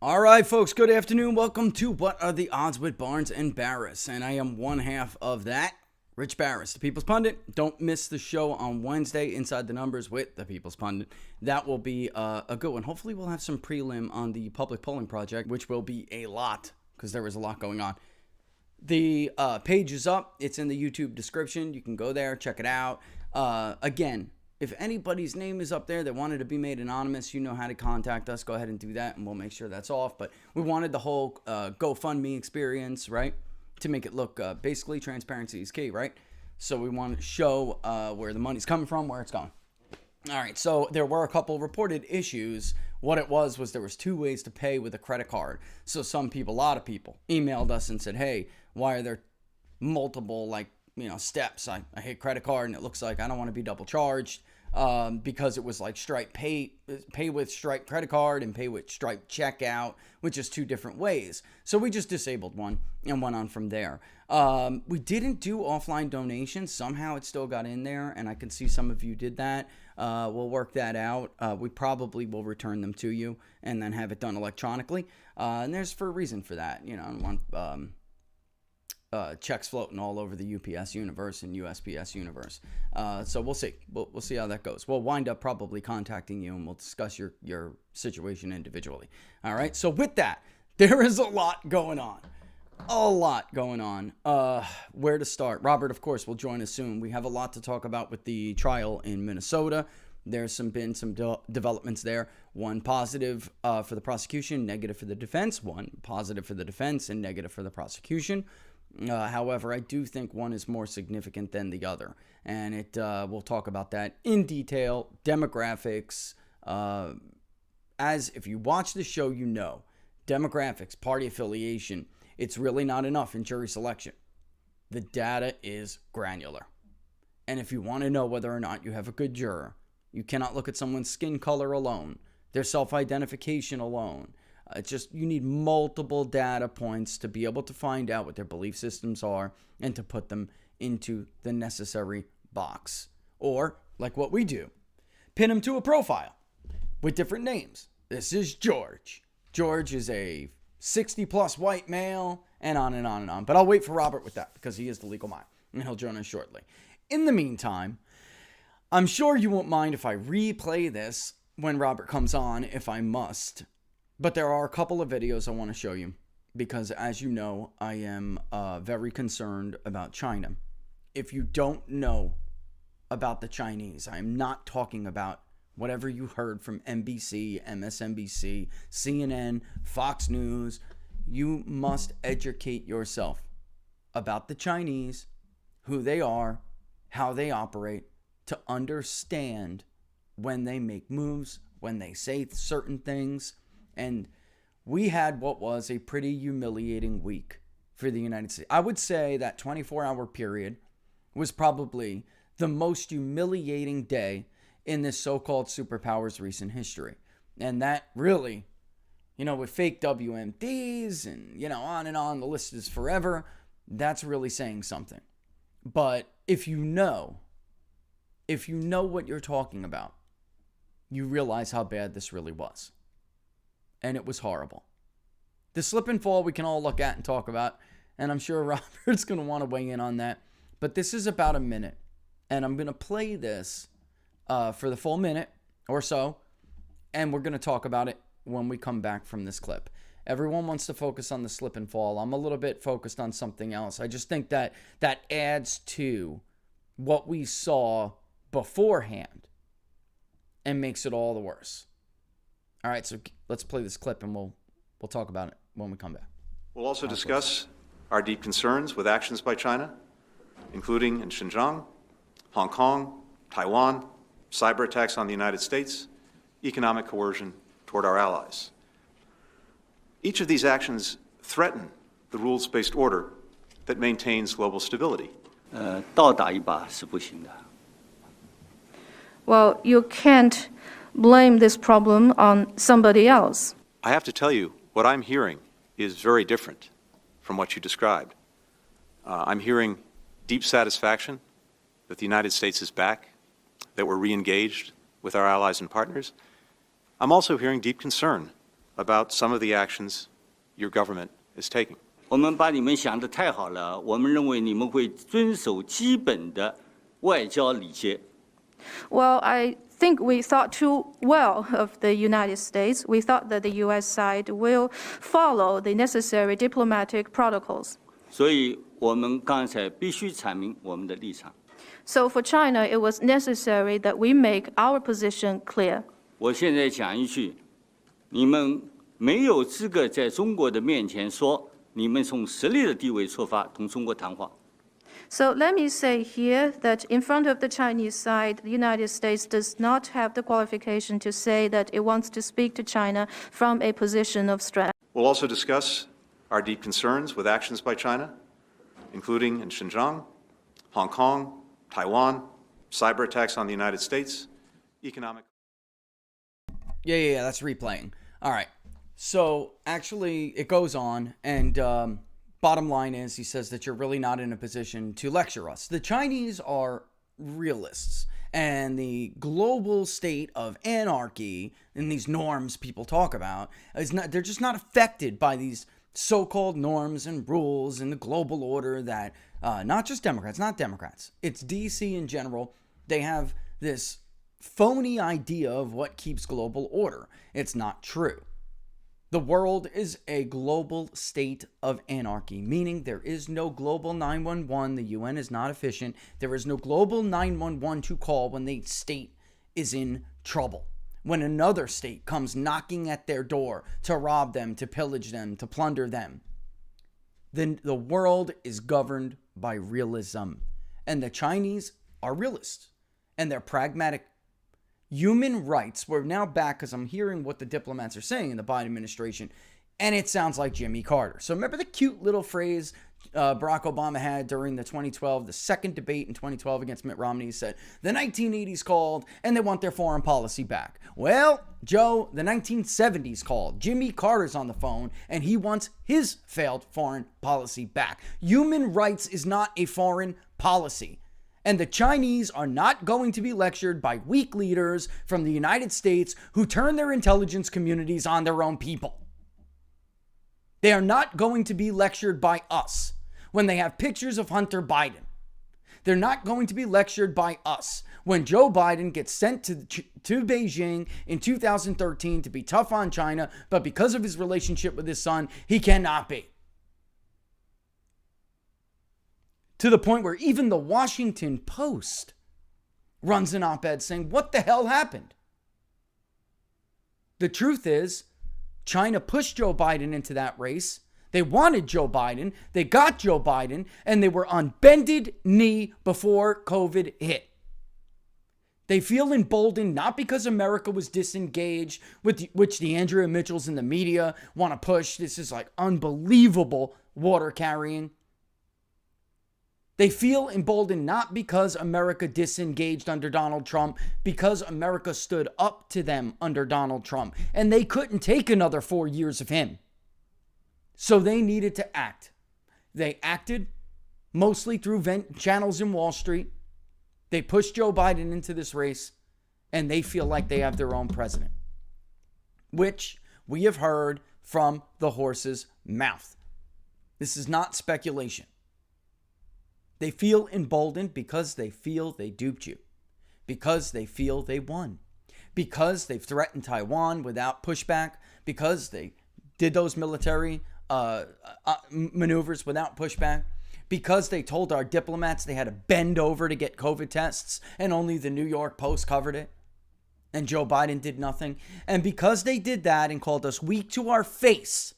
All right, folks, good afternoon. Welcome to What Are the Odds with Barnes and Baris. And I am one half of that, Rich Baris, the People's Pundit. Don't miss the show on Wednesday, Inside the Numbers with the People's Pundit. That will be a good one. Hopefully we'll have some prelim on the public polling project, which will be a lot because there is a lot going on. The page is up. It's in the YouTube description. You can go there, check it out. Again, if anybody's name is up there that wanted to be made anonymous, you know how to contact us. Go ahead and do that, and we'll make sure that's off. But we wanted the whole GoFundMe experience, right, to make it look basically transparency is key, right? So we want to show where the money's coming from, where it's going. All right, so there were a couple reported issues. What it was there was two ways to pay with a credit card. So some people, a lot of people, emailed us and said, hey, why are there multiple, steps? I hit credit card and it looks like I don't want to be double charged because it was like Stripe pay with Stripe credit card and pay with Stripe checkout, which is two different ways. So we just disabled one and went on from there. We didn't do offline donations. Somehow it still got in there, and I can see some of you did that. We'll work that out. We probably will return them to you and then have it done electronically. And there's for a reason for that. I don't want checks floating all over the UPS universe and USPS universe. So we'll see. We'll see how that goes. We'll wind up probably contacting you and we'll discuss your situation individually. All right. So with that, there is a lot going on. Where to start? Robert, of course, will join us soon. We have a lot to talk about with the trial in Minnesota. There's been some developments there. One positive for the prosecution, negative for the defense. One positive for the defense and negative for the prosecution. However, I do think one is more significant than the other, and we'll talk about that in detail. Demographics, as if you watch the show, you know, demographics, party affiliation, it's really not enough in jury selection. The data is granular, and if you want to know whether or not you have a good juror, you cannot look at someone's skin color alone, their self-identification alone. It's just you need multiple data points to be able to find out what their belief systems are and to put them into the necessary box. Or, like what we do, pin them to a profile with different names. This is George. George is a 60-plus white male, and on and on and on. But I'll wait for Robert with that because he is the legal mind, and he'll join us shortly. In the meantime, I'm sure you won't mind if I replay this when Robert comes on, if I must. But there are a couple of videos I want to show you because, as you know, I am very concerned about China. If you don't know about the Chinese, I'm not talking about whatever you heard from NBC, MSNBC, CNN, Fox News. You must educate yourself about the Chinese, who they are, how they operate, to understand when they make moves, when they say certain things. And we had what was a pretty humiliating week for the United States. I would say that 24-hour period was probably the most humiliating day in this so-called superpower's recent history. And that really, with fake WMDs and, on and on, the list is forever. That's really saying something. But if you know what you're talking about, you realize how bad this really was. And it was horrible. The slip and fall we can all look at and talk about, and I'm sure Robert's going to want to weigh in on that. But this is about a minute, and I'm going to play this for the full minute or so, and we're going to talk about it when we come back from this clip. Everyone wants to focus on the slip and fall. I'm a little bit focused on something else. I just think that adds to what we saw beforehand and makes it all the worse. All right, so let's play this clip, and we'll talk about it when we come back. We'll also discuss our deep concerns with actions by China, including in Xinjiang, Hong Kong, Taiwan, cyber attacks on the United States, economic coercion toward our allies. Each of these actions threaten the rules-based order that maintains global stability. 倒打一把是不行的。 Well, you can't blame this problem on somebody else. I have to tell you, what I'm hearing is very different from what you described. I'm hearing deep satisfaction that the United States is back, that we're re-engaged with our allies and partners. I'm also hearing deep concern about some of the actions your government is taking. 我们把你们想得太好了，我们认为你们会遵守基本的外交礼节。 Well, I think we thought too well of the United States. We thought that the U.S. side will follow the necessary diplomatic protocols. 所以我们刚才必须阐明我们的立场。 So for China, it was necessary that we make our position clear. 我现在讲一句，你们没有资格在中国的面前说你们从实力的地位出发同中国谈话。 So let me say here that in front of the Chinese side, the United States does not have the qualification to say that it wants to speak to China from a position of strength. We'll also discuss our deep concerns with actions by China, including in Xinjiang, Hong Kong, Taiwan, cyber attacks on the United States, economic. Yeah, that's replaying. All right. So actually, it goes on, and bottom line is, he says that you're really not in a position to lecture us. The Chinese are realists, and the global state of anarchy and these norms people talk about is not. They're just not affected by these so-called norms and rules and the global order that not just Democrats, not Democrats. It's DC in general. They have this phony idea of what keeps global order. It's not true. The world is a global state of anarchy, meaning there is no global 911. The UN is not efficient. There is no global 911 to call when the state is in trouble. When another state comes knocking at their door to rob them, to pillage them, to plunder them. Then the world is governed by realism. And the Chinese are realists. And they're pragmatic. Human rights, we're now back because I'm hearing what the diplomats are saying in the Biden administration, and it sounds like Jimmy Carter. So remember the cute little phrase Barack Obama had during the second debate in 2012 against Mitt Romney? He said, the 1980s called and they want their foreign policy back. Well, Joe, the 1970s called. Jimmy Carter's on the phone and he wants his failed foreign policy back. Human rights is not a foreign policy. And the Chinese are not going to be lectured by weak leaders from the United States who turn their intelligence communities on their own people. They are not going to be lectured by us when they have pictures of Hunter Biden. They're not going to be lectured by us when Joe Biden gets sent to Beijing in 2013 to be tough on China, but because of his relationship with his son, he cannot be. To the point where even the Washington Post runs an op-ed saying, what the hell happened? The truth is, China pushed Joe Biden into that race. They wanted Joe Biden. They got Joe Biden. And they were on bended knee before COVID hit. They feel emboldened not because America was disengaged, which the Andrea Mitchells and the media want to push. This is like unbelievable water carrying. They feel emboldened not because America disengaged under Donald Trump, because America stood up to them under Donald Trump. And they couldn't take another 4 years of him. So they needed to act. They acted mostly through channels in Wall Street. They pushed Joe Biden into this race, and they feel like they have their own president, which we have heard from the horse's mouth. This is not speculation. They feel emboldened because they feel they duped you, because they feel they won, because they've threatened Taiwan without pushback, because they did those military maneuvers without pushback, because they told our diplomats they had to bend over to get COVID tests and only the New York Post covered it and Joe Biden did nothing, and because they did that and called us weak to our face.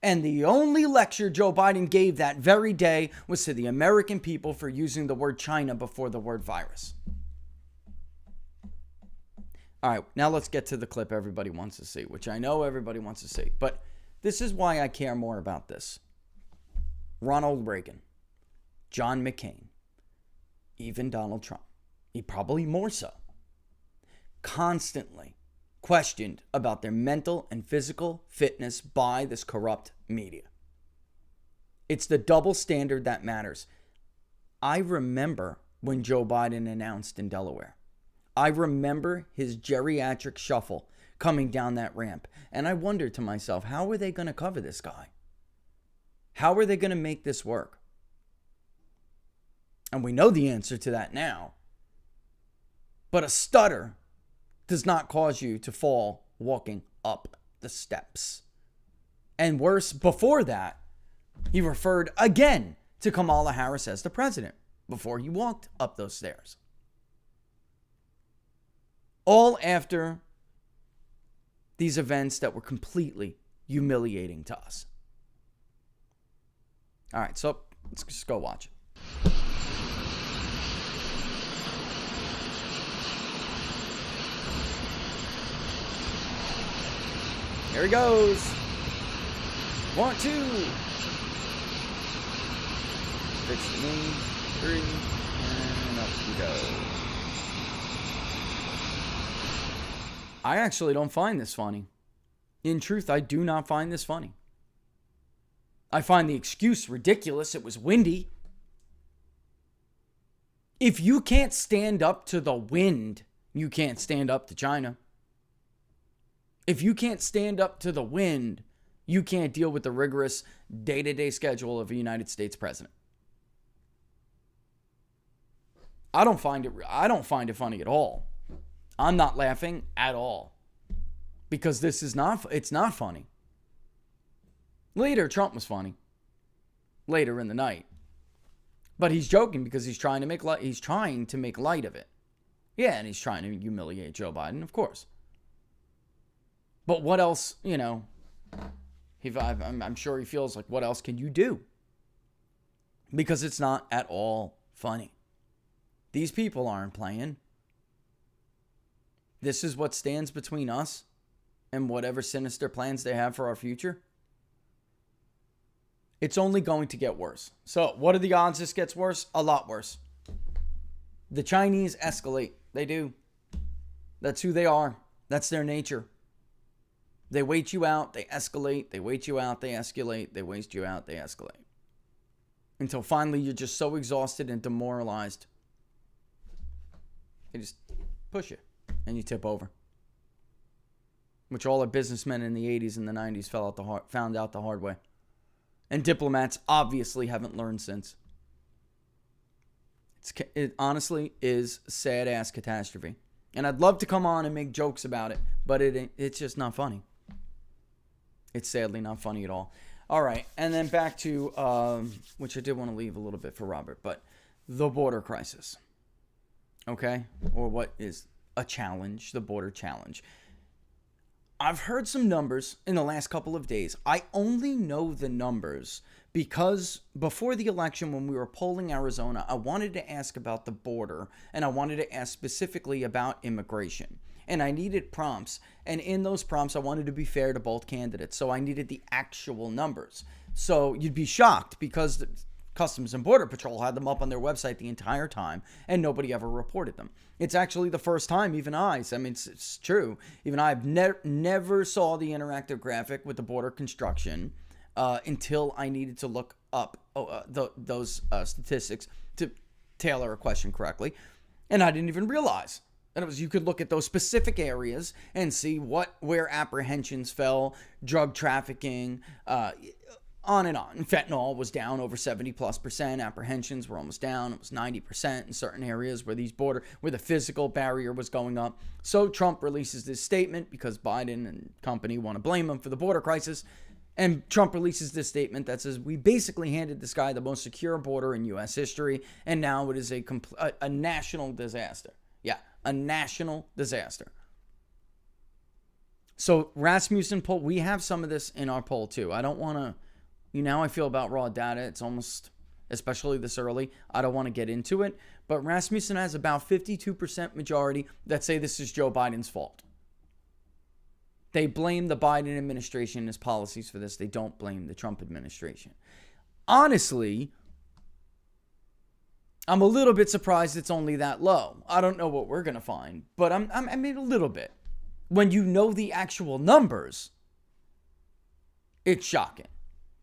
And the only lecture Joe Biden gave that very day was to the American people for using the word China before the word virus. All right, now let's get to the clip everybody wants to see, which I know everybody wants to see. But this is why I care more about this. Ronald Reagan, John McCain, even Donald Trump, probably more so, constantly questioned about their mental and physical fitness by this corrupt media. It's the double standard that matters. I remember when Joe Biden announced in Delaware. I remember his geriatric shuffle coming down that ramp. And I wondered to myself, how are they going to cover this guy? How are they going to make this work? And we know the answer to that now. But a stutter does not cause you to fall walking up the steps. And worse, before that, he referred again to Kamala Harris as the president before he walked up those stairs. All after these events that were completely humiliating to us. All right, so let's just go watch it. Here he goes. 1, 2. Fix the knee. 3. And up we go. I actually don't find this funny. In truth, I do not find this funny. I find the excuse ridiculous. It was windy. If you can't stand up to the wind, you can't stand up to China. If you can't stand up to the wind, you can't deal with the rigorous day-to-day schedule of a United States president. I don't find it funny at all. I'm not laughing at all. Because it's not funny. Later, Trump was funny. Later in the night. But he's joking because he's trying to make light of it. Yeah, and he's trying to humiliate Joe Biden, of course. But what else, I'm sure he feels like, what else can you do? Because it's not at all funny. These people aren't playing. This is what stands between us and whatever sinister plans they have for our future. It's only going to get worse. So what are the odds this gets worse? A lot worse. The Chinese escalate. They do. That's who they are. That's their nature. They wait you out, they escalate. They wait you out, they escalate. They wait you out, they escalate. Until finally you're just so exhausted and demoralized. They just push you and you tip over. Which all our businessmen in the 80s and the 90s found out the hard way. And diplomats obviously haven't learned since. It honestly is a sad-ass catastrophe. And I'd love to come on and make jokes about it, but it's just not funny. It's sadly not funny at all. All right, and then back to, which I did want to leave a little bit for Robert, but the border crisis. Okay? Or what is a challenge, the border challenge. I've heard some numbers in the last couple of days. I only know the numbers because before the election, when we were polling Arizona, I wanted to ask about the border, and I wanted to ask specifically about immigration. And I needed prompts, and in those prompts, I wanted to be fair to both candidates, so I needed the actual numbers. So you'd be shocked because the Customs and Border Patrol had them up on their website the entire time, and nobody ever reported them. It's actually the first time it's true. Even I've never saw the interactive graphic with the border construction until I needed to look up those statistics to tailor a question correctly. And I didn't even realize. And it was, you could look at those specific areas and see where apprehensions fell, drug trafficking, on and on. Fentanyl was down over 70+%. Apprehensions were almost down. It was 90% in certain areas where the physical barrier was going up. So Trump releases this statement because Biden and company want to blame him for the border crisis. And Trump releases this statement that says, we basically handed this guy the most secure border in U.S. history, and now it is a national disaster. Yeah, a national disaster. So Rasmussen poll, we have some of this in our poll too. I don't want to, I feel about raw data. It's almost, especially this early, I don't want to get into it. But Rasmussen has about 52% majority that say this is Joe Biden's fault. They blame the Biden administration and his policies for this. They don't blame the Trump administration. Honestly, I'm a little bit surprised it's only that low. I don't know what we're going to find, but I mean a little bit. When you know the actual numbers, it's shocking.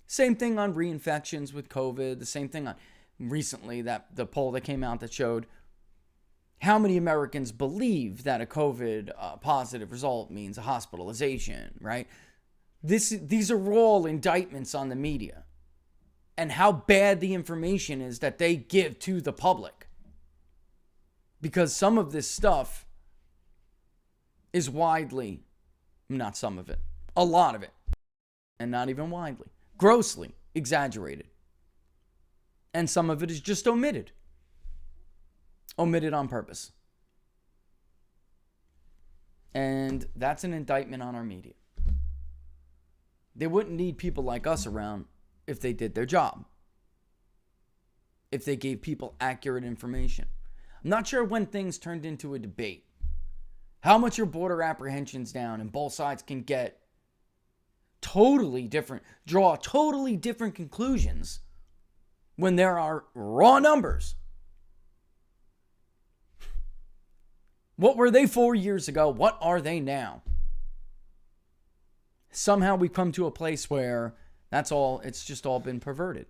Same thing on reinfections with COVID. The same thing on recently, that the poll that came out that showed How many Americans believe that a COVID positive result means a hospitalization, right? These are all indictments on the media and how bad the information is that they give to the public. Because some of this stuff is widely, not some of it, a lot of it, and not even widely, grossly exaggerated. And some of it is just omitted on purpose. And that's an indictment on our media. They wouldn't need people like us around if they did their job, if they gave people accurate information. I'm not sure when things turned into a debate. How much are border apprehensions down, and both sides can get draw totally different conclusions when there are raw numbers. What were they 4 years ago? What are they now? Somehow we come to a place where it's just all been perverted.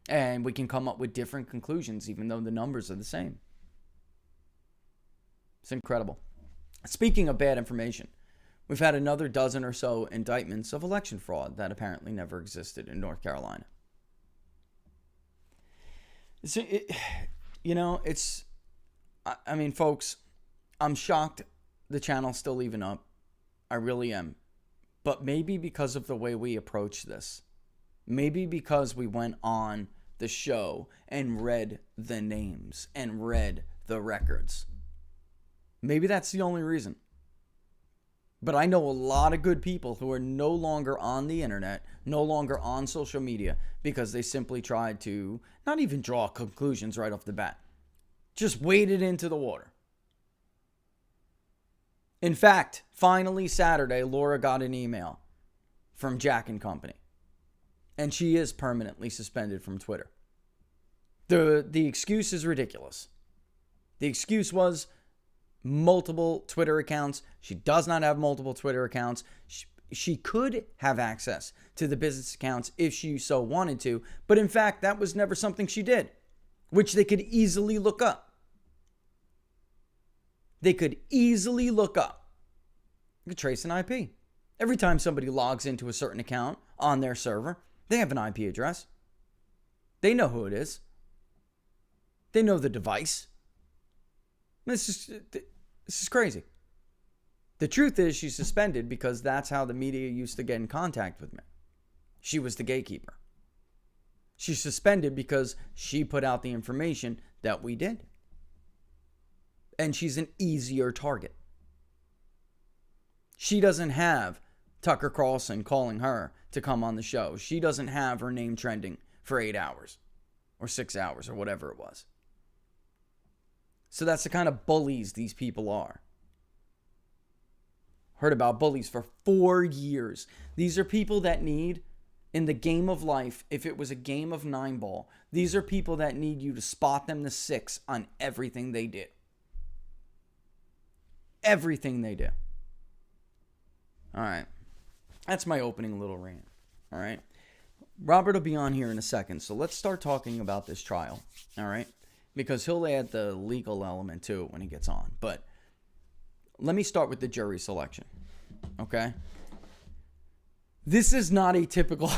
And we can come up with different conclusions, even though the numbers are the same. It's incredible. Speaking of bad information, we've had another dozen or so indictments of election fraud that apparently never existed in North Carolina. Folks, I'm shocked the channel's still even up. I really am. But maybe because of the way we approach this, maybe because we went on the show and read the names and read the records. Maybe that's the only reason. But I know a lot of good people who are no longer on the internet, no longer on social media, because they simply tried to not even draw conclusions right off the bat. Just waded into the water. In fact, finally Saturday, Laura got an email from Jack and Company. And she is permanently suspended from Twitter. The excuse is ridiculous. The excuse was multiple Twitter accounts. She does not have multiple Twitter accounts. She could have access to the business accounts if she so wanted to. But in fact, that was never something she did, which they could easily look up. They could easily look up. You could trace an IP. Every time somebody logs into a certain account on their server, they have an IP address. They know who it is. They know the device. This is crazy. The truth is she's suspended because that's how the media used to get in contact with me. She was the gatekeeper. She's suspended because she put out the information that we did. And she's an easier target. She doesn't have Tucker Carlson calling her to come on the show. She doesn't have her name trending for 8 hours or 6 hours or whatever it was. So that's the kind of bullies these people are. Heard about bullies for 4 years. These are people that need, in the game of life, if it was a game of 9-ball, these are people that need you to spot them the 6 on everything they do. Everything they do. All right. That's my opening little rant. All right. Robert will be on here in a second. So let's start talking about this trial. All right. Because he'll add the legal element to it when he gets on. But let me start with the jury selection. Okay. This is not a typical.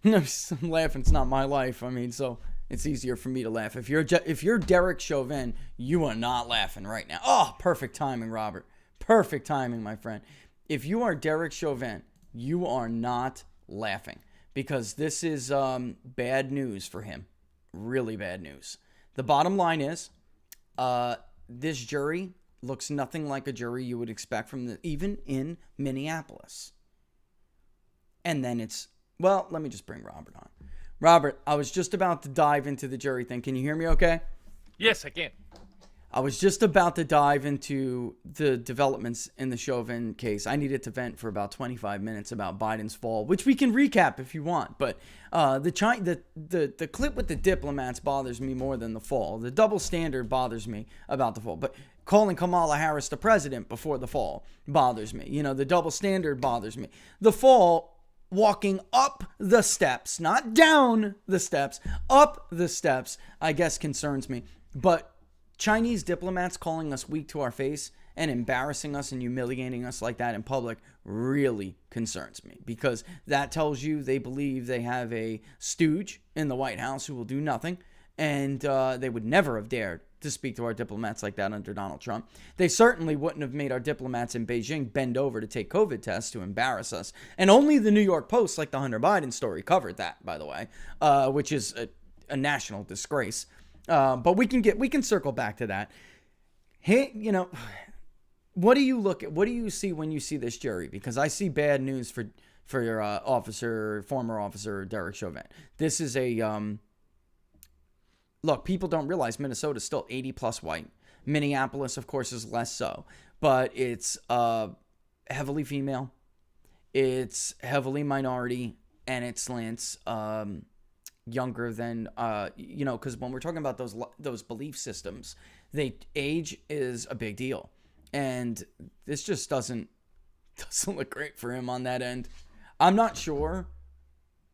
I'm laughing. It's not my life. I mean, so it's easier for me to laugh. If you're Derek Chauvin, you are not laughing right now. Oh, perfect timing, Robert. Perfect timing, my friend. If you are Derek Chauvin, you are not laughing because this is bad news for him. Really bad news. The bottom line is, this jury looks nothing like a jury you would expect from even in Minneapolis. And then let me just bring Robert on. Robert, I was just about to dive into the jury thing. Can you hear me okay? Yes, I can. I was just about to dive into the developments in the Chauvin case. I needed to vent for about 25 minutes about Biden's fall, which we can recap if you want. But the clip with the diplomats bothers me more than the fall. The double standard bothers me about the fall. But calling Kamala Harris the president before the fall bothers me. You know, the double standard bothers me. The fall, walking up the steps, not down the steps, up the steps, I guess concerns me. But Chinese diplomats calling us weak to our face and embarrassing us and humiliating us like that in public really concerns me, because that tells you they believe they have a stooge in the White House who will do nothing, and they would never have dared to speak to our diplomats like that under Donald Trump. They certainly wouldn't have made our diplomats in Beijing bend over to take COVID tests to embarrass us. And only the New York Post, like the Hunter Biden story, covered that, by the way, which is a national disgrace. But we can circle back to that. Hey, what do you see when you see this jury? Because I see bad news for your former officer Derek Chauvin. This is a look, people don't realize Minnesota is still 80 plus white. Minneapolis, of course, is less so, but it's heavily female, it's heavily minority, and it slants younger than because when we're talking about those belief systems, age is a big deal, and this just doesn't look great for him on that end. I'm not sure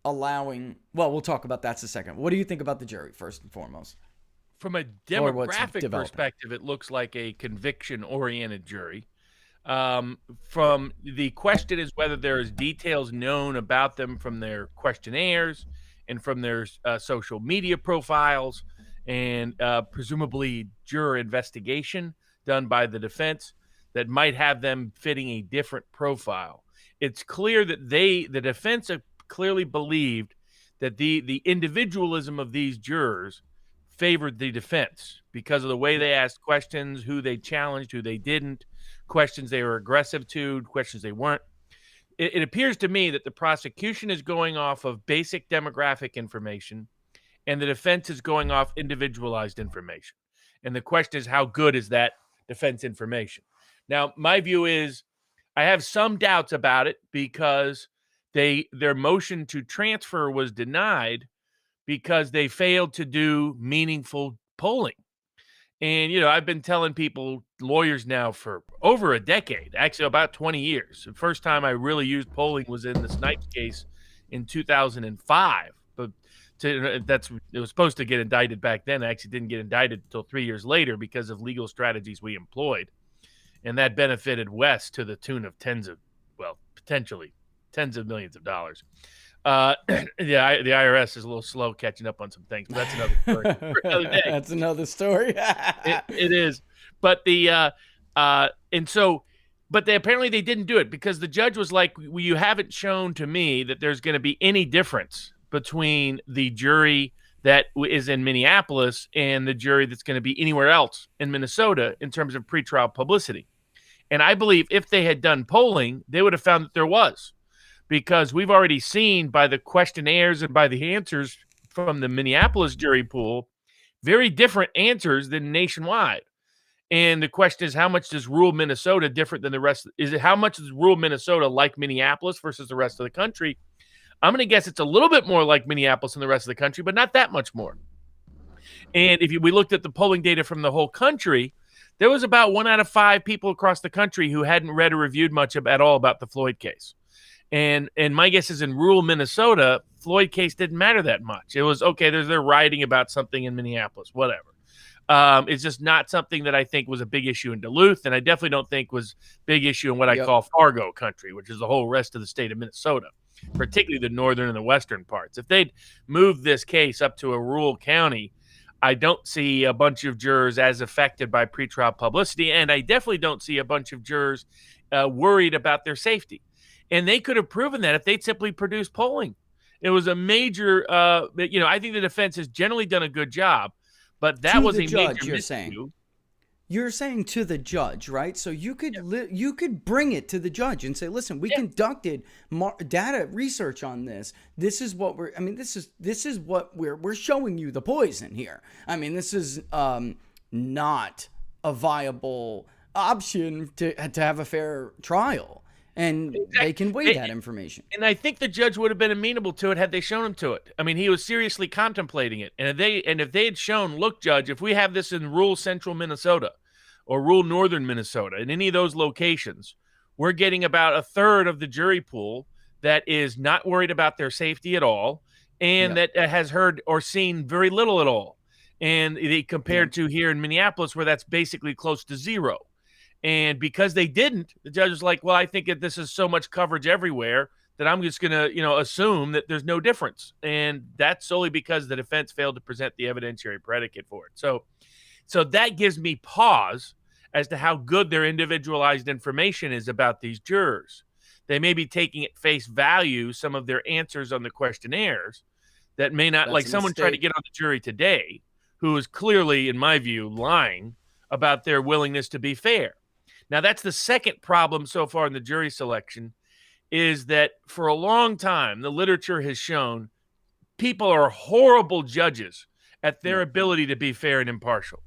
we'll talk about that in a second. What do you think about the jury, first and foremost? From a demographic perspective, it looks like a conviction-oriented jury. From the question is whether there is details known about them from their questionnaires and from their social media profiles, and presumably juror investigation done by the defense that might have them fitting a different profile. It's clear that the defense clearly believed that the individualism of these jurors favored the defense because of the way they asked questions, who they challenged, who they didn't, questions they were aggressive to, questions they weren't. It appears to me that the prosecution is going off of basic demographic information and the defense is going off individualized information. And the question is, how good is that defense information? Now, my view is I have some doubts about it because their motion to transfer was denied because they failed to do meaningful polling. And, I've been telling people, lawyers now for over a decade, actually about 20 years. The first time I really used polling was in the Snipes case in 2005. But it was supposed to get indicted back then. I actually didn't get indicted until 3 years later because of legal strategies we employed. And that benefited West to the tune of potentially tens of millions of dollars. The IRS is a little slow catching up on some things, but that's another story for another day. That's another story. It is. But apparently they didn't do it because the judge was like, well, you haven't shown to me that there's going to be any difference between the jury that is in Minneapolis and the jury that's going to be anywhere else in Minnesota in terms of pretrial publicity. And I believe if they had done polling, they would have found that there was. Because we've already seen by the questionnaires and by the answers from the Minneapolis jury pool, very different answers than nationwide. And the question is, how much does rural Minnesota different than the rest? How much is rural Minnesota like Minneapolis versus the rest of the country? I'm going to guess it's a little bit more like Minneapolis than the rest of the country, but not that much more. And if we looked at the polling data from the whole country, there was about 1 out of 5 people across the country who hadn't read or reviewed much at all about the Floyd case. And my guess is in rural Minnesota, Floyd case didn't matter that much. It was, okay, they're writing about something in Minneapolis, whatever. It's just not something that I think was a big issue in Duluth, and I definitely don't think was big issue in what I call Fargo country, which is the whole rest of the state of Minnesota, particularly the northern and the western parts. If they'd moved this case up to a rural county, I don't see a bunch of jurors as affected by pretrial publicity, and I definitely don't see a bunch of jurors worried about their safety. And they could have proven that if they'd simply produced polling. It was a major, I think the defense has generally done a good job, but that was a major issue. You're saying to the judge, right? So you could bring it to the judge and say, listen, we conducted data research on this. This is what this is what we're showing you the poison here. I mean, this is not a viable option to have a fair trial. And they can weigh that information. And I think the judge would have been amenable to it had they shown him to it. I mean, he was seriously contemplating it. And if they had shown, look, judge, if we have this in rural central Minnesota or rural northern Minnesota, in any of those locations, we're getting about a third of the jury pool that is not worried about their safety at all and that has heard or seen very little at all. And they compared to here in Minneapolis, where that's basically close to zero. And because they didn't, the judge was like, well, I think that this is so much coverage everywhere that I'm just going to, assume that there's no difference. And that's solely because the defense failed to present the evidentiary predicate for it. So that gives me pause as to how good their individualized information is about these jurors. They may be taking at face value some of their answers on the questionnaires that may not, like someone trying to get on the jury today, who is clearly, in my view, lying about their willingness to be fair. Now, that's the second problem so far in the jury selection, is that for a long time, the literature has shown people are horrible judges at their ability to be fair and impartial.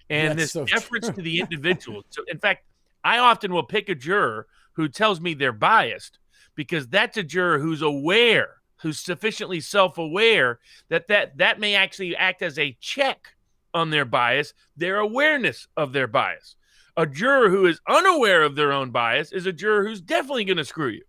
And this deference to the individual. So, in fact, I often will pick a juror who tells me they're biased, because that's a juror who's aware, who's sufficiently self-aware that may actually act as a check on their bias, their awareness of their bias. A juror who is unaware of their own bias is a juror who's definitely going to screw you.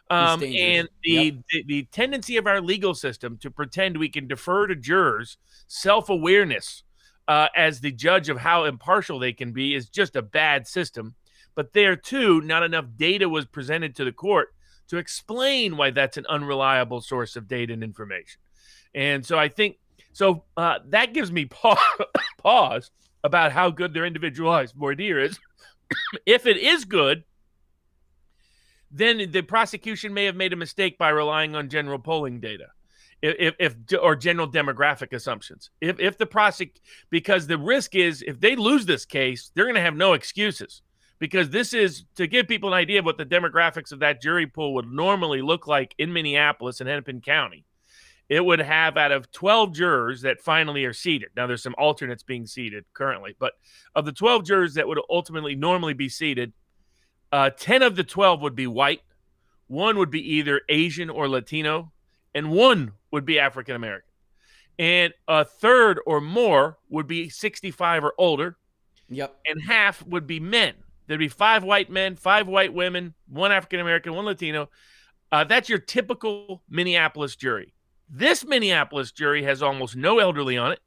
And the tendency of our legal system to pretend we can defer to jurors' self-awareness as the judge of how impartial they can be is just a bad system. But there, too, not enough data was presented to the court to explain why that's an unreliable source of data and information. And so I think that gives me pause about how good their individualized voir dire is. If it is good, then the prosecution may have made a mistake by relying on general polling data, or general demographic assumptions. Because the risk is, if they lose this case, they're going to have no excuses. Because this is to give people an idea of what the demographics of that jury pool would normally look like in Minneapolis and Hennepin County. It would have, out of 12 jurors that finally are seated. Now, there's some alternates being seated currently, but of the 12 jurors that would ultimately normally be seated, 10 of the 12 would be white, 1 would be either Asian or Latino, and 1 would be African American. And a third or more would be 65 or older. Yep. And half would be men. There'd be 5 white men, 5 white women, 1 African American, 1 Latino. That's your typical Minneapolis jury. This Minneapolis jury has almost no elderly on it.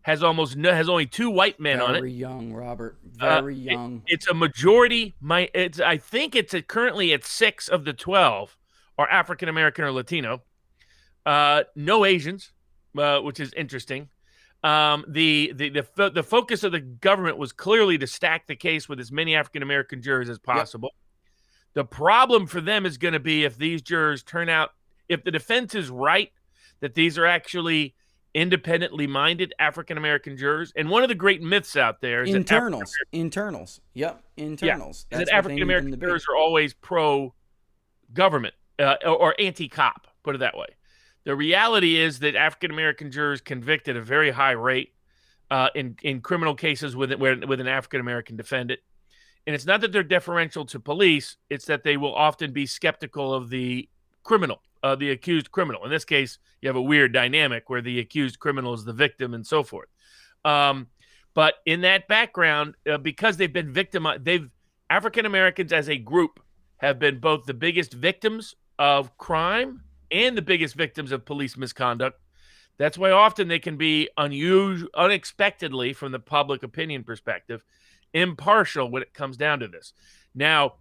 Has only 2 white men on it. Very young, Robert. Very young. It's a majority. I think it's currently at 6 of the 12 are African American or Latino. No Asians, which is interesting. The focus of the government was clearly to stack the case with as many African American jurors as possible. Yep. The problem for them is going to be if these jurors turn out, if the defense is right, that these are actually independently minded African American jurors. And one of the great myths out there is internals. Yeah. Internals. That African American jurors are always pro-government or anti-cop, put it that way. The reality is that African American jurors convict at a very high rate in criminal cases with an African American defendant. And it's not that they're deferential to police, it's that they will often be skeptical of the criminal, the accused criminal. In this case, you have a weird dynamic where the accused criminal is the victim and so forth. But in that background, because they've been victimized, African Americans as a group have been both the biggest victims of crime and the biggest victims of police misconduct. That's why often they can be unexpectedly, from the public opinion perspective, impartial when it comes down to this. Now,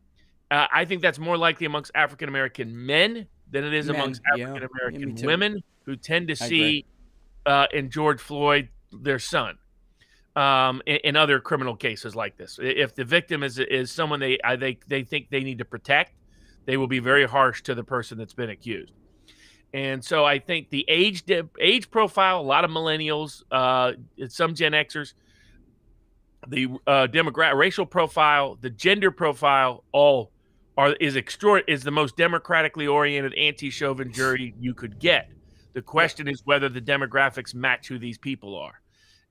I think that's more likely amongst African American men than it is amongst African American women, who tend to see in George Floyd their son. In other criminal cases like this, if the victim is someone they think they need to protect, they will be very harsh to the person that's been accused. And so I think the age profile, a lot of millennials, some Gen Xers, the racial profile, the gender profile, is the most democratically oriented anti-Chauvin jury you could get. The question is whether the demographics match who these people are.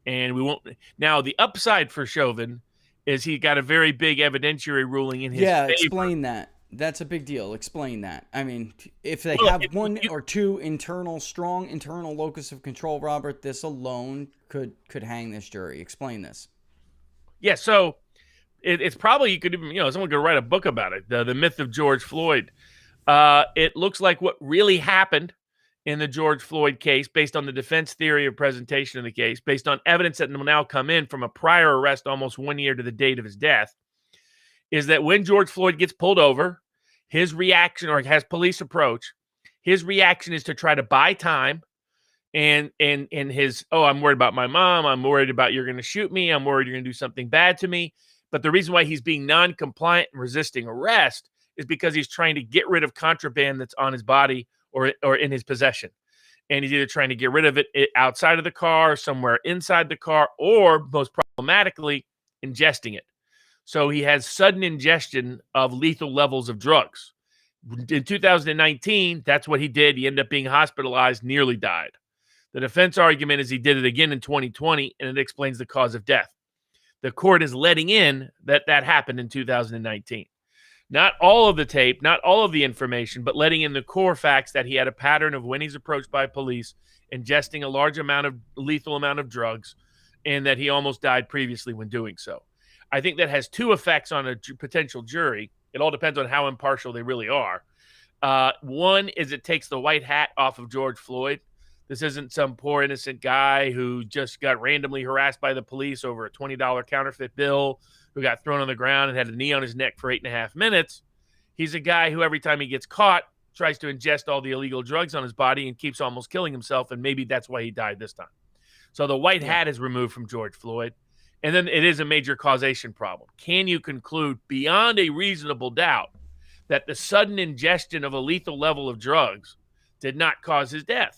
And we won't. Now, the upside for Chauvin is he got a very big evidentiary ruling in his favor. Yeah, explain that. That's a big deal. Explain that. I mean, if they have one or two strong internal locus of control, Robert, this alone could hang this jury. Explain this. Yeah, so it's probably, you could even, someone could write a book about it, the myth of George Floyd. It looks like what really happened in the George Floyd case, based on the defense theory of presentation of the case, based on evidence that will now come in from a prior arrest almost 1 year to the date of his death, is that when George Floyd gets pulled over, his reaction, or has police approach, his reaction is to try to buy time. And his, oh, I'm worried about my mom. I'm worried about you're going to shoot me. I'm worried you're going to do something bad to me. But the reason why he's being non-compliant and resisting arrest is because he's trying to get rid of contraband that's on his body or in his possession. And he's either trying to get rid of it outside of the car, somewhere inside the car, or most problematically, ingesting it. So he has sudden ingestion of lethal levels of drugs. In 2019, that's what he did. He ended up being hospitalized, nearly died. The defense argument is he did it again in 2020, and it explains the cause of death. The court is letting in that happened in 2019. Not all of the tape, not all of the information, but letting in the core facts that he had a pattern of, when he's approached by police, ingesting a lethal amount of drugs, and that he almost died previously when doing so. I think that has two effects on a potential jury. It all depends on how impartial they really are. One is it takes the white hat off of George Floyd. This isn't some poor innocent guy who just got randomly harassed by the police over a $20 counterfeit bill, who got thrown on the ground and had a knee on his neck for 8.5 minutes. He's a guy who every time he gets caught tries to ingest all the illegal drugs on his body and keeps almost killing himself, and maybe that's why he died this time. So the white hat is removed from George Floyd. And then it is a major causation problem. Can you conclude beyond a reasonable doubt that the sudden ingestion of a lethal level of drugs did not cause his death?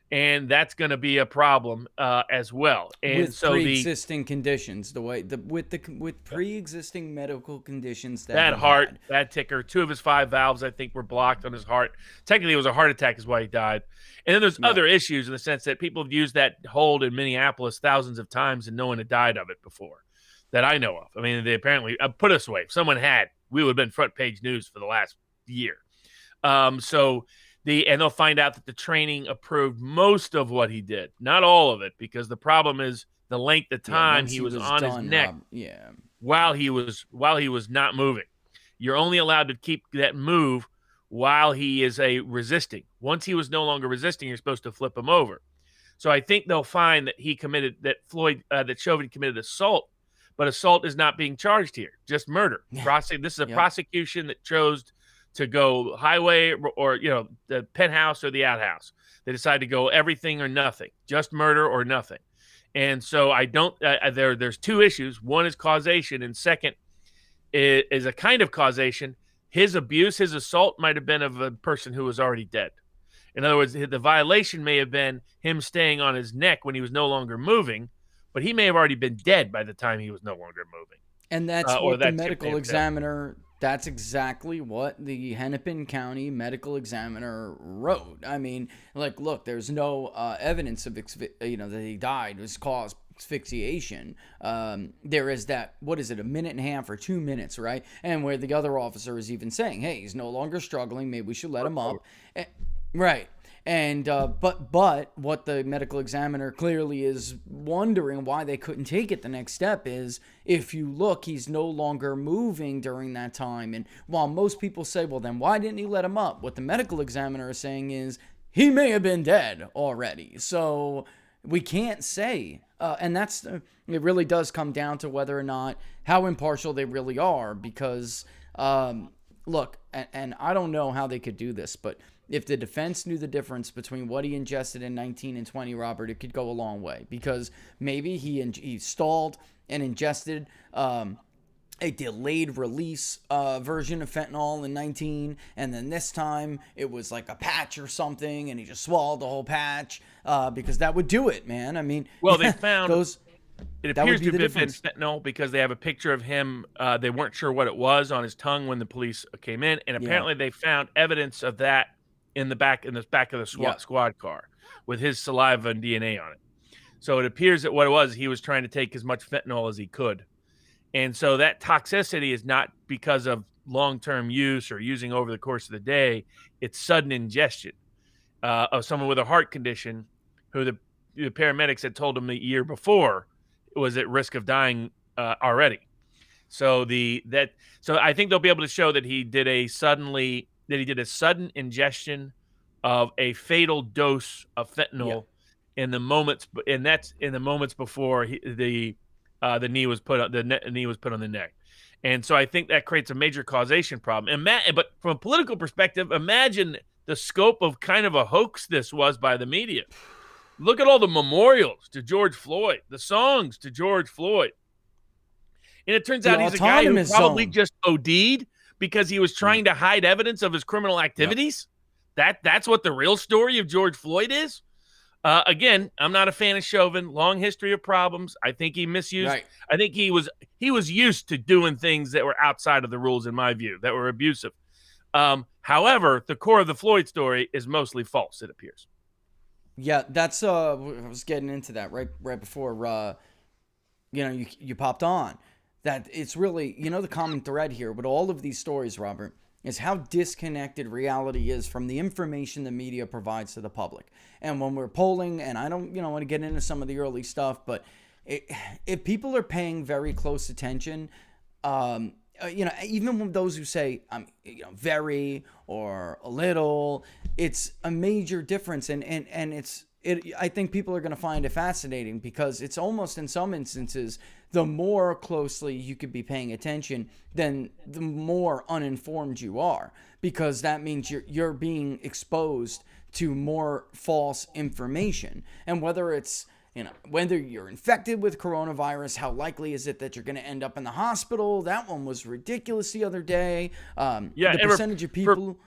And that's going to be a problem as well. And with so pre-existing conditions, with pre-existing medical conditions that heart, that ticker, 2 of his 5 valves, I think, were blocked on his heart. Technically, it was a heart attack, is why he died. And then there's other issues in the sense that people have used that hold in Minneapolis thousands of times, and no one had died of it before that I know of. I mean, they apparently put us away. If someone had, we would have been front page news for the last year. And they'll find out that the training approved most of what he did, not all of it, because the problem is the length of time he was on his neck while he was not moving. You're only allowed to keep that move while he is resisting. Once he was no longer resisting, you're supposed to flip him over. So I think they'll find that Chauvin committed assault, but assault is not being charged here, just murder. This is a prosecution that chose to go highway or the penthouse or the outhouse. They decided to go everything or nothing, just murder or nothing. And so I don't. There's two issues. One is causation, and second is a kind of causation. His abuse, his assault, might have been of a person who was already dead. In other words, the violation may have been him staying on his neck when he was no longer moving, but he may have already been dead by the time he was no longer moving. And that's what the medical examiner. That's exactly what the Hennepin County medical examiner wrote. I mean, look, there's no evidence of that he died. It was caused asphyxiation. There is that, what is it, 1.5 minutes or 2 minutes, right? And where the other officer is even saying, hey, he's no longer struggling. Maybe we should let him up. Right. And but what the medical examiner clearly is wondering why they couldn't take it the next step is, if you look, he's no longer moving during that time. And while most people say, well, then why didn't he let him up? What the medical examiner is saying is he may have been dead already. So we can't say. And it really does come down to whether or not, how impartial they really are. Because, look, and I don't know how they could do this, but if the defense knew the difference between what he ingested in 19 and 20, Robert, it could go a long way. Because maybe he stalled and ingested a delayed release version of fentanyl in 19, and then this time it was like a patch or something, and he just swallowed the whole patch, because that would do it, man. I mean, well, they found those. It appears to have been fentanyl because they have a picture of him. They weren't sure what it was on his tongue when the police came in, and apparently they found evidence of that in the back of the squad car with his saliva and DNA on it. So it appears that what it was, he was trying to take as much fentanyl as he could. And so that toxicity is not because of long-term use or using over the course of the day. It's sudden ingestion of someone with a heart condition who the paramedics had told him the year before was at risk of dying already. So I think they'll be able to show that he did a sudden ingestion of a fatal dose of fentanyl in the moments, and that's in the moments before the knee was put on the neck. And so I think that creates a major causation problem. But from a political perspective, imagine the scope of kind of a hoax this was by the media. Look at all the memorials to George Floyd, the songs to George Floyd. And it turns out he's a guy who probably just OD'd because he was trying to hide evidence of his criminal activities. That's what the real story of George Floyd is. Again, I'm not a fan of Chauvin. Long history of problems. I think he misused. Right. I think he was used to doing things that were outside of the rules, in my view, that were abusive. However, the core of the Floyd story is mostly false, it appears. Yeah, that's I was getting into that right before you popped on. That it's really, the common thread here with all of these stories, Robert, is how disconnected reality is from the information the media provides to the public. And when we're polling, and I don't want to get into some of the early stuff, but if people are paying very close attention, even when those who say very or a little, it's a major difference, and I think people are going to find it fascinating because it's almost in some instances the more closely you could be paying attention, then the more uninformed you are, because that means you're being exposed to more false information. And whether it's whether you're infected with coronavirus, how likely is it that you're going to end up in the hospital? That one was ridiculous the other day. The percentage of people.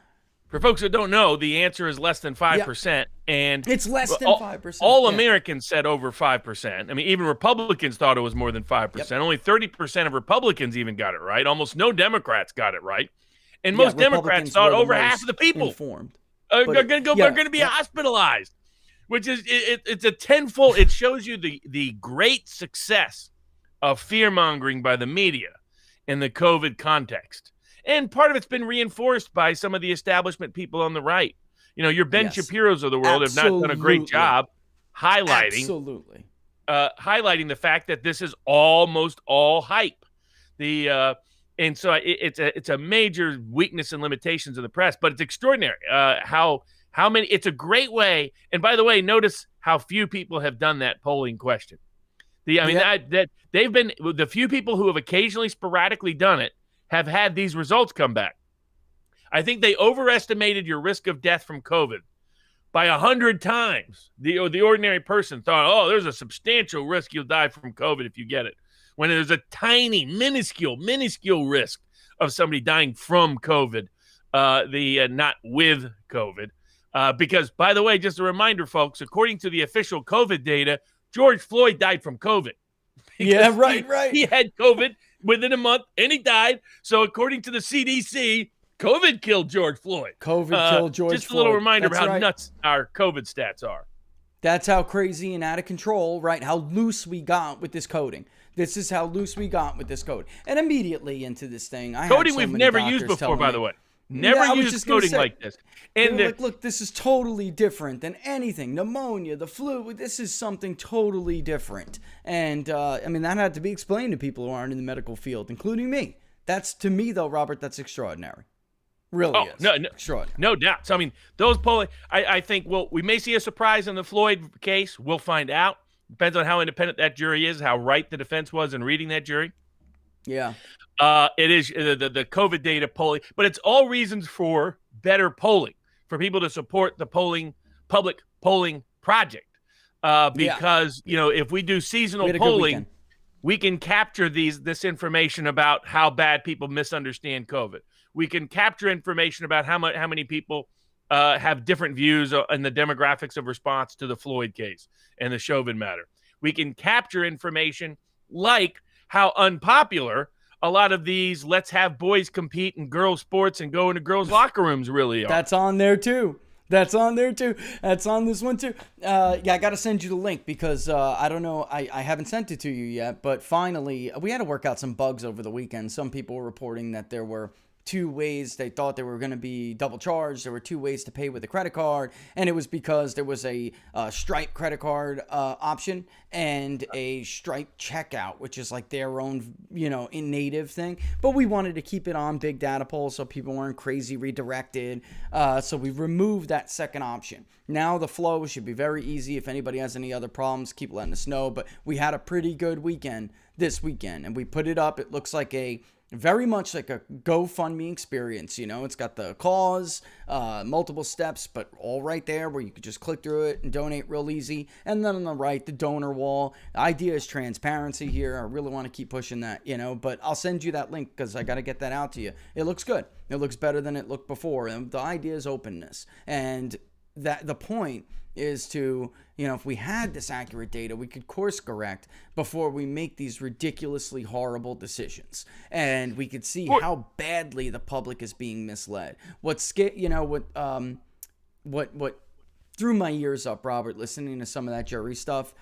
For folks that don't know, the answer is less than 5%. And it's less than 5%. All Americans said over 5%. I mean, even Republicans thought it was more than 5%. Only 30% of Republicans even got it right. Almost no Democrats got it right. And most Democrats thought over half of the people are going to be hospitalized, which is it's a tenfold. It shows you the great success of fear-mongering by the media in the COVID context. And part of it's been reinforced by some of the establishment people on the right. Your Ben Shapiro's of the world have not done a great job highlighting the fact that this is almost all hype. And so it's a major weakness and limitations of the press, but it's extraordinary how many. It's a great way. And by the way, notice how few people have done that polling question. That they've been the few people who have occasionally sporadically done it have had these results come back. I think they overestimated your risk of death from COVID by 100 times. The ordinary person thought, there's a substantial risk you'll die from COVID if you get it, when there's a tiny, minuscule risk of somebody dying from COVID, not with COVID. Because, by the way, just a reminder, folks, according to the official COVID data, George Floyd died from COVID. Yeah, right. He had COVID within a month, and he died. So according to the CDC, COVID killed George Floyd. Killed George Floyd. Just a little reminder of how nuts our COVID stats are. That's how crazy and out of control, right? How loose we got with this coding. This is how loose we got with this code. And immediately into this thing, coding we've never used before, by the way. Never used coding like this. And look, this is totally different than anything. Pneumonia, the flu, this is something totally different. And, that had to be explained to people who aren't in the medical field, including me. That's, to me, though, Robert, that's extraordinary. Really is. No, extraordinary. No doubt. So, those polling, I think, we may see a surprise in the Floyd case. We'll find out. Depends on how independent that jury is, how right the defense was in reading that jury. Yeah. It is the COVID data polling, but it's all reasons for better polling, for people to support the public polling project. Because, if we do seasonal polling, we can capture this information about how bad people misunderstand COVID. We can capture information about how many people have different views in the demographics of response to the Floyd case and the Chauvin matter. We can capture information like how unpopular a lot of these let's have boys compete in girls sports and go into girls locker rooms really are. That's on there too. That's on this one too. I got to send you the link because I don't know. I haven't sent it to you yet, but finally we had to work out some bugs over the weekend. Some people were reporting that there were two ways they thought they were going to be double charged. There were two ways to pay with a credit card, and it was because there was a Stripe credit card option and a Stripe checkout, which is like their own, in native thing. But we wanted to keep it on big data polls so people weren't crazy redirected. So we removed that second option. Now the flow should be very easy. If anybody has any other problems, keep letting us know. But we had a pretty good weekend this weekend, and we put it up. It looks like very much like a GoFundMe experience. It's got the cause, multiple steps, but all right there where you could just click through it and donate real easy. And then on the right, the donor wall. The idea is transparency here. I really want to keep pushing that, but I'll send you that link because I got to get that out to you. It looks good. It looks better than it looked before. And the idea is openness. And that the point is to, if we had this accurate data, we could course correct before we make these ridiculously horrible decisions. And we could see how badly the public is being misled. What threw my ears up, Robert, listening to some of that jury stuff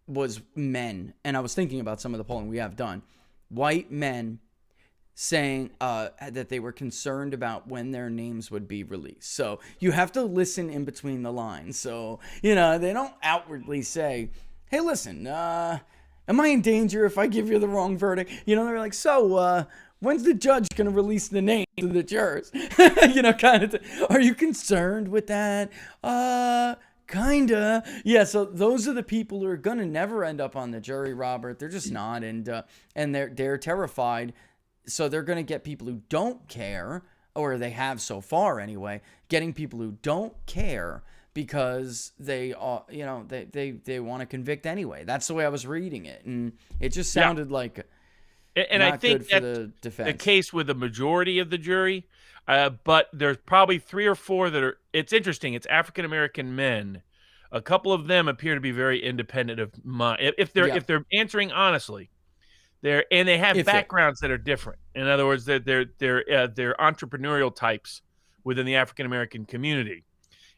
was men. And I was thinking about some of the polling we have done. White men saying that they were concerned about when their names would be released. So you have to listen in between the lines. So, they don't outwardly say, hey, listen, am I in danger if I give you the wrong verdict? They're like, so when's the judge going to release the names of the jurors? Kind of are you concerned with that? Kinda. Yeah, so those are the people who are going to never end up on the jury, Robert. They're just not. And they're terrified. So they're going to get people who don't care, or they have so far anyway, getting people who don't care because they are, they want to convict anyway. That's the way I was reading it, and it just sounded like and not I think good for that's the defense. The case with the majority of the jury, but there's probably 3 or 4 that are. It's interesting. It's African American men. A couple of them appear to be very independent of mind. If they're answering honestly. And they have backgrounds that are different. In other words, they're entrepreneurial types within the African American community,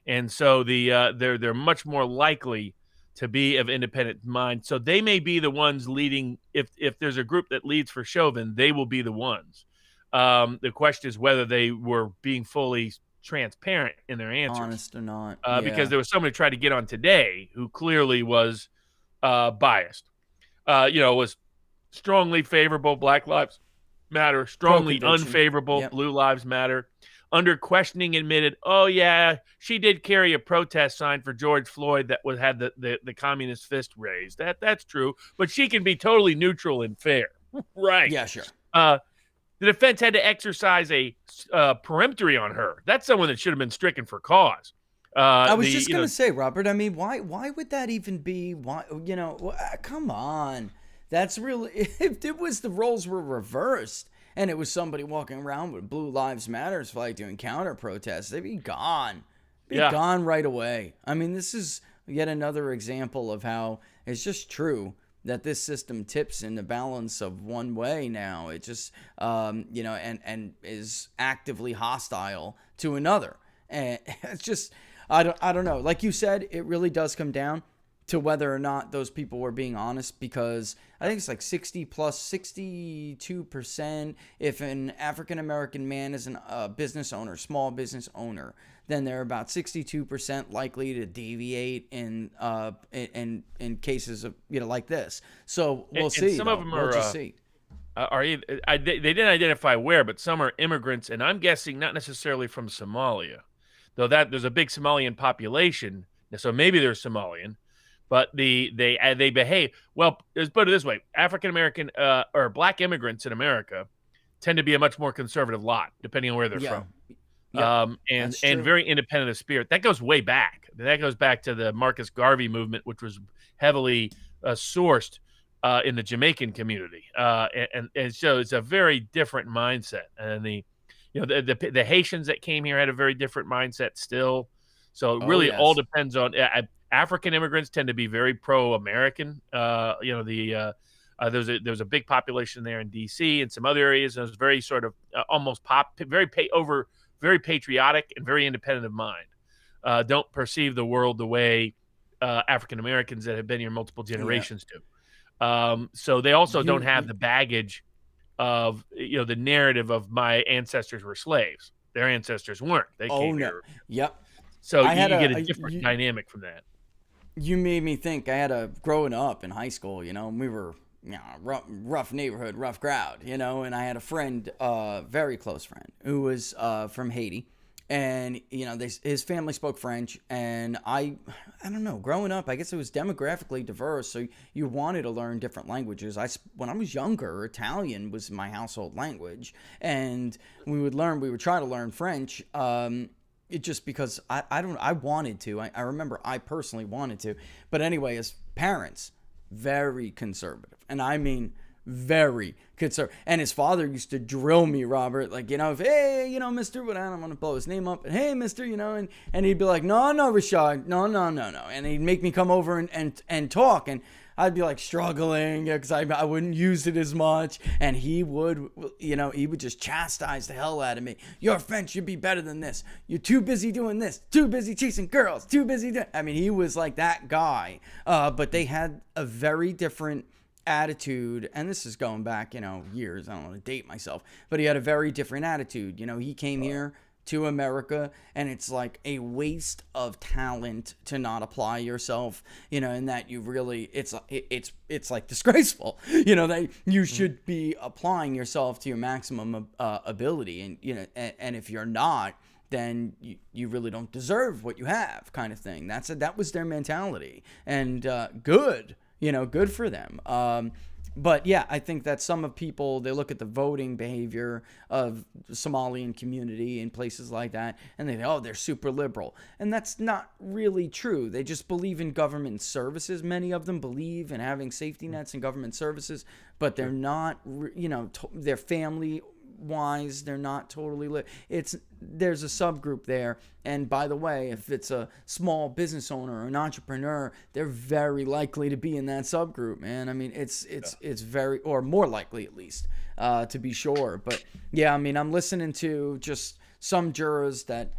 and so they're much more likely to be of independent mind. So they may be the ones leading. If there's a group that leads for Chauvin, they will be the ones. The question is whether they were being fully transparent in their answers, honest or not, because there was somebody who tried to get on today who clearly was biased. Was strongly favorable Black Lives Matter, strongly unfavorable Blue Lives Matter. Under questioning admitted, oh yeah, she did carry a protest sign for George Floyd that had the communist fist raised. That's true, but she can be totally neutral and fair. Right. Yeah, sure. The defense had to exercise a peremptory on her. That's someone that should have been stricken for cause. I was just going to say, Robert, I mean, why would that even be? Why, come on. That's really, if it was the roles were reversed and it was somebody walking around with Blue Lives Matters flag doing counter protests, they'd be gone. Gone right away. I mean, this is yet another example of how it's just true that this system tips in the balance of one way now. It just, and is actively hostile to another. And it's just, I don't know. Like you said, it really does come down to whether or not those people were being honest, because I think it's like 62% if an African-American man is a business owner, small business owner, then they're about 62% likely to deviate in cases of, like this. So we'll see. Some of them we'll just see. They didn't identify where, but some are immigrants, and I'm guessing not necessarily from Somalia, though there's a big Somalian population, so maybe they're Somalian. But they behave well. Let's put it this way: African American or Black immigrants in America tend to be a much more conservative lot, depending on where they're from, and very independent of spirit. That goes way back. That goes back to the Marcus Garvey movement, which was heavily sourced in the Jamaican community, and so it's a very different mindset. And the Haitians that came here had a very different mindset still. So it really all depends on. African immigrants tend to be very pro-American. There was a big population there in D.C. and some other areas. And it was very sort of almost very patriotic and very independent of mind. Don't perceive the world the way African Americans that have been here multiple generations do. So they also don't have the baggage of the narrative of my ancestors were slaves. Their ancestors weren't. They came here. Yep. So you get a different dynamic from that. You made me think. I had growing up in high school, we were rough neighborhood, rough crowd, and I had a friend, very close friend, who was from Haiti. And, his family spoke French, and I don't know, growing up, I guess it was demographically diverse, so you wanted to learn different languages. When I was younger, Italian was my household language, and we would try to learn French, it just because I wanted to. I remember I personally wanted to. But anyway, as parents, very conservative. And I mean very conservative. And his father used to drill me, Robert, like, if, hey, Mr. What, I don't want to blow his name up, and hey, Mr., and he'd be like, no, Rashad, no. And he'd make me come over and talk, and I'd be like struggling because I wouldn't use it as much, and he would just chastise the hell out of me. Your French should be better than this. You're too busy doing this, too busy chasing girls, too busy doing. I mean, he was like that guy. But they had a very different attitude, and this is going back, years. I don't want to date myself, but he had a very different attitude. He came here to America, and it's like a waste of talent to not apply yourself, and that you really, it's like disgraceful, that you should be applying yourself to your maximum ability, and and if you're not, then you really don't deserve what you have, kind of thing. That was their mentality, and good for them. But yeah, I think that some of people, they look at the voting behavior of the Somalian community in places like that, and they think, oh, they're super liberal. And that's not really true. They just believe in government services. Many of them believe in having safety nets and government services, but they're not, their family wise, they're not totally there's a subgroup there, and by the way, if it's a small business owner or an entrepreneur, they're very likely to be in that subgroup, man. I mean, it's very, or more likely at least, to be sure. But yeah, I mean, I'm listening to just some jurors that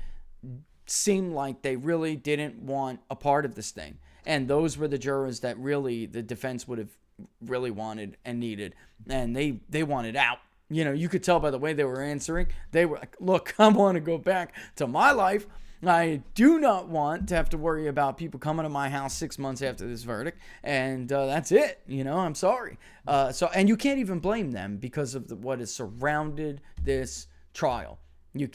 seem like they really didn't want a part of this thing, and those were the jurors that really the defense would have really wanted and needed, and they wanted out. You could tell by the way they were answering. They were like, look, I want to go back to my life. I do not want to have to worry about people coming to my house 6 months after this verdict. And that's it. I'm sorry. And you can't even blame them because of what has surrounded this trial. You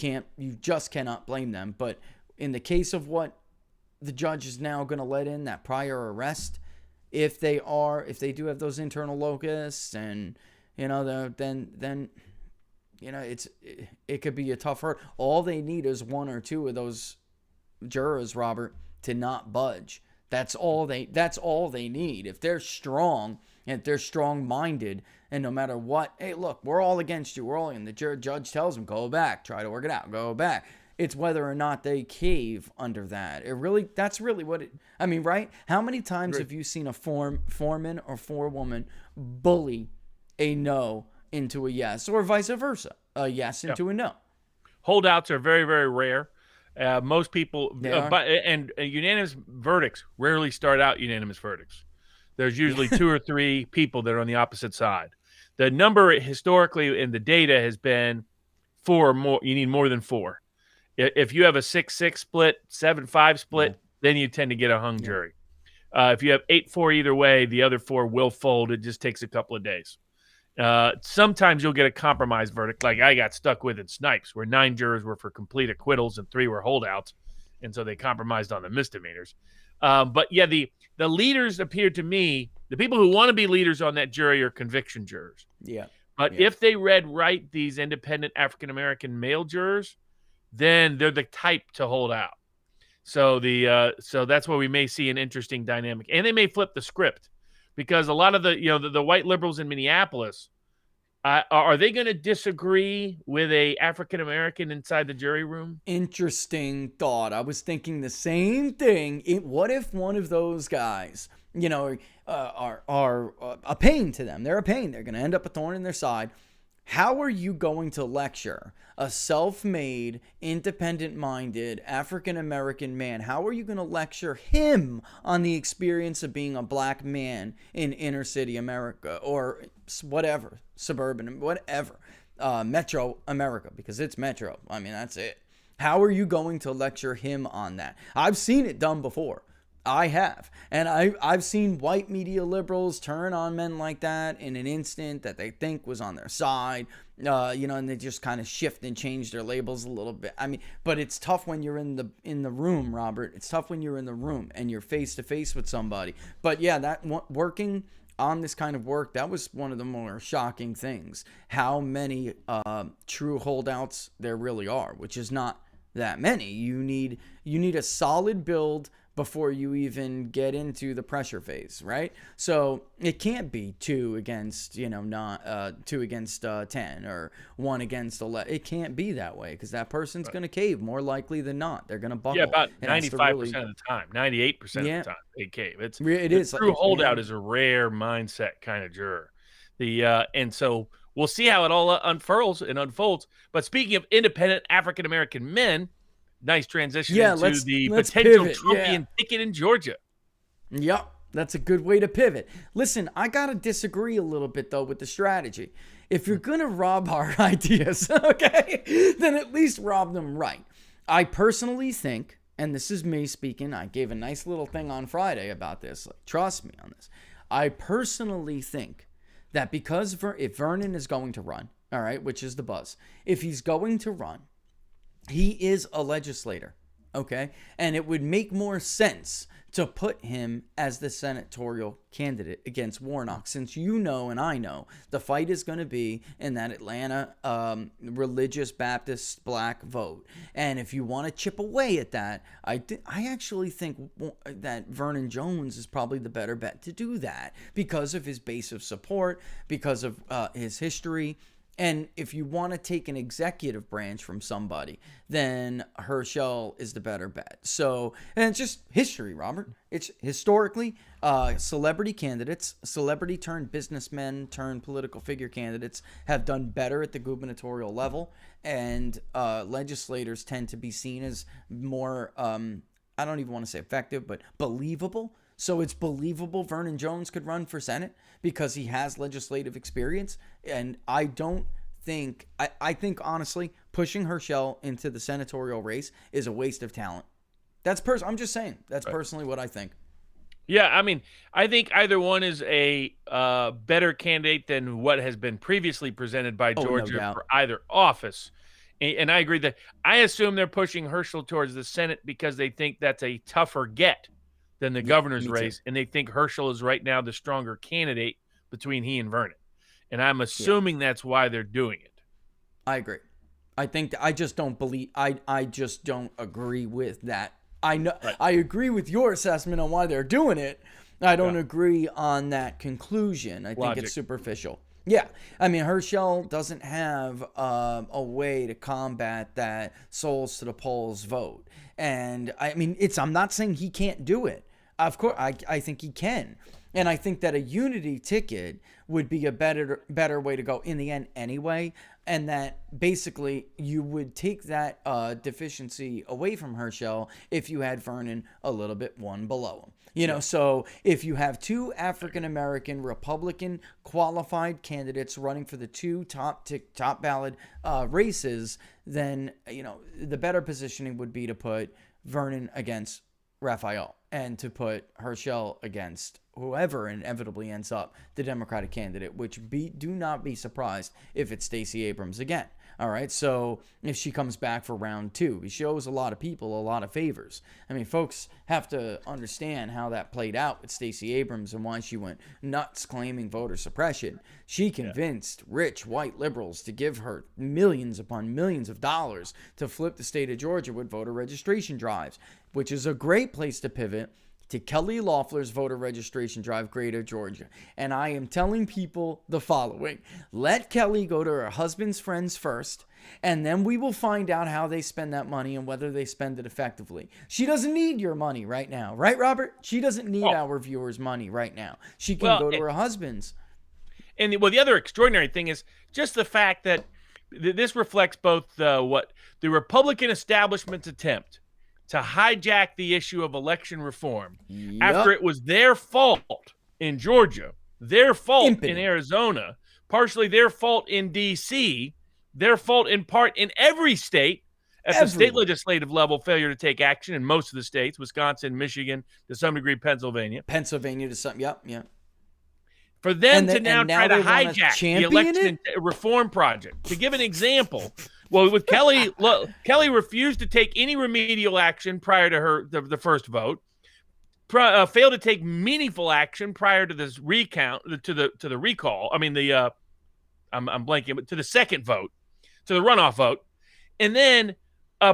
just cannot blame them. But in the case of what the judge is now going to let in, that prior arrest, if they do have those internal locusts, and then it could be a tough hurt. All they need is one or two of those jurors, Robert, to not budge. That's all they need. If they're strong, and if they're strong-minded, and no matter what, hey, look, we're all against you. And the judge tells them, go back, try to work it out, go back. It's whether or not they cave under that. That's really what it, I mean, right? How many times have you seen a foreman or forewoman bully a no into a yes, or vice versa, a yes into a no? Holdouts are very, very rare. Most people, and unanimous verdicts rarely start out unanimous verdicts. There's usually two or three people that are on the opposite side. The number historically in the data has been 4 or more. You need more than 4. If you have a 6-6 split, 7-5 split, then you tend to get a hung jury. If you have 8-4 either way, the other 4 will fold. It just takes a couple of days. Sometimes you'll get a compromise verdict, like I got stuck with in Snipes, where 9 jurors were for complete acquittals and 3 were holdouts, and so they compromised on the misdemeanors. But yeah, the leaders appeared to me, the people who want to be leaders on that jury are conviction jurors. Yeah. But if they read right, these independent African-American male jurors, then they're the type to hold out. So so that's where we may see an interesting dynamic, and they may flip the script. Because a lot of the white liberals in Minneapolis, are they going to disagree with a African American inside the jury room? Interesting thought. I was thinking the same thing. What if one of those guys, are a pain to them? They're a pain. They're going to end up a thorn in their side. How are you going to lecture a self-made, independent-minded African-American man? How are you going to lecture him on the experience of being a black man in inner city America or whatever, suburban, whatever, metro America, because it's metro. I mean, that's it. How are you going to lecture him on that? I've seen it done before. I have. And I've seen white media liberals turn on men like that in an instant that they think was on their side, and they just kind of shift and change their labels a little bit. I mean, but it's tough when you're in the room, Robert. It's tough when you're in the room and you're face to face with somebody. But yeah, that working on this kind of work, that was one of the more shocking things. How many true holdouts there really are, which is not that many. You need a solid build before you even get into the pressure phase, right? So it can't be 2 against 10 or 1 against 11. It can't be that way because that person's going to cave more likely than not. They're going to buckle. Yeah, about 95% of the time, 98% of the time they cave. It is true holdout is a rare mindset kind of juror. And so we'll see how it all unfurls and unfolds. But speaking of independent African American men. Nice transition into the potential Trumpian ticket in Georgia. Yep, that's a good way to pivot. Listen, I got to disagree a little bit, though, with the strategy. If you're going to rob our ideas, okay, then at least rob them right. I personally think, and this is me speaking, I gave a nice little thing on Friday about this. Like, trust me on this. I personally think that because if Vernon is going to run, all right, which is the buzz, if he's going to run, he is a legislator, okay? And it would make more sense to put him as the senatorial candidate against Warnock, since you know and I know the fight is going to be in that Atlanta religious Baptist black vote. And if you want to chip away at that, I actually think that Vernon Jones is probably the better bet to do that because of his base of support, because of his history. And if you want to take an executive branch from somebody, then Herschel is the better bet. So, and it's just history, Robert. It's historically celebrity candidates, celebrity turned businessmen turned political figure candidates have done better at the gubernatorial level. And legislators tend to be seen as more, I don't even want to say effective, but believable. So it's believable Vernon Jones could run for Senate because he has legislative experience. And I don't think, I think honestly, pushing Herschel into the senatorial race is a waste of talent. I'm just saying, that's personally what I think. Yeah, I mean, I think either one is a better candidate than what has been previously presented by Georgia for either office. And I agree that I assume they're pushing Herschel towards the Senate because they think that's a tougher get than the governor's race, and they think Herschel is right now the stronger candidate between he and Vernon. And I'm assuming that's why they're doing it. I agree. I think I just don't believe I just don't agree with that. I know I agree with your assessment on why they're doing it. I don't agree on that conclusion. I think it's superficial. Yeah, I mean, Herschel doesn't have a way to combat that souls to the polls vote. And I mean, I'm not saying he can't do it. Of course, I think he can. And I think that a unity ticket would be a better way to go in the end anyway. And that basically you would take that deficiency away from Herschel if you had Vernon a little bit one below him. You know, so if you have 2 African-American Republican qualified candidates running for the 2 top ballot races, then, you know, the better positioning would be to put Vernon against Raphael and to put Herschel against whoever inevitably ends up the Democratic candidate, which do not be surprised if it's Stacey Abrams again. All right, so if she comes back for round 2, she shows a lot of people a lot of favors. I mean, folks have to understand how that played out with Stacey Abrams and why she went nuts claiming voter suppression. She convinced rich white liberals to give her millions upon millions of dollars to flip the state of Georgia with voter registration drives, which is a great place to pivot to Kelly Loeffler's voter registration drive, Greater Georgia. And I am telling people the following. Let Kelly go to her husband's friends first, and then we will find out how they spend that money and whether they spend it effectively. She doesn't need your money right now. Right, Robert? She doesn't need our viewers' money right now. She can go to her husband's. And the other extraordinary thing is just the fact that this reflects both what the Republican establishment's attempt to hijack the issue of election reform after it was their fault in Georgia, their fault in Arizona, partially their fault in D.C., their fault in part in every state at the state legislative level, failure to take action in most of the states, Wisconsin, Michigan, to some degree Pennsylvania. Pennsylvania to some, yep. For them to now try to hijack the election reform project. To give an example, well, with Kelly refused to take any remedial action prior to the first vote, failed to take meaningful action prior to this recount, to the recall. I mean, I'm blanking, but to the second vote, to the runoff vote, and then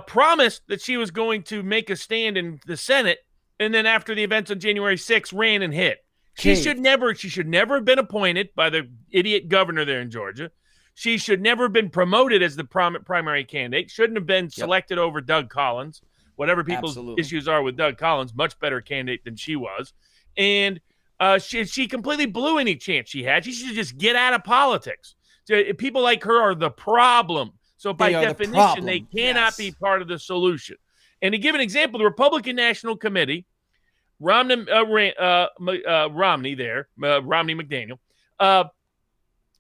promised that she was going to make a stand in the Senate, and then after the events on January 6th, ran and hid. She should never have been appointed by the idiot governor there in Georgia. She should never have been promoted as the primary candidate. Shouldn't have been selected over Doug Collins. Whatever people's issues are with Doug Collins, much better candidate than she was. And she completely blew any chance she had. She should just get out of politics. So, people like her are the problem. So by definition, they cannot be part of the solution. And to give an example, the Republican National Committee, Romney McDaniel,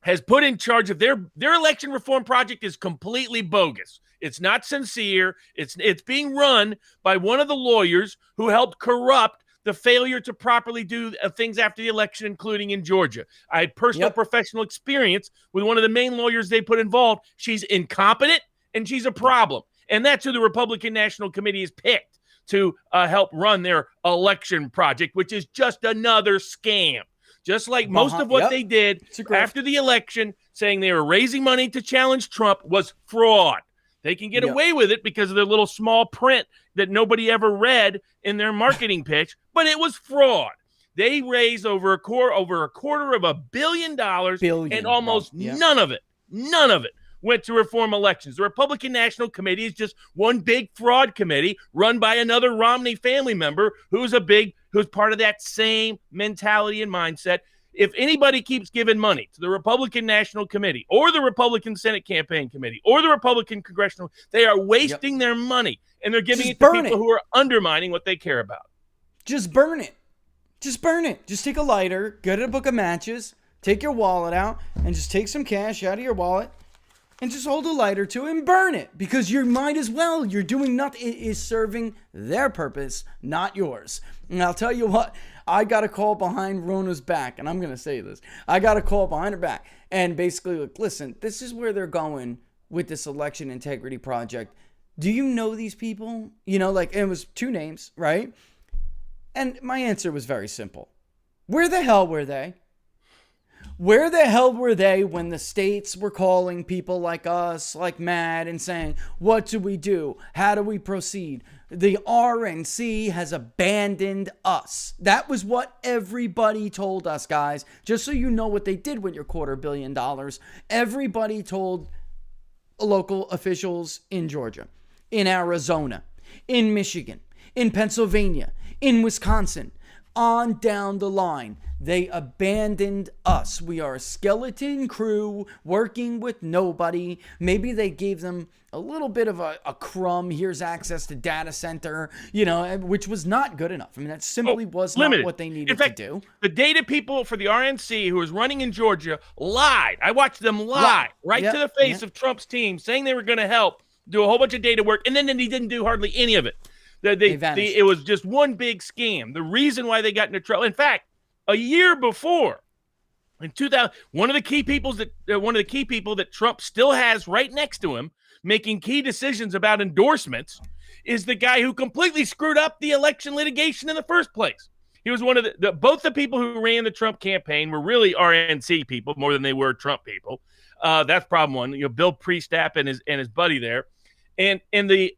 has put in charge of their election reform project is completely bogus. It's not sincere. It's being run by one of the lawyers who helped corrupt the failure to properly do things after the election, including in Georgia. I had personal professional experience with one of the main lawyers they put involved. She's incompetent and she's a problem. And that's who the Republican National Committee has picked to help run their election project, which is just another scam. Just like most of what they did after the election, saying they were raising money to challenge Trump, was fraud. They can get away with it because of their little small print that nobody ever read in their marketing pitch, but it was fraud. They raised over $250 million, and almost none of it went to reform elections. The Republican National Committee is just one big fraud committee run by another Romney family member who's part of that same mentality and mindset. If anybody keeps giving money to the Republican National Committee or the Republican Senate Campaign Committee or the Republican Congressional, they are wasting their money, and they're giving it to people who are undermining what they care about. Just burn it. Just burn it. Just take a lighter, get a book of matches, take your wallet out, and just take some cash out of your wallet and just hold a lighter to it and burn it, because you might as well. You're doing nothing. It is serving their purpose, not yours. And I'll tell you what, I got a call behind Rona's back, and I'm going to say this. I got a call behind her back, and basically, like, listen, this is where they're going with this election integrity project. Do you know these people? And it was 2 names, right? And my answer was very simple. Where the hell were they? Where the hell were they when the states were calling people like us, like mad, and saying, what do we do? How do we proceed? The RNC has abandoned us. That was what everybody told us, guys. Just so you know what they did with your $250 million. Everybody told local officials in Georgia, in Arizona, in Michigan, in Pennsylvania, in Wisconsin, on down the line. They abandoned us. We are a skeleton crew working with nobody. Maybe they gave them a little bit of a crumb. Here's access to data center, which was not good enough. I mean, that simply was limited. Not what they needed to do. The data people for the RNC who was running in Georgia lied. I watched them lie to the face of Trump's team, saying they were going to help do a whole bunch of data work, and then he didn't do hardly any of it. It was just one big scam. The reason why they got into trouble, in fact, a year before, in 2000, one of the key people that Trump still has right next to him, making key decisions about endorsements, is the guy who completely screwed up the election litigation in the first place. He was one of both the people who ran the Trump campaign were really RNC people more than they were Trump people. That's problem one. Bill Priestap and his buddy there, and the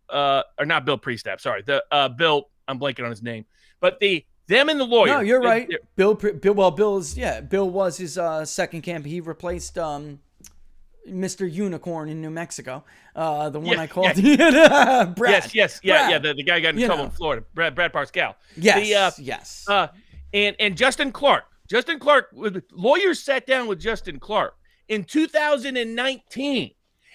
or not Bill Priestap, sorry, Bill. I'm blanking on his name, but them and the lawyer. No, you're right. Bill was his second campaign. He replaced Mr. Unicorn in New Mexico. The one I called Brad. Yes. The guy got in trouble in Florida. Brad Pascal. Yes. And Justin Clark, Justin Clark, lawyers sat down with Justin Clark in 2019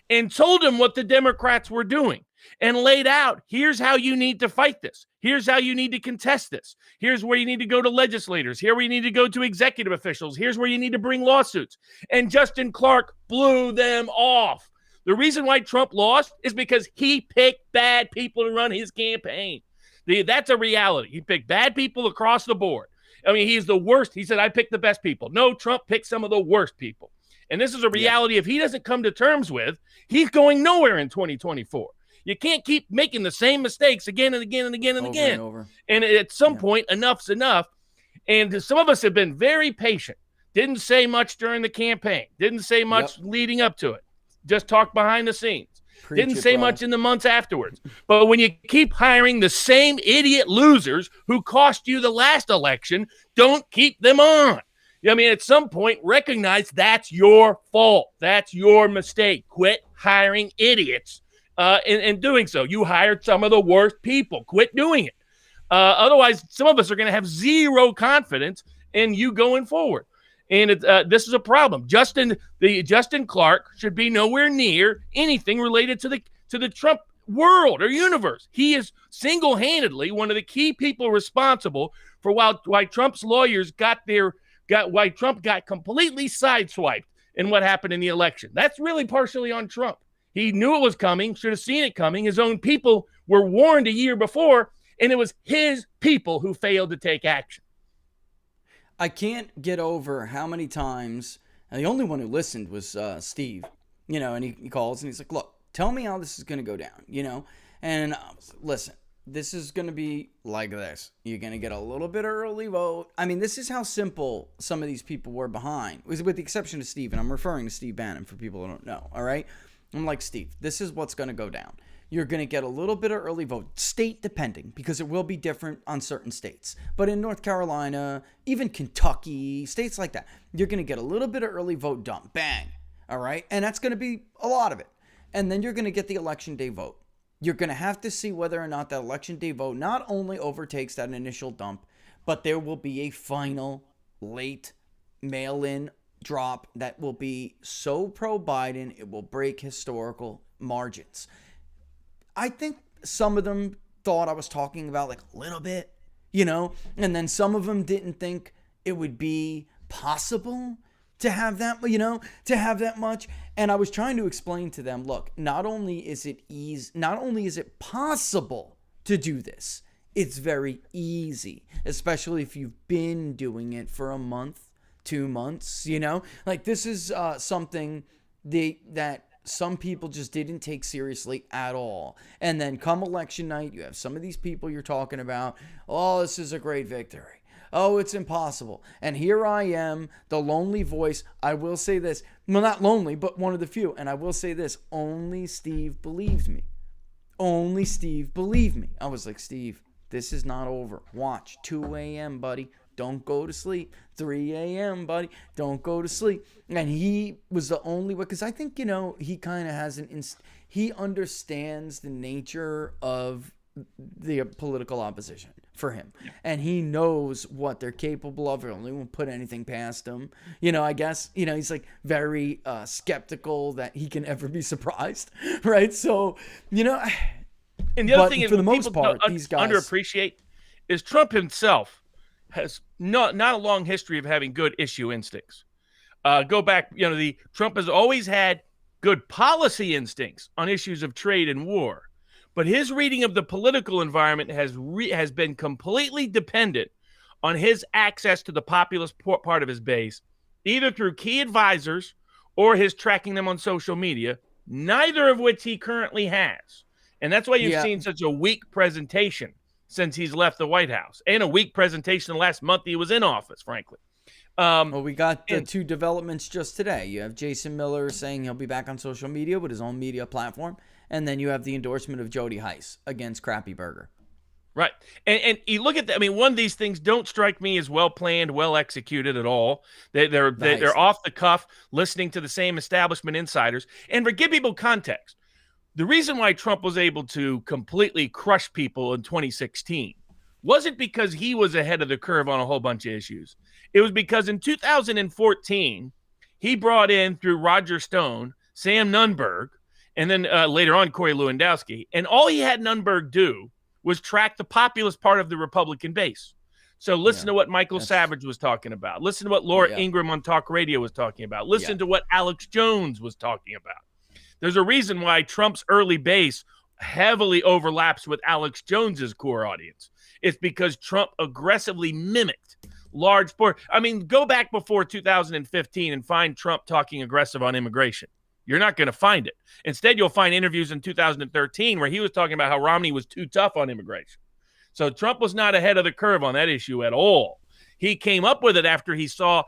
and told him what the Democrats were doing and laid out, here's how you need to fight this. Here's how you need to contest this. Here's where you need to go to legislators. Here where you need to go to executive officials. Here's where you need to bring lawsuits. And Justin Clark blew them off. The reason why Trump lost is because he picked bad people to run his campaign. That's a reality. He picked bad people across the board. I mean, he's the worst. He said, I picked the best people. No, Trump picked some of the worst people. And this is a reality. If he doesn't come to terms with, he's going nowhere in 2024. You can't keep making the same mistakes again and again and again and again. And over. And at some point, enough's enough. And some of us have been very patient. Didn't say much during the campaign. Didn't say much leading up to it. Just talked behind the scenes. Didn't say much in the months afterwards. But when you keep hiring the same idiot losers who cost you the last election, don't keep them on. I mean, at some point, recognize that's your fault. That's your mistake. Quit hiring idiots in doing so. You hired some of the worst people. Quit doing it. Otherwise, some of us are going to have zero confidence in you going forward. And this is a problem. Justin Clark should be nowhere near anything related to the Trump world or universe. He is single-handedly one of the key people responsible for why Trump's lawyers why Trump got completely sideswiped in what happened in the election. That's really partially on Trump. He knew it was coming, should have seen it coming. His own people were warned a year before, and it was his people who failed to take action. I can't get over how many times, and the only one who listened was Steve, and he calls and he's like, look, tell me how this is going to go down, and listen, this is going to be like this. You're going to get a little bit of early vote. I mean, this is how simple some of these people were behind, with the exception of Steve, and I'm referring to Steve Bannon for people who don't know, all right? I'm like, Steve, this is what's going to go down. You're going to get a little bit of early vote, state depending, because it will be different on certain states. But in North Carolina, even Kentucky, states like that, you're going to get a little bit of early vote dump. Bang. All right? And that's going to be a lot of it. And then you're going to get the election day vote. You're going to have to see whether or not that election day vote not only overtakes that initial dump, but there will be a final late mail-in drop that will be so pro-Biden, it will break historical margins. I think some of them thought I was talking about like a little bit, and then some of them didn't think it would be possible to have that, to have that much. And I was trying to explain to them, look, not only is it possible to do this, it's very easy, especially if you've been doing it for a month, 2 months, like this is something that some people just didn't take seriously at all. And then come election night, you have some of these people you're talking about, oh, this is a great victory. Oh, it's impossible. And here I am, the lonely voice. I will say this. Well, not lonely, but one of the few. And I will say this. Only Steve believed me. Only Steve believed me. I was like, Steve, this is not over. Watch. 2 a.m., buddy. Don't go to sleep. 3 a.m., buddy. Don't go to sleep. And he was the only one, because I think, he kind of has he understands the nature of the political opposition for him. And he knows what they're capable of. He won't put anything past them. I guess, he's like very skeptical that he can ever be surprised. Right. So, and the other thing is, for the most part, these guys underappreciate is Trump himself has not a long history of having good issue instincts. Go back, Trump has always had good policy instincts on issues of trade and war, but his reading of the political environment has been completely dependent on his access to the populist part of his base, either through key advisors or his tracking them on social media, neither of which he currently has. And that's why you've seen such a weak presentation since he's left the White House, and a weak presentation the last month he was in office, frankly. Well, we got the two developments just today. You have Jason Miller saying he'll be back on social media with his own media platform, and then you have the endorsement of Jody Heiss against Crappy Burger. Right. And you look at that. I mean, one of these things don't strike me as well planned, well executed at all. They're off the cuff, listening to the same establishment insiders. And for give people context, the reason why Trump was able to completely crush people in 2016 wasn't because he was ahead of the curve on a whole bunch of issues. It was because in 2014, he brought in, through Roger Stone, Sam Nunberg, and then later on Corey Lewandowski. And all he had Nunberg do was track the populist part of the Republican base. So listen to what Michael Savage was talking about. Listen to what Laura Ingraham on talk radio was talking about. Listen to what Alex Jones was talking about. There's a reason why Trump's early base heavily overlaps with Alex Jones's core audience. It's because Trump aggressively mimicked large sport. I mean, go back before 2015 and find Trump talking aggressive on immigration. You're not going to find it. Instead, you'll find interviews in 2013 where he was talking about how Romney was too tough on immigration. So Trump was not ahead of the curve on that issue at all. He came up with it after he saw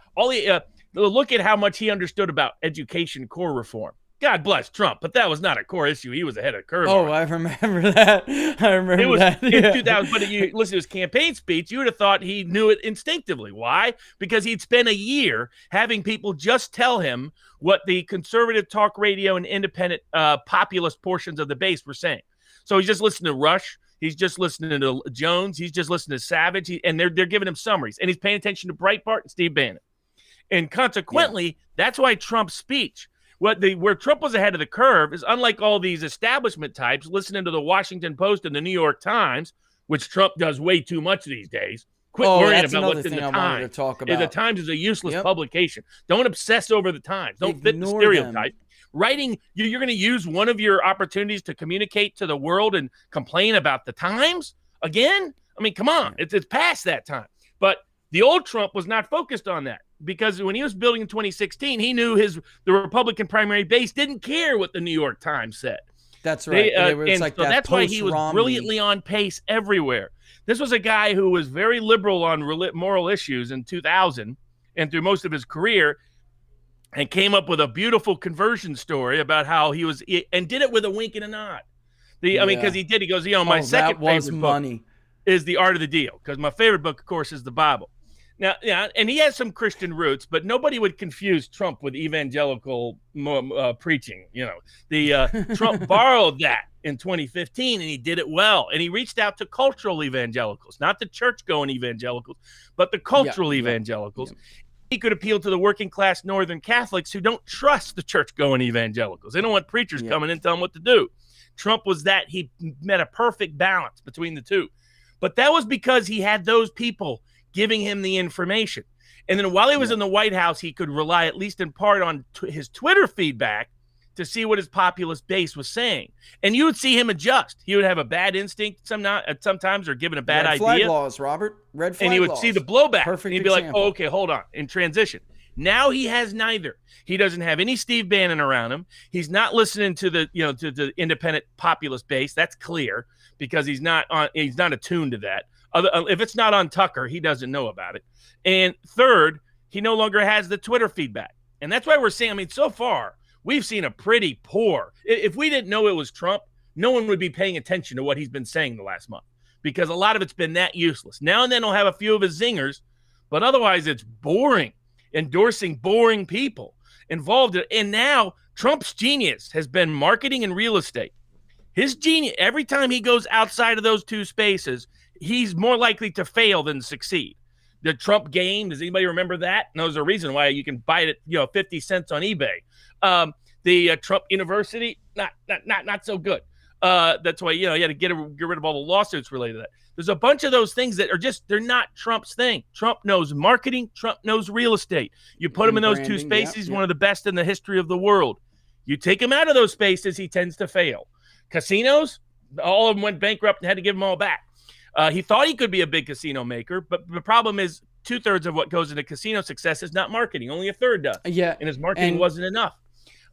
look at how much he understood about education core reform. God bless Trump, but that was not a core issue. He was ahead of the curve. Oh, I remember that. It was in 2000. But if you listen to his campaign speech, you would have thought he knew it instinctively. Why? Because he'd spent a year having people just tell him what the conservative talk radio and independent populist portions of the base were saying. So he's just listening to Rush. He's just listening to Jones. He's just listening to Savage. And they're giving him summaries. And he's paying attention to Breitbart and Steve Bannon. And consequently, that's why Trump's speech, where Trump was ahead of the curve, is unlike all these establishment types listening to the Washington Post and the New York Times, which Trump does way too much these days. Quit worrying about what's in the Times. The Times is a useless publication. Don't obsess over the Times. Don't fit the stereotype. Writing, you're going to use one of your opportunities to communicate to the world and complain about the Times again? I mean, come on. It's past that time. But the old Trump was not focused on that, because when he was building in 2016, he knew the Republican primary base didn't care what the New York Times said. That's right. That's why he was brilliantly on pace everywhere. This was a guy who was very liberal on moral issues in 2000 and through most of his career, and came up with a beautiful conversion story about how he was, and did it with a wink and a nod. I mean, because he goes, my second favorite book is The Art of the Deal, because my favorite book, of course, is the Bible. Now, and he has some Christian roots, but nobody would confuse Trump with evangelical preaching. Trump borrowed that in 2015, and he did it well. And he reached out to cultural evangelicals, not the church-going evangelicals, but the cultural evangelicals. He could appeal to the working class Northern Catholics who don't trust the church-going evangelicals. They don't want preachers coming in and telling them what to do. Trump was that. He met a perfect balance between the two. But that was because he had those people giving him the information. And then while he was in the White House, he could rely, at least in part, on his Twitter feedback to see what his populist base was saying. And you would see him adjust. He would have a bad instinct sometimes, or given a bad idea. Red flag laws, Robert. Red flag laws. And he would see the blowback. Perfect and he'd be example. like, okay, hold on. In transition. Now he has neither. He doesn't have any Steve Bannon around him. He's not listening to the independent populist base. That's clear, because he's not attuned to that. If it's not on Tucker, he doesn't know about it. And third, he no longer has the Twitter feedback. And that's why we're seeing, so far, we've seen a pretty poor. If we didn't know it was Trump, no one would be paying attention to what he's been saying the last month, because a lot of it's been that useless. Now and then he'll have a few of his zingers, but otherwise it's boring, endorsing boring people involved. And now Trump's genius has been marketing and real estate. His genius, every time he goes outside of those two spaces, he's more likely to fail than succeed. The Trump game, does anybody remember that? No, there's a reason why you can buy it at 50 cents on eBay. The Trump University, not so good. That's why you had to get rid of all the lawsuits related to that. There's a bunch of those things that are they're not Trump's thing. Trump knows marketing. Trump knows real estate. You put him in those two spaces, one of the best in the history of the world. You take him out of those spaces, he tends to fail. Casinos, all of them went bankrupt and had to give them all back. He thought he could be a big casino maker, but the problem is 2/3 of what goes into casino success is not marketing. Only 1/3 does. Yeah, and his marketing wasn't enough.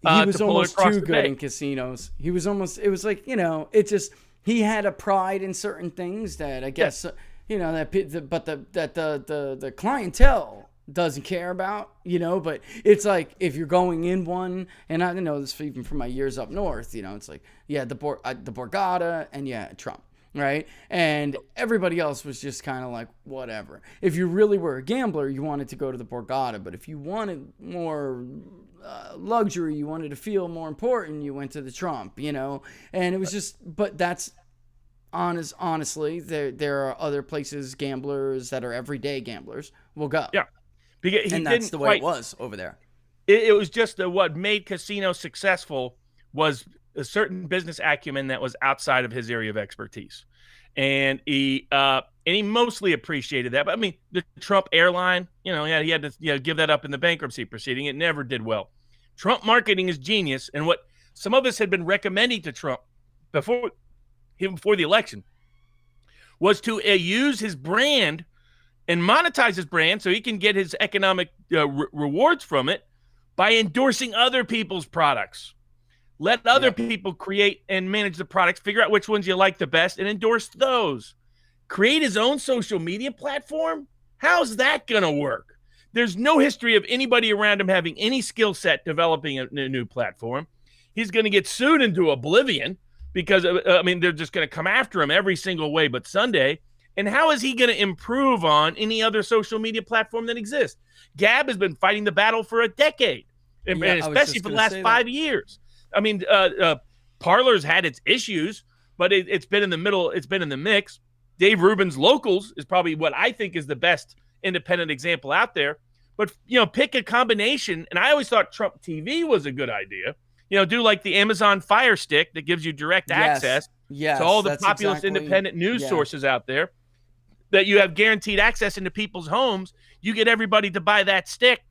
He was almost too good in casinos. He was almost. It was like it just. He had a pride in certain things that I guess the clientele doesn't care about. But it's like if you're going in one, and I know this even from my years up north. It's like the Borgata and Trump. Right. And everybody else was just kind of like, whatever. If you really were a gambler, you wanted to go to the Borgata. But if you wanted more luxury, you wanted to feel more important, you went to the Trump, And it was just, but that's honestly, there are other places gamblers that are everyday gamblers will go. Yeah. Because and that's the way it was over there. It was just what made casino successful was a certain business acumen that was outside of his area of expertise. And he mostly appreciated that. But I mean, the Trump airline, he had to give that up in the bankruptcy proceeding. It never did well. Trump marketing is genius. And what some of us had been recommending to Trump before the election was to use his brand and monetize his brand so he can get his economic rewards from it by endorsing other people's products. Let other people create and manage the products, figure out which ones you like the best, and endorse those. Create his own social media platform? How's that going to work? There's no history of anybody around him having any skill set developing a new platform. He's going to get sued into oblivion because, they're just going to come after him every single way but Sunday. And how is he going to improve on any other social media platform that exists? Gab has been fighting the battle for a decade, and especially for the last 5 years. I mean, Parler's had its issues, but it's been in the middle. It's been in the mix. Dave Rubin's Locals is probably what I think is the best independent example out there. But, pick a combination. And I always thought Trump TV was a good idea. Do like the Amazon Fire Stick that gives you direct access to all the populist independent news sources out there, that you have guaranteed access into people's homes. You get everybody to buy that stick,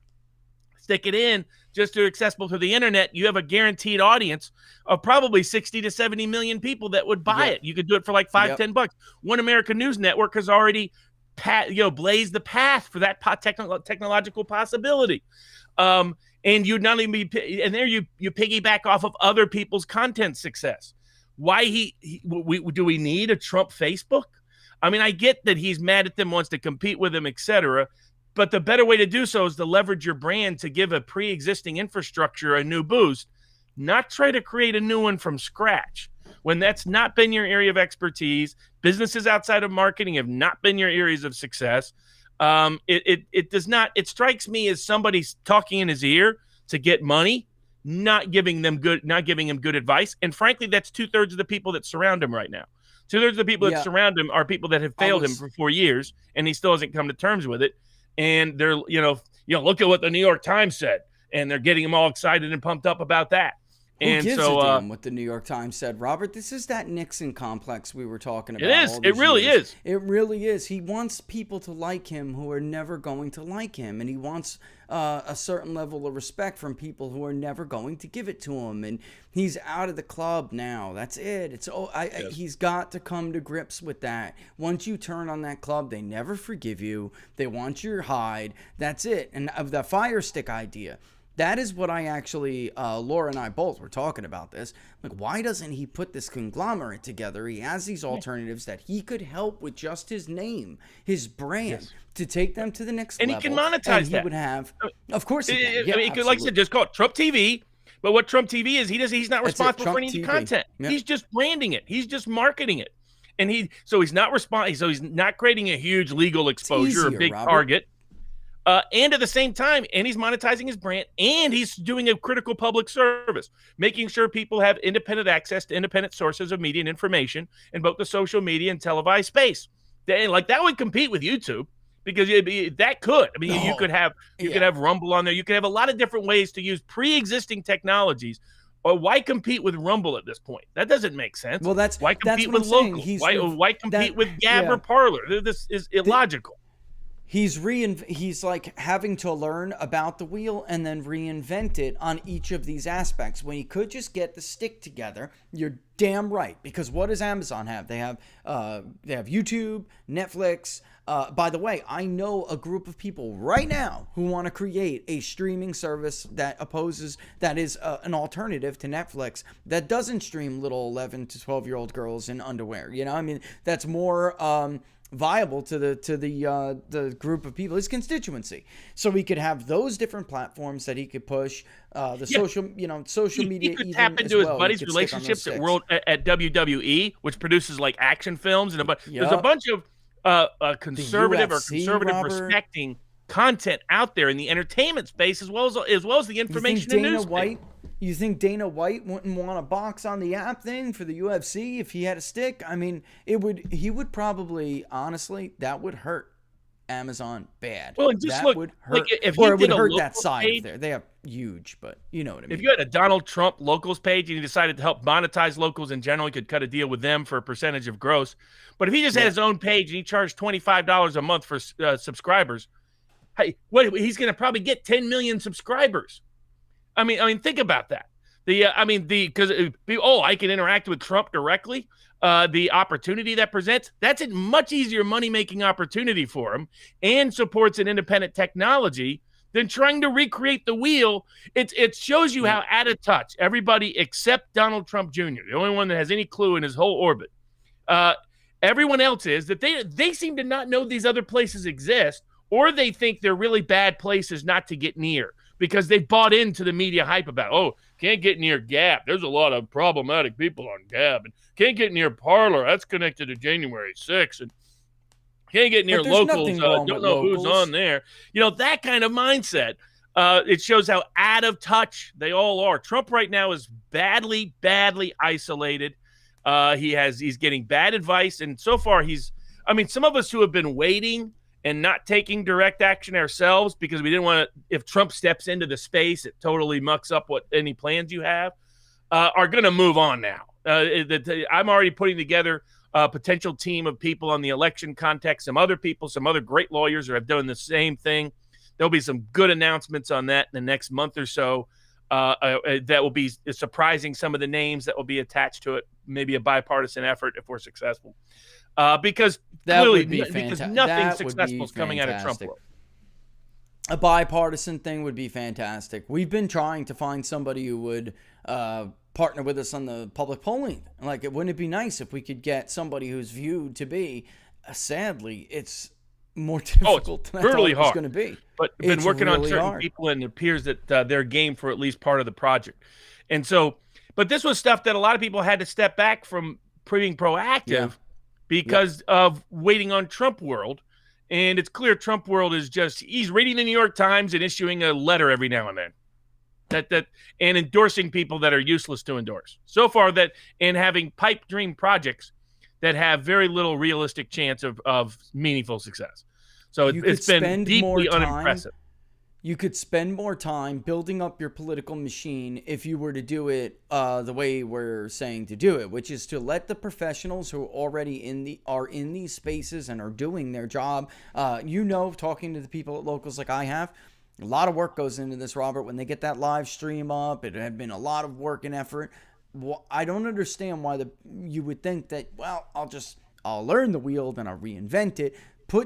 stick it in, just to accessible to the internet. You have a guaranteed audience of probably 60 to 70 million people that would buy it. You could do it for like $5-10. One American News Network has already blazed the path for that technological possibility. And you'd not even be, and there you piggyback off of other people's content success. Why do we need a Trump Facebook? I mean, I get that he's mad at them, wants to compete with them, etc. But the better way to do so is to leverage your brand to give a pre-existing infrastructure a new boost, not try to create a new one from scratch. When that's not been your area of expertise, businesses outside of marketing have not been your areas of success. It strikes me as somebody talking in his ear to get money, not giving him good advice. And frankly, that's 2/3 of the people that surround him right now. 2/3 of the people that surround him are people that have failed him for 4 years, and he still hasn't come to terms with it. And they're, look at what the New York Times said, and they're getting him all excited and pumped up about that. Who gives a damn what the New York Times said, Robert? This is that Nixon complex we were talking about. It is. It really is. It really is. He wants people to like him who are never going to like him, and he wants a certain level of respect from people who are never going to give it to him. And he's out of the club now. That's it. He's got to come to grips with that. Once you turn on that club, they never forgive you. They want your hide. That's it. And of the Fire Stick idea, that is what I actually, Laura and I both were talking about this. Like, why doesn't he put this conglomerate together? He has these alternatives that he could help with just his name, his brand, to take them to the next level. And he can monetize and that. He would have, of course he can. He could, like I said, just call it Trump TV. But what Trump TV is, he's not responsible for any content. Yep. He's just branding it. He's just marketing it. And he's not creating a huge legal exposure, a big target. And at the same time, and he's monetizing his brand, and he's doing a critical public service, making sure people have independent access to independent sources of media and information in both the social media and televised space. That would compete with YouTube, because that could. I mean, you could have Rumble on there. You could have a lot of different ways to use pre-existing technologies. Or why compete with Rumble at this point? That doesn't make sense. Well, why compete with Local? Why compete with Gab or Parler? This is illogical. He's like having to learn about the wheel and then reinvent it on each of these aspects, when he could just get the stick together. You're damn right, because what does Amazon have? They have YouTube, Netflix. By the way, I know a group of people right now who want to create a streaming service that is an alternative to Netflix, that doesn't stream little 11 to 12-year-old girls in underwear. That's more viable to the group of people, his constituency. So we could have those different platforms that he could push, social media. He could tap into his buddies' relationships at WWE, which produces like action films, and there's a bunch of conservative respecting content out there in the entertainment space, as well as the information and news. You think Dana White wouldn't want a box on the app thing for the UFC if he had a stick? I mean, he would probably, honestly, that would hurt. Amazon bad. Well, and just that look, would hurt, like if or you it did would a hurt local that side page, of there. They have huge, but you know what I mean. if you had a Donald Trump locals page and you decided to help monetize locals in general, you could cut a deal with them for a percentage of gross. But if he just had his own page and he charged $25 a month for subscribers, hey, he's going to probably get 10 million subscribers. I mean, think about that. Because I can interact with Trump directly. The opportunity that presents, that's a much easier money-making opportunity for him and supports an independent technology than trying to recreate the wheel. It shows you how out of touch everybody except Donald Trump Jr., the only one that has any clue in his whole orbit. Everyone else is that they seem to not know these other places exist, or they think they're really bad places not to get near because they bought into the media hype about, can't get near Gab. There's a lot of problematic people on Gab. And can't get near Parler. That's connected to January 6th. And can't get near locals. Don't know who's on there. That kind of mindset. It shows how out of touch they all are. Trump right now is badly, badly isolated. He's getting bad advice. And so far some of us who have been waiting and not taking direct action ourselves because we didn't want to, if Trump steps into the space, it totally mucks up any plans you have, are going to move on now. I'm already putting together a potential team of people on the election context, some other great lawyers who have done the same thing. There'll be some good announcements on that in the next month or so. That will be surprising, some of the names that will be attached to it, maybe a bipartisan effort if we're successful. Because that clearly, would be because fantastic. nothing successful is coming out of Trump world. A bipartisan thing would be fantastic. We've been trying to find somebody who would partner with us on the public polling. Wouldn't it be nice if we could get somebody who's viewed to be, sadly, it's more difficult than I thought it was going to be. But we've been working on certain people, and it appears that they're game for at least part of the project. And so, but this was stuff that a lot of people had to step back from being proactive because of waiting on Trump world. And it's clear Trump world is he's reading the New York Times and issuing a letter every now and then and endorsing people that are useless to endorse. So far and having pipe dream projects that have very little realistic chance of meaningful success. So it's been deeply unimpressive. You could spend more time building up your political machine if you were to do it the way we're saying to do it, which is to let the professionals who are already are in these spaces and are doing their job. Talking to the people at locals like I have, a lot of work goes into this, Robert. When they get that live stream up, it had been a lot of work and effort. I don't understand why you would think that, I'll learn the wheel, then I'll reinvent it.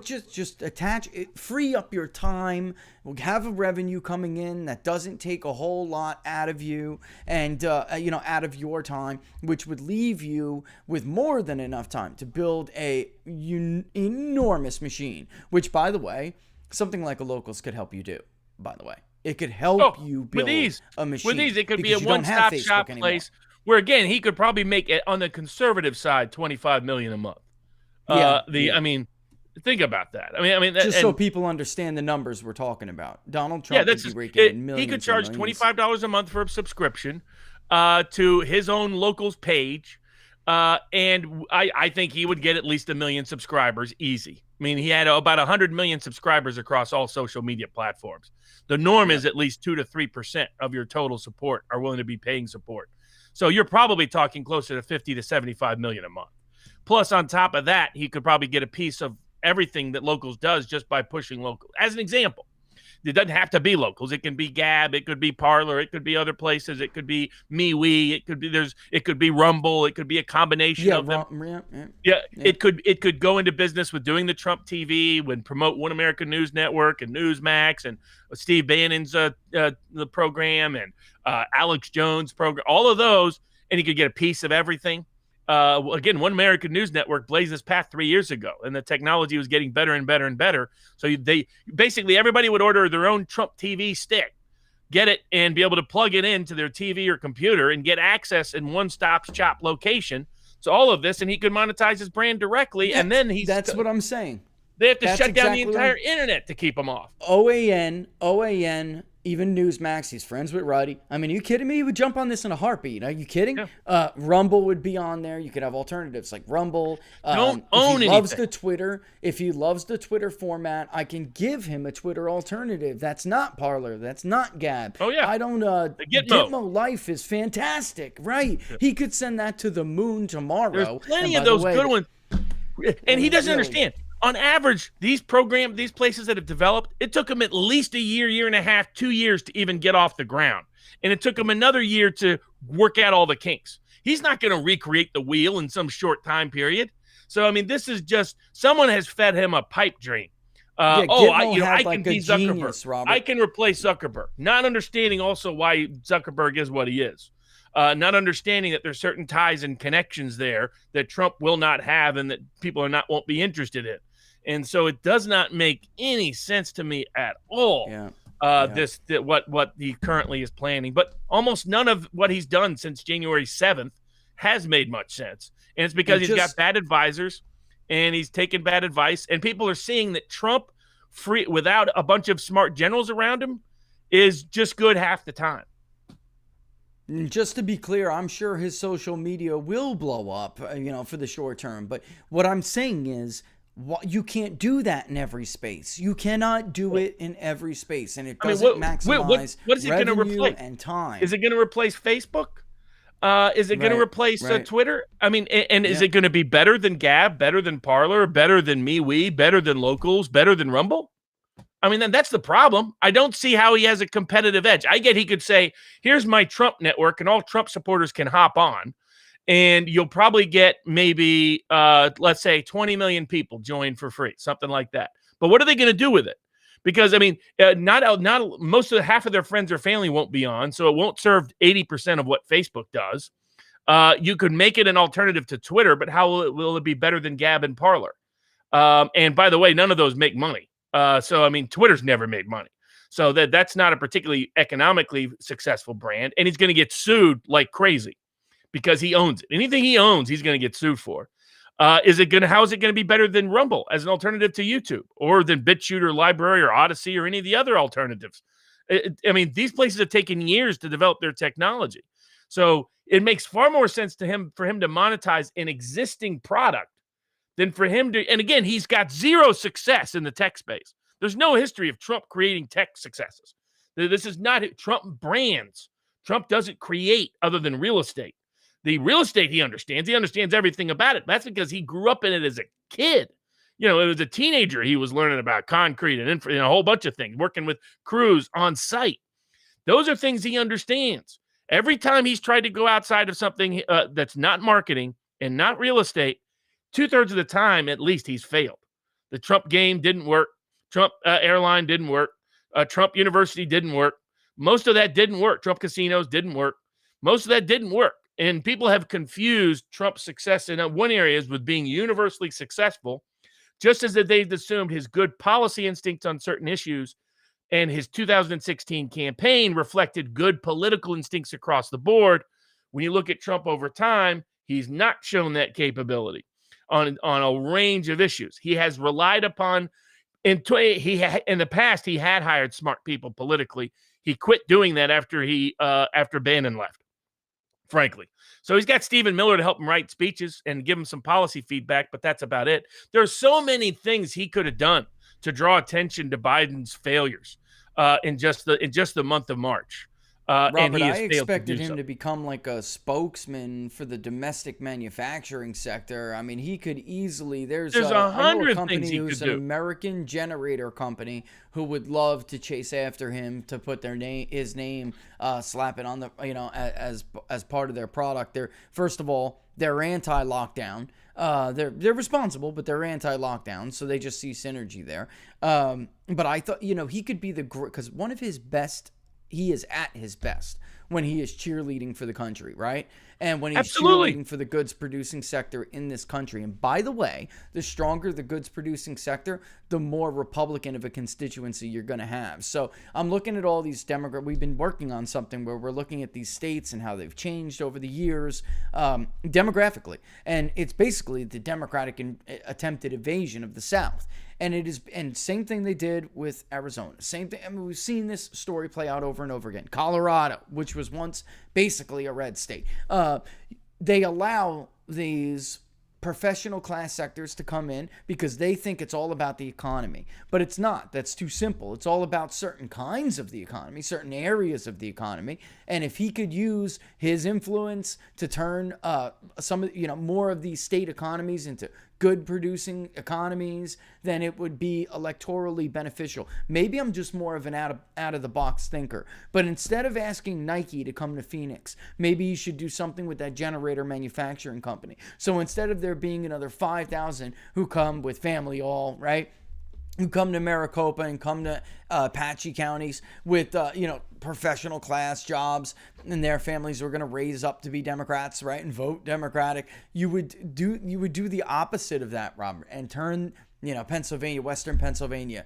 Just attach it, free up your time, have a revenue coming in that doesn't take a whole lot out of you and, out of your time, which would leave you with more than enough time to build enormous machine, which, by the way, something like a locals could help you do, by the way. It could help you build a machine. With these, it could be a one-stop shop place where, again, he could probably make it on the conservative side $25 million a month. Think about that. So people understand the numbers we're talking about. Donald Trump would be raking in millions. He could charge $25 a month for a subscription to his own locals page, and I think he would get at least 1 million subscribers easy. He had about 100 million subscribers across all social media platforms. The norm is at least 2 to 3% of your total support are willing to be paying support. So you're probably talking closer to 50 to 75 million a month. Plus, on top of that, he could probably get a piece of everything that locals does just by pushing local. As an example, it doesn't have to be locals. It can be Gab. It could be Parler. It could be other places. It could be MeWe. It could be Rumble. It could be a combination of them. It could go into business with doing the Trump TV, when promote One American News Network and Newsmax and Steve Bannon's the program and Alex Jones' program. All of those, and he could get a piece of everything. Again, One American News Network blazed this path 3 years ago, and the technology was getting better and better and better. So everybody would order their own Trump TV stick, get it, and be able to plug it into their TV or computer and get access in one-stop shop location. So all of this, and he could monetize his brand directly, and then that's what I'm saying. They have to shut down the entire internet to keep him off. OAN even Newsmax, he's friends with Ruddy. I mean, are you kidding me? He would jump on this in a heartbeat. Are you kidding? Yeah. Rumble would be on there. You could have alternatives like Rumble. Don't own if he loves anything. the Twitter, if he loves the Twitter format, I can give him a Twitter alternative. That's not Parler. That's not Gab. Oh, yeah. I don't. Gitmo Life is fantastic, right? Yeah. He could send that to the moon tomorrow. There's plenty of those good ones. And he doesn't understand. On average, these places that have developed, it took them at least a year and a half, 2 years to even get off the ground. And it took him another year to work out all the kinks. He's not going to recreate the wheel in some short time period. So, I mean, this is just someone has fed him a pipe dream. I can be Zuckerberg. Robert. I can replace Zuckerberg. Not understanding also why Zuckerberg is what he is. Not understanding that there's certain ties and connections there that Trump will not have and that people won't be interested in. And so it does not make any sense to me at all. What he currently is planning, but almost none of what he's done since January 7th has made much sense. And it's because he's got bad advisors and he's taken bad advice. And people are seeing that Trump, without a bunch of smart generals around him, is just good half the time. Just to be clear, I'm sure his social media will blow up, for the short term. But what I'm saying is, you can't do that in every space. You cannot do it in every space, and it doesn't maximize what is it going to replace? And time. Is it going to replace Facebook? Is it going to replace Twitter? I mean, and is it going to be better than Gab, better than Parler, better than MeWe, better than Locals, better than Rumble? I mean, then that's the problem. I don't see how he has a competitive edge. I get he could say, here's my Trump network, and all Trump supporters can hop on. And you'll probably get maybe, let's say, 20 million people join for free, something like that. But what are they going to do with it? Because, I mean, half of their friends or family won't be on, so it won't serve 80% of what Facebook does. You could make it an alternative to Twitter, but how will it be better than Gab and Parler? And by the way, none of those make money. So, I mean, Twitter's never made money. So that's not a particularly economically successful brand. And he's going to get sued like crazy because he owns it. Anything he owns, he's going to get sued for. How is it going to be better than Rumble as an alternative to YouTube or than BitChute or Library or Odyssey or any of the other alternatives? I mean, these places have taken years to develop their technology. So it makes far more sense for him to monetize an existing product than for him to, and again, he's got zero success in the tech space. There's no history of Trump creating tech successes. This is not Trump brands. Trump doesn't create other than real estate. The real estate he understands everything about it. That's because he grew up in it as a kid. It was a teenager. He was learning about concrete and a whole bunch of things, working with crews on site. Those are things he understands. Every time he's tried to go outside of something that's not marketing and not real estate, 2/3 of the time, at least, he's failed. The Trump game didn't work. Trump airline didn't work. Trump University didn't work. Most of that didn't work. Trump casinos didn't work. Most of that didn't work. And people have confused Trump's success in one area with being universally successful, just as they've assumed his good policy instincts on certain issues and his 2016 campaign reflected good political instincts across the board. When you look at Trump over time, he's not shown that capability on a range of issues. He has relied upon, in the past, he had hired smart people politically. He quit doing that after Bannon left, frankly. So he's got Stephen Miller to help him write speeches and give him some policy feedback, but that's about it. There are so many things he could have done to draw attention to Biden's failures in just the month of March. Robert, I expected him to become like a spokesman for the domestic manufacturing sector. I mean, he could easily. There's 100 things he could do. An American generator company who would love to chase after him to put his name, slap it on the as part of their product. First of all, they're anti-lockdown. They're responsible, but they're anti-lockdown, so they just see synergy there. But I thought he could be because one of his best. He is at his best when he is cheerleading for the country, right? And when he's cheerleading for the goods producing sector in this country. And by the way, the stronger the goods producing sector, the more Republican of a constituency you're going to have. So I'm looking at all these we've been working on something where we're looking at these states and how they've changed over the years demographically. And it's basically the Democratic attempted invasion of the South. And same thing they did with Arizona. Same thing. I mean, we've seen this story play out over and over again. Colorado, which was once basically a red state. They allow these professional class sectors to come in because they think it's all about the economy. But it's not. That's too simple. It's all about certain kinds of the economy, certain areas of the economy. And if he could use his influence to turn some of, more of these state economies into good producing economies, then it would be electorally beneficial. Maybe I'm just more of an out of the box thinker. But instead of asking Nike to come to Phoenix, maybe you should do something with that generator manufacturing company. So instead of there being another 5,000 who come with family all, right? Who come to Maricopa and come to Apache counties with, professional class jobs, and their families are going to raise up to be Democrats, right, and vote Democratic. You would do the opposite of that, Robert, and turn, Pennsylvania, Western Pennsylvania,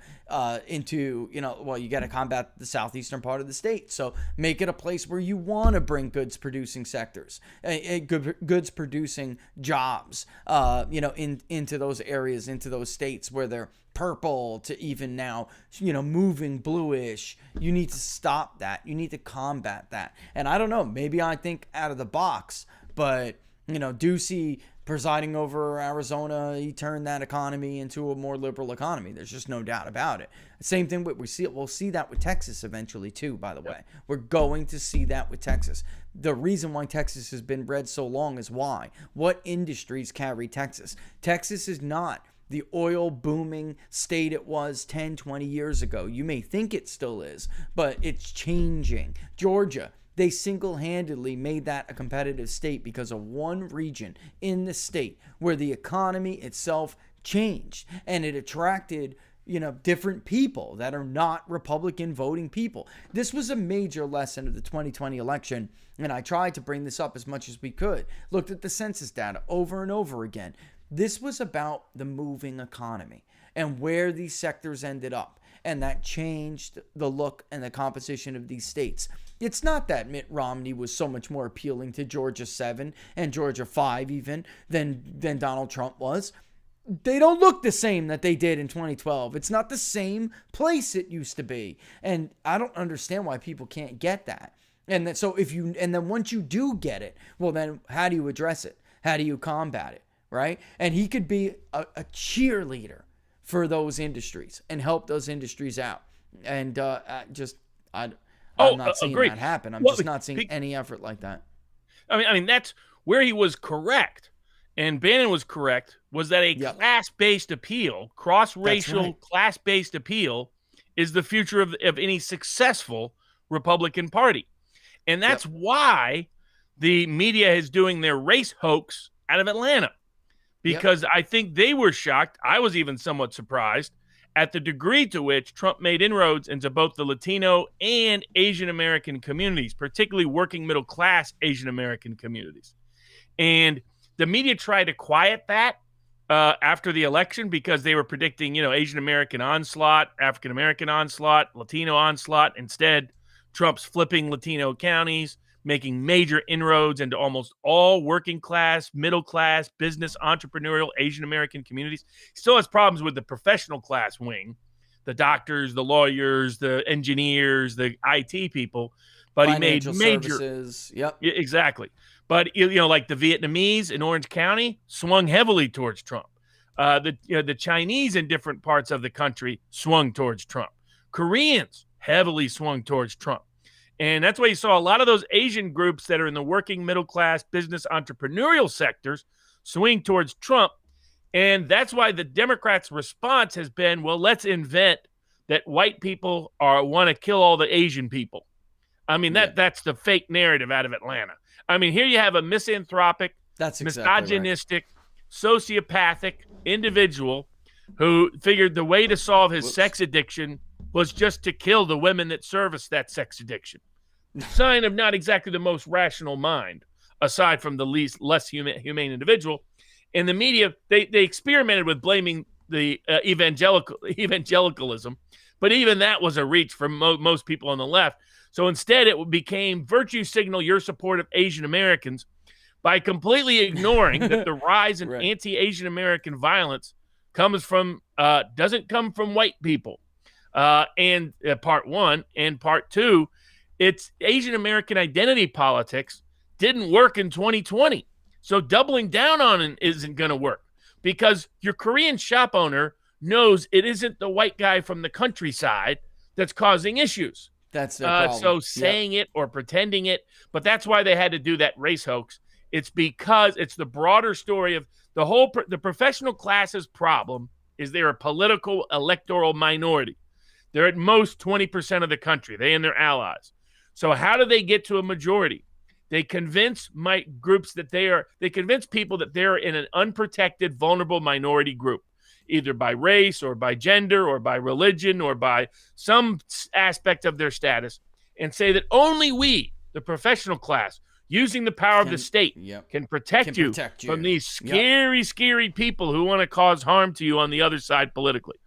into, you got to combat the southeastern part of the state. So make it a place where you want to bring goods producing sectors, goods producing jobs, into those areas, into those states where they're purple to even now, moving bluish. You need to stop that. You need to combat that. And I don't know, maybe I think out of the box, but, Ducey presiding over Arizona, he turned that economy into a more liberal economy. There's just no doubt about it. Same thing we'll see that with Texas eventually too, by the way. We're going to see that with Texas. The reason why Texas has been red so long is why. What industries carry Texas? Texas is not the oil booming state it was 10, 20 years ago. You may think it still is, but it's changing. Georgia, they single-handedly made that a competitive state because of one region in the state where the economy itself changed, and it attracted different people that are not Republican voting people. This was a major lesson of the 2020 election, and I tried to bring this up as much as we could. Looked at the census data over and over again. This was about the moving economy and where these sectors ended up. And that changed the look and the composition of these states. It's not that Mitt Romney was so much more appealing to Georgia 7 and Georgia 5 even than Donald Trump was. They don't look the same that they did in 2012. It's not the same place it used to be. And I don't understand why people can't get that. And then once you do get it, well then how do you address it? How do you combat it? Right? And he could be a cheerleader for those industries and help those industries out. And I'm not seeing that happen. I'm just not seeing any effort like that. I mean, that's where he was correct. And Bannon was correct, was that a class-based appeal, cross-racial class-based appeal is the future of any successful Republican Party. And that's why the media is doing their race hoax out of Atlanta. Because I think they were shocked. I was even somewhat surprised at the degree to which Trump made inroads into both the Latino and Asian American communities, particularly working middle class Asian American communities. And the media tried to quiet that after the election because they were predicting, Asian American onslaught, African American onslaught, Latino onslaught. Instead, Trump's flipping Latino counties, making major inroads into almost all working class, middle class, business, entrepreneurial Asian American communities. He still has problems with the professional class wing, the doctors, the lawyers, the engineers, the IT people, but Financial he made major services. Exactly. But like the Vietnamese in Orange County swung heavily towards Trump. The Chinese in different parts of the country swung towards Trump. Koreans heavily swung towards Trump. And that's why you saw a lot of those Asian groups that are in the working middle class business entrepreneurial sectors swing towards Trump. And that's why the Democrats' response has been, well, let's invent that white people want to kill all the Asian people. I mean, that's the fake narrative out of Atlanta. I mean, here you have a misanthropic, misogynistic, sociopathic individual who figured the way to solve his sex addiction was just to kill the women that service that sex addiction. Sign of not exactly the most rational mind, aside from the less humane individual. In the media, they experimented with blaming the evangelicalism, but even that was a reach for most people on the left. So instead, it became virtue signal your support of Asian Americans by completely ignoring that the rise in anti-Asian American violence comes from doesn't come from white people. And part one. And part two, it's Asian American identity politics didn't work in 2020. So doubling down on it isn't going to work, because your Korean shop owner knows it isn't the white guy from the countryside that's causing issues. That's the problem. So saying it or pretending it, but that's why they had to do that race hoax. It's because it's the broader story of the professional class's problem is they're a political electoral minority. They're at most 20% of the country, they and their allies. So how do they get to a majority? They convince they convince people that they're in an unprotected, vulnerable minority group, either by race or by gender or by religion or by some aspect of their status, and say that only we, the professional class, using the power of the state, can protect you from these scary people who want to cause harm to you on the other side politically.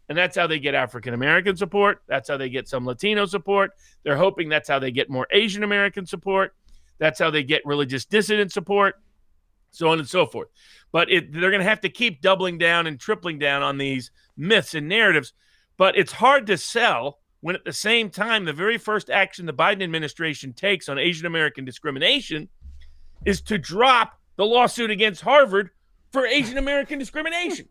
And that's how they get African American support. That's how they get some Latino support. They're hoping that's how they get more Asian American support. That's how they get religious dissident support, so on and so forth. But they're going to have to keep doubling down and tripling down on these myths and narratives. But it's hard to sell when at the same time, the very first action the Biden administration takes on Asian American discrimination is to drop the lawsuit against Harvard for Asian American discrimination.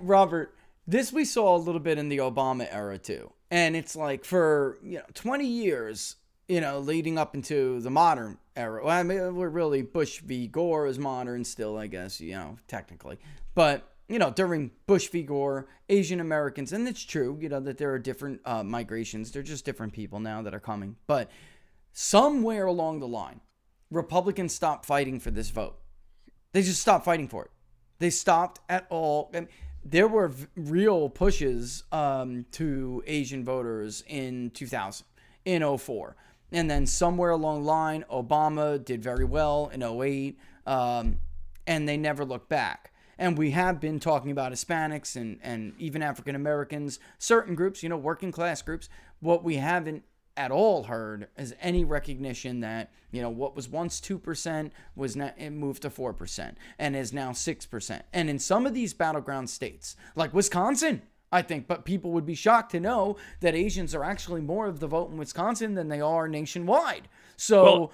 Robert, this we saw a little bit in the Obama era too. And it's like for 20 years, leading up into the modern era. Well, I mean, we're really Bush v. Gore is modern still, I guess, technically. But, during Bush v. Gore, Asian Americans, and it's true, that there are different migrations. They're just different people now that are coming. But somewhere along the line, Republicans stopped fighting for this vote. They just stopped fighting for it. They stopped at all. I mean, there were real pushes to Asian voters in 2000, in 2004. And then somewhere along the line, Obama did very well in 2008, and they never looked back. And we have been talking about Hispanics and even African Americans, certain groups, working class groups. What we haven't at all heard is any recognition that, what was once 2% was now, it moved to 4% and is now 6%. And in some of these battleground states, like Wisconsin, I think, but people would be shocked to know that Asians are actually more of the vote in Wisconsin than they are nationwide. So,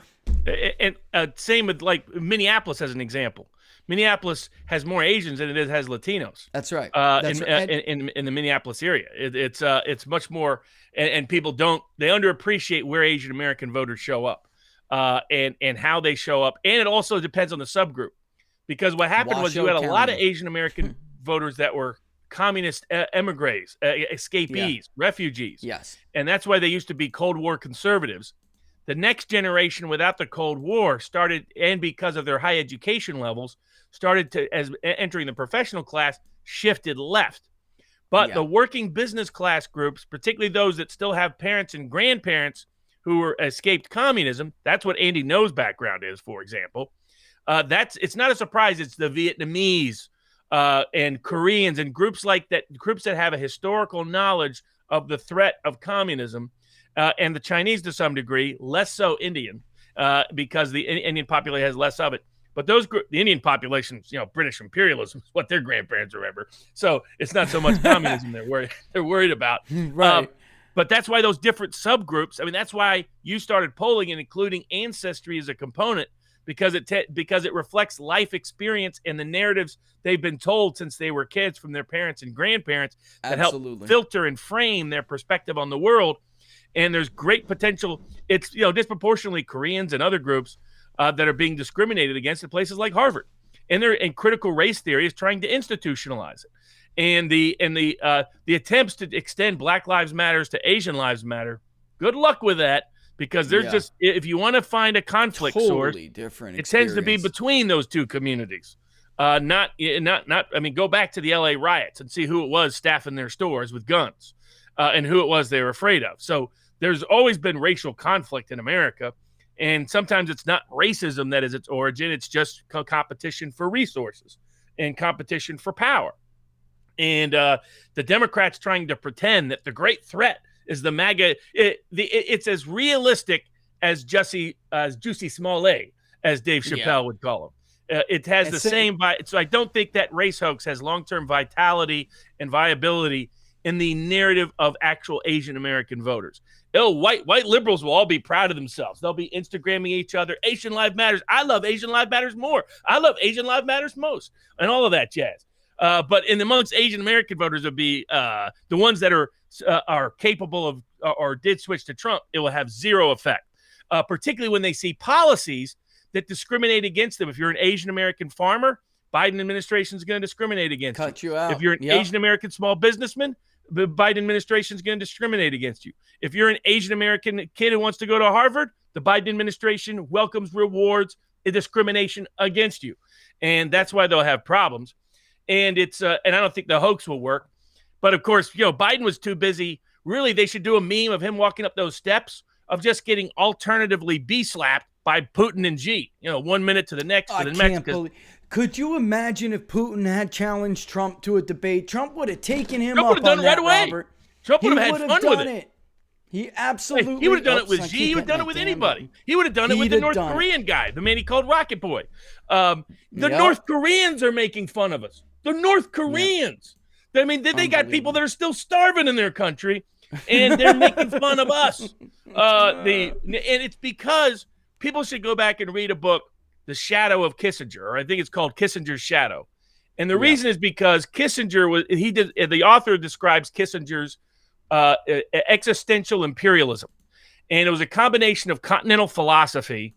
same with like Minneapolis as an example. Minneapolis has more Asians than it has Latinos. That's right. In the Minneapolis area, it's much more, and people they underappreciate where Asian American voters show up, and how they show up, and it also depends on the subgroup, because what happened was you had a lot of Asian American voters that were communist emigres, escapees, refugees. Yes, and that's why they used to be Cold War conservatives. The next generation without the Cold War started, and because of their high education levels, started to, as entering the professional class, shifted left. But the working business class groups, particularly those that still have parents and grandparents who were escaped communism, that's what Andy Ngo's background is, for example. It's not a surprise. It's the Vietnamese and Koreans and groups like that, groups that have a historical knowledge of the threat of communism. And the Chinese to some degree, less so Indian, because the Indian population has less of it. But the Indian population, British imperialism is what their grandparents remember. So it's not so much communism they're worried about. Right. But that's why those different subgroups. I mean, that's why you started polling and including ancestry as a component, because it reflects life experience and the narratives they've been told since they were kids from their parents and grandparents that help filter and frame their perspective on the world. And there's great potential. It's disproportionately Koreans and other groups that are being discriminated against in places like Harvard, and critical race theory is trying to institutionalize it. And the attempts to extend Black Lives Matters to Asian Lives Matter, good luck with that, because there's just, if you want to find a conflict source, different it tends to be between those two communities. I mean, go back to the LA riots and see who it was staffing their stores with guns, and who it was they were afraid of. So there's always been racial conflict in America, and sometimes it's not racism that is its origin. It's just competition for resources and competition for power. And the Democrats trying to pretend that the great threat is the MAGA. It's as realistic as Jussie Smollett, as Dave Chappelle would call him. It has the same. So I don't think that race hoax has long-term vitality and viability in the narrative of actual Asian American voters. White liberals will all be proud of themselves. They'll be Instagramming each other. Asian Lives Matters. I love Asian Lives Matters more. I love Asian Lives Matters most, and all of that jazz. But in amongst Asian American voters would be the ones that are capable of or did switch to Trump. It will have zero effect, particularly when they see policies that discriminate against them. If you're an Asian American farmer, Biden administration is going to discriminate against you. Cut you out. If you're an Asian American small businessman, the Biden administration is going to discriminate against you. If you're an Asian American kid who wants to go to Harvard, the Biden administration welcomes, rewards a discrimination against you. And that's why they'll have problems. And and I don't think the hoax will work. But of course, Biden was too busy. Really, they should do a meme of him walking up those steps of just getting alternatively slapped by Putin and Xi, 1 minute to the next. To the next. Could you imagine if Putin had challenged Trump to a debate? Trump would have taken him Trump up would have done on it right that, away. Robert. Trump would have had fun with it. He absolutely. He would have done it with Xi. He would have done it with anybody. He would have done it with the North Korean guy, the man he called Rocket Boy. North Koreans are making fun of us. The North Koreans. Yep. I mean, they got people that are still starving in their country, and they're making fun of us. And it's because people should go back and read a book, The Shadow of Kissinger, or I think it's called Kissinger's Shadow. And the reason is because Kissinger the author describes Kissinger's existential imperialism. And it was a combination of continental philosophy,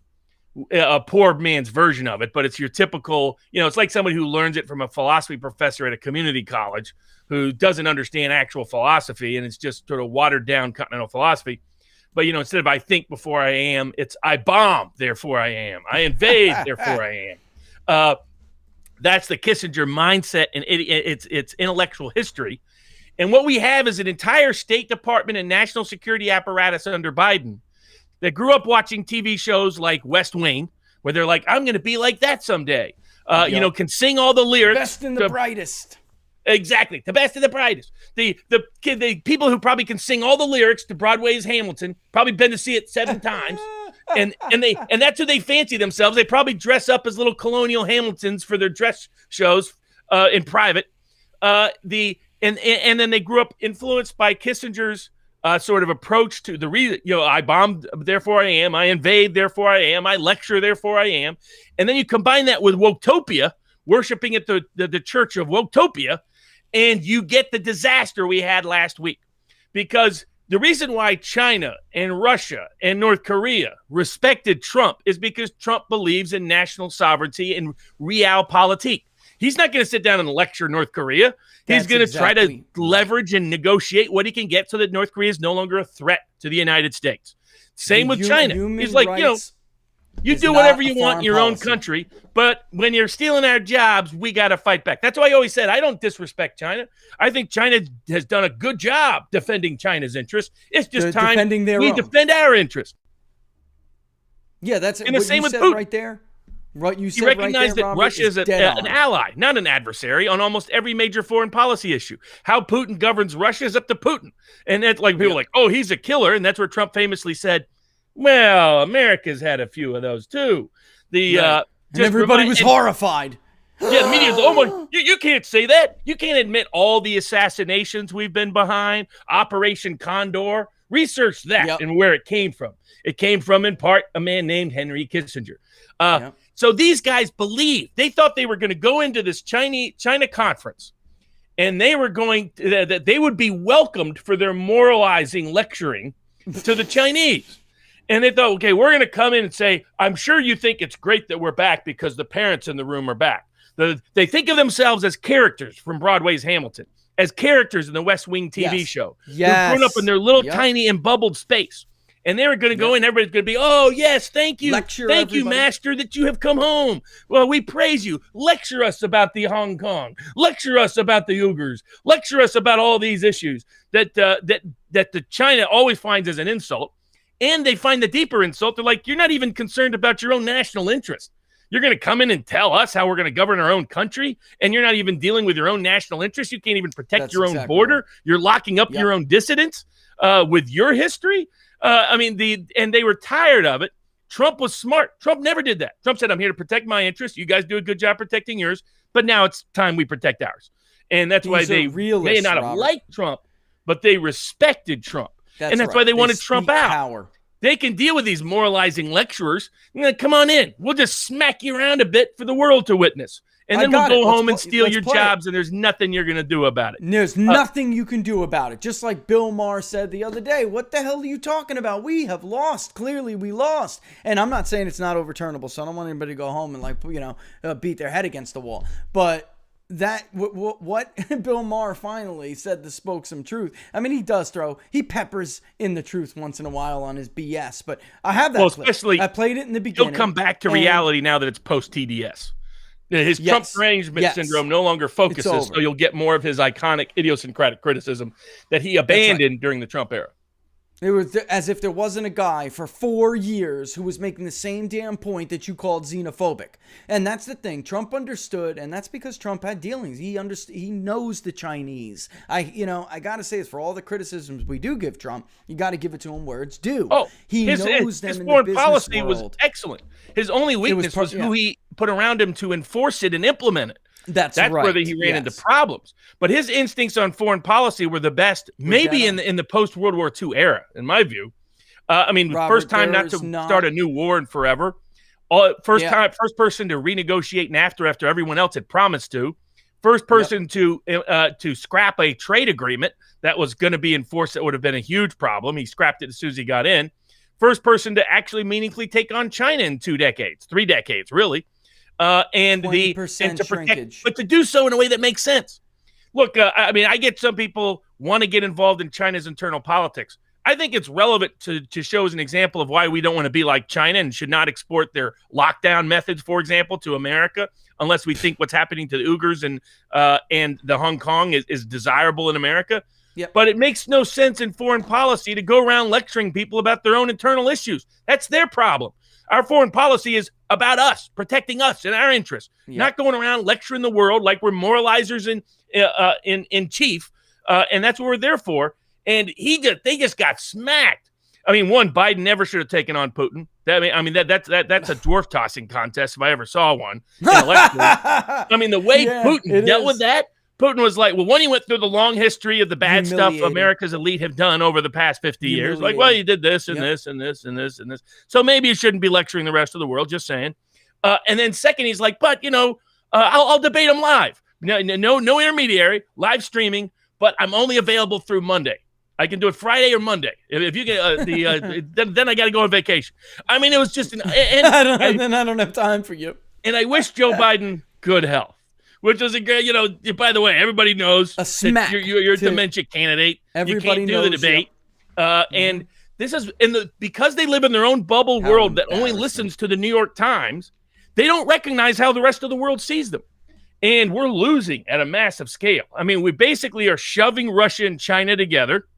a poor man's version of it, but it's your typical, it's like somebody who learns it from a philosophy professor at a community college who doesn't understand actual philosophy, and it's just sort of watered down continental philosophy. But, instead of I think before I am, it's I bomb, therefore I am. I invade, therefore I am. That's the Kissinger mindset, and it's intellectual history. And what we have is an entire State Department and national security apparatus under Biden that grew up watching TV shows like West Wing, where they're like, I'm going to be like that someday. Can sing all the lyrics. Best and the brightest. Exactly. The best and the brightest. The people who probably can sing all the lyrics to Broadway's Hamilton, probably been to see it 7 times. And that's who they fancy themselves. They probably dress up as little colonial Hamiltons for their dress shows in private. And then they grew up influenced by Kissinger's sort of approach to the reason, I bombed, therefore I am. I invade, therefore I am. I lecture, therefore I am. And then you combine that with Woketopia, worshiping at the church of Woketopia, and you get the disaster we had last week. Because the reason why China and Russia and North Korea respected Trump is because Trump believes in national sovereignty and realpolitik. He's not going to sit down and lecture North Korea. He's going to try to leverage and negotiate what he can get so that North Korea is no longer a threat to the United States. Same with China. He's like, you do whatever you want in your own country, but when you're stealing our jobs, we got to fight back. That's why I always said I don't disrespect China. I think China has done a good job defending China's interests. It's just time we defend our interests. Yeah, that's and the same with Putin right there. Right, you recognize that Russia is an ally, not an adversary, on almost every major foreign policy issue. How Putin governs Russia is up to Putin. And that's like people are like, oh, he's a killer. And that's where Trump famously said, well, America's had a few of those too. And everybody was horrified. Yeah, the media was, oh my, you can't say that. You can't admit all the assassinations we've been behind. Operation Condor. Research that and where it came from. It came from, in part, a man named Henry Kissinger. So these guys believed, they thought they were going to go into this China conference, and they were going to, that they would be welcomed for their moralizing lecturing to the Chinese. And they thought, okay, we're going to come in and say, I'm sure you think it's great that we're back because the parents in the room are back. They think of themselves as characters from Broadway's Hamilton, as characters in the West Wing TV show. They're grown up in their little tiny embubbled space. And they were going to go in, everybody's going to be, oh, yes, thank you. Thank you, master, that you have come home. Well, we praise you. Lecture us about the Hong Kong. Lecture us about the Uyghurs. Lecture us about all these issues that the China always finds as an insult. And they find the deeper insult. They're like, you're not even concerned about your own national interest. You're going to come in and tell us how we're going to govern our own country, and you're not even dealing with your own national interest. You can't even protect your own border. Right. You're locking up your own dissidents with your history. And they were tired of it. Trump was smart. Trump never did that. Trump said, I'm here to protect my interests. You guys do a good job protecting yours, but now it's time we protect ours. And that's why they may not have liked Trump, but they respected Trump. And that's why they wanted Trump out. Power. They can deal with these moralizing lecturers. Come on in. We'll just smack you around a bit for the world to witness. And then we'll go home and steal your jobs, and there's nothing you're going to do about it. There's nothing you can do about it. Just like Bill Maher said the other day, what the hell are you talking about? We have lost. Clearly, we lost. And I'm not saying it's not overturnable, so I don't want anybody to go home and, beat their head against the wall. But what Bill Maher finally said to spoke some truth. I mean, he peppers in the truth once in a while on his BS, but I have that clip. Especially, I played it in the beginning. He'll come back to reality now that it's post-TDS. His Trump derangement syndrome no longer focuses, so you'll get more of his iconic idiosyncratic criticism that he abandoned during the Trump era. It was as if there wasn't a guy for 4 years who was making the same damn point that you called xenophobic. And that's the thing. Trump understood, and that's because Trump had dealings. He knows the Chinese. I got to say this, for all the criticisms we do give Trump, you got to give it to him where it's due. He knows them in the business world. His foreign policy was excellent. His only weakness was who he put around him to enforce it and implement it. That's right. where he ran into problems. But his instincts on foreign policy were the best, maybe in the post-World War II era, in my view. First time not to start a new war in forever. First person to renegotiate NAFTA after everyone else had promised to. First person to scrap a trade agreement that was going to be enforced that would have been a huge problem. He scrapped it as soon as he got in. First person to actually meaningfully take on China in 3 decades, really. And to protect, but to do so in a way that makes sense. Look, I get some people want to get involved in China's internal politics. I think it's relevant to show as an example of why we don't want to be like China and should not export their lockdown methods, for example, to America, unless we think what's happening to the Uyghurs and the Hong Kong is desirable in America. Yep. But it makes no sense in foreign policy to go around lecturing people about their own internal issues. That's their problem. Our foreign policy is about us, protecting us and our interests, not going around lecturing the world like we're moralizers in chief, and that's what we're there for. And they just got smacked. I mean, Biden never should have taken on Putin. That's a dwarf tossing contest if I ever saw one. I mean, the way Putin dealt with that. Putin was like, well, when he went through the long history of the bad stuff America's elite have done over the past 50 years, like, well, you did this and this and this and this and this. So maybe you shouldn't be lecturing the rest of the world, just saying. And then second, he's like, but, I'll debate him live. No intermediary, live streaming, but I'm only available through Monday. I can do it Friday or Monday. If you get then I got to go on vacation. I mean, it was just I don't have time for you. And I wish Joe Biden good health. Which is a great, by the way, everybody knows that you're a dementia candidate. Everybody you can't do the debate. And this is because they live in their own bubble world that only listens to the New York Times, they don't recognize how the rest of the world sees them. And we're losing at a massive scale. I mean, we basically are shoving Russia and China together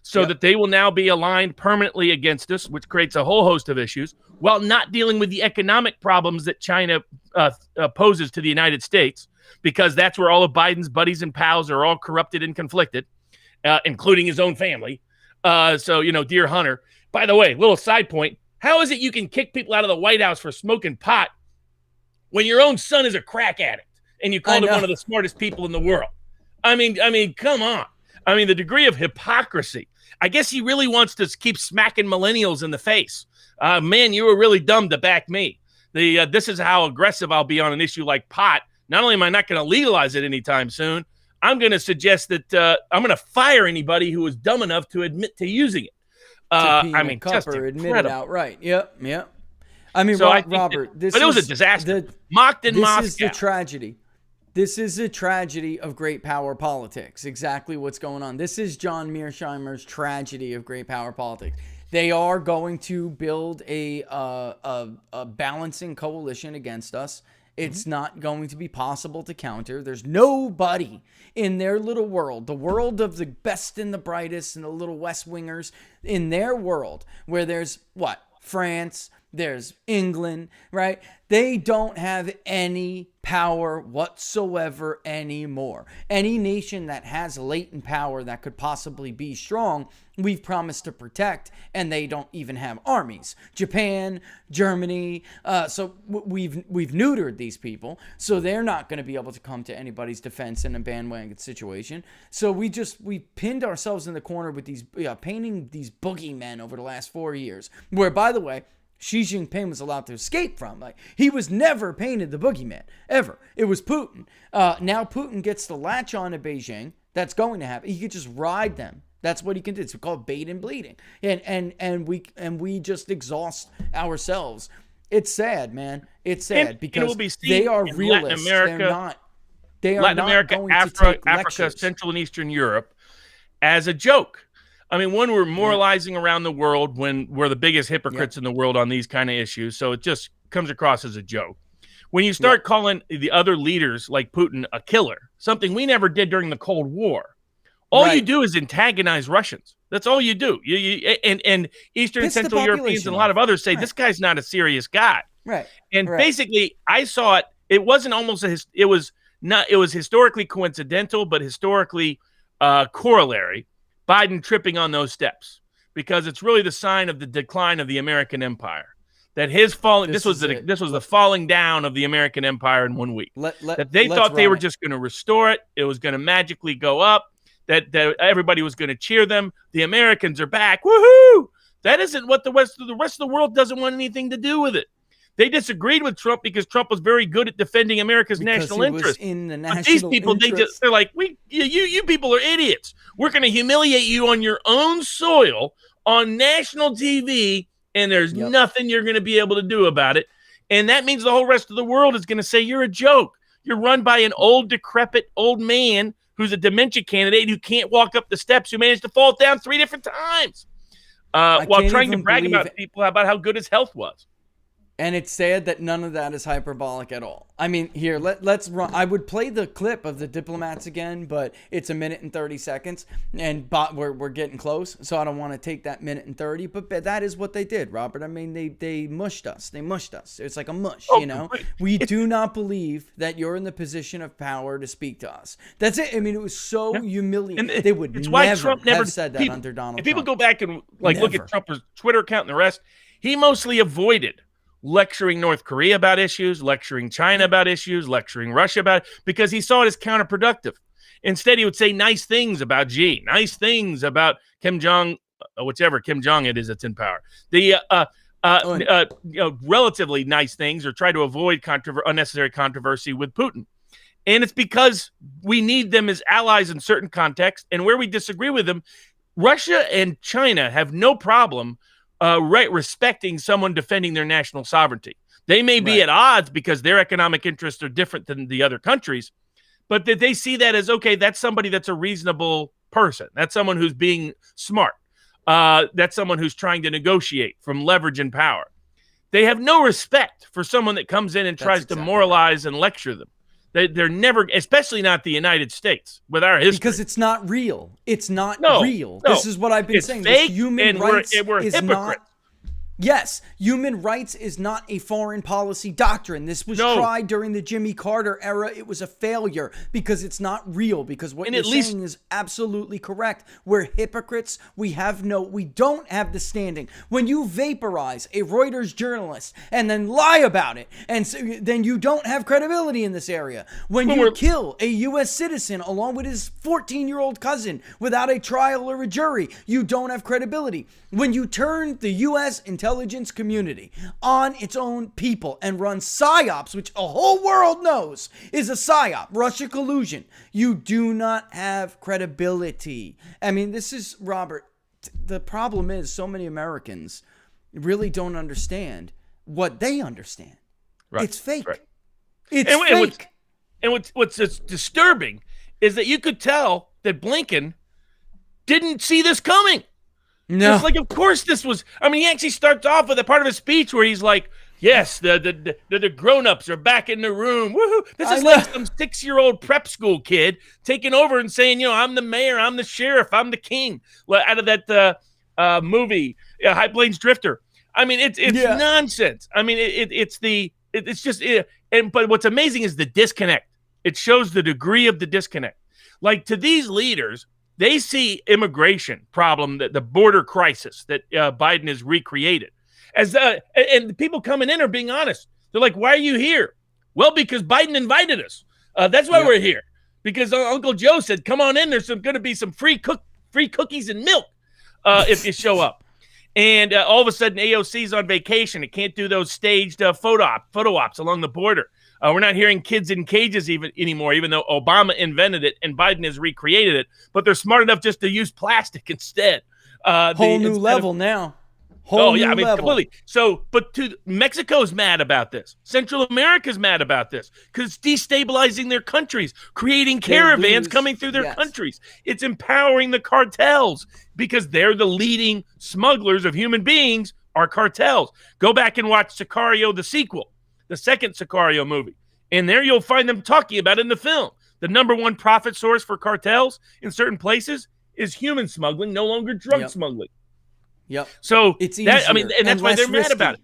so that they will now be aligned permanently against us, which creates a whole host of issues, while not dealing with the economic problems that China poses to the United States. Because that's where all of Biden's buddies and pals are all corrupted and conflicted, including his own family. So, dear Hunter. By the way, little side point. How is it you can kick people out of the White House for smoking pot when your own son is a crack addict and you called him one of the smartest people in the world? I mean, come on. I mean, the degree of hypocrisy. I guess he really wants to keep smacking millennials in the face. Man, you were really dumb to back me. This is how aggressive I'll be on an issue like pot. Not only am I not going to legalize it anytime soon, I'm going to suggest that I'm going to fire anybody who is dumb enough to admit to using it. Just admit it outright. Yep. I mean, so Robert, it was a disaster. Mocked in Moscow. This is the tragedy. This is a tragedy of great power politics. Exactly what's going on. This is John Mearsheimer's tragedy of great power politics. They are going to build a balancing coalition against us. It's not going to be possible to counter. There's nobody in their little world, the world of the best and the brightest and the little West Wingers, in their world where there's France, There's England, right? They don't have any power whatsoever anymore. Any nation that has latent power that could possibly be strong, we've promised to protect, and they don't even have armies. Japan, Germany, so we've neutered these people, so they're not going to be able to come to anybody's defense in a bandwagon situation. So we pinned ourselves in the corner with these painting these boogeymen over the last 4 years, where, by the way, Xi Jinping was allowed to escape from. Like, he was never painted the boogeyman, ever. It was Putin. Now Putin gets to latch on to Beijing. That's going to happen. He could just ride them. That's what he can do. It's called bait and bleeding. And we just exhaust ourselves. It's sad, man. It's sad because they are realists. Latin America, Africa, Central and Eastern Europe as a joke. I mean, one, we're moralizing around the world when we're the biggest hypocrites in the world on these kind of issues. So it just comes across as a joke. When you start calling the other leaders like Putin a killer, something we never did during the Cold War, all you do is antagonize Russians. That's all you do. And Eastern and Central Europeans and a lot of others say, this guy's not a serious guy. Right. And basically, I saw it. It wasn't almost it was historically coincidental, but historically corollary. Biden tripping on those steps, because it's really the sign of the decline of the American empire. That his falling, this was the falling down of the American empire in 1 week. That they thought they were just going to restore it. It was going to magically go up. That everybody was going to cheer them. The Americans are back. Woohoo! That isn't what the rest of the world doesn't want anything to do with it. They disagreed with Trump because Trump was very good at defending America's national interest. But these people, they're like, you people are idiots. We're going to humiliate you on your own soil on national TV, and there's nothing you're going to be able to do about it. And that means the whole rest of the world is going to say you're a joke. You're run by an old, decrepit old man who's a dementia candidate who can't walk up the steps, who managed to fall down 3 different times while trying to brag about people about how good his health was. And it's sad that none of that is hyperbolic at all. I mean, here, let's run. I would play the clip of the diplomats again, but it's 1 minute and 30 seconds, and we're getting close, so I don't want to take that 1 minute and 30, but that is what they did, Robert. I mean, they mushed us. They mushed us. It's like a mush, you know? Great. We do not believe that you're in the position of power to speak to us. That's it. I mean, it was so humiliating. They would never have said that under Donald Trump. If people go back and look at Trump's Twitter account and the rest, he mostly avoided lecturing North Korea about issues, lecturing China about issues, lecturing Russia about it, because he saw it as counterproductive. Instead, he would say nice things about Xi, nice things about Kim Jong, whichever Kim Jong it is that's in power. The relatively nice things, or try to avoid unnecessary controversy with Putin. And it's because we need them as allies in certain contexts, and where we disagree with them, Russia and China have no problem respecting someone defending their national sovereignty. They may be at odds because their economic interests are different than the other countries, but that they see that as, okay, that's somebody that's a reasonable person. That's someone who's being smart. That's someone who's trying to negotiate from leverage and power. They have no respect for someone that comes in and tries to moralize and lecture them. They're never, especially not the United States with our history. Because it's not real. It's not real. No. This is what I've been saying. Fake, human and rights we're is hypocrites. not. Yes, human rights is not a foreign policy doctrine. This was tried during the Jimmy Carter era. It was a failure because it's not real, because what you're saying is absolutely correct. We're hypocrites. We don't have the standing. When you vaporize a Reuters journalist and then lie about it, and so, then you don't have credibility in this area. When you kill a U.S. citizen along with his 14-year-old cousin without a trial or a jury, you don't have credibility. When you turn the U.S. intelligence community on its own people and run psyops, which a whole world knows is a psyop, Russia collusion, you do not have credibility. I mean, this is, Robert, the problem is so many Americans really don't understand what they understand. Right. It's fake. Right. It's fake. What's disturbing is that you could tell that Blinken didn't see this coming. No. It's like, of course this was, I mean, he actually starts off with a part of his speech where he's like, yes, the grown-ups are back in the room. Woohoo. This is like some 6-year-old prep school kid taking over and saying, I'm the mayor, I'm the sheriff, I'm the king. Out of that movie, High Plains Drifter. I mean, it's nonsense. I mean, but what's amazing is the disconnect. It shows the degree of the disconnect. Like, to these leaders, they see immigration problem, the border crisis that Biden has recreated. And the people coming in are being honest. They're like, why are you here? Well, because Biden invited us. That's why we're here. Because Uncle Joe said, come on in. There's going to be some free cookies and milk if you show up. And all of a sudden, AOC's on vacation. It can't do those staged photo ops along the border. We're not hearing kids in cages anymore, even though Obama invented it and Biden has recreated it. But they're smart enough just to use plastic instead. Whole new level now. Completely. So, but Mexico's mad about this. Central America's mad about this because it's destabilizing their countries, creating caravans coming through their countries. It's empowering the cartels because they're the leading smugglers of human beings, are cartels. Go back and watch Sicario, the sequel, the second Sicario movie. And there you'll find them talking about it in the film. The number one profit source for cartels in certain places is human smuggling, no longer drug smuggling. Yep. So it's easier, and that's why they're mad about it.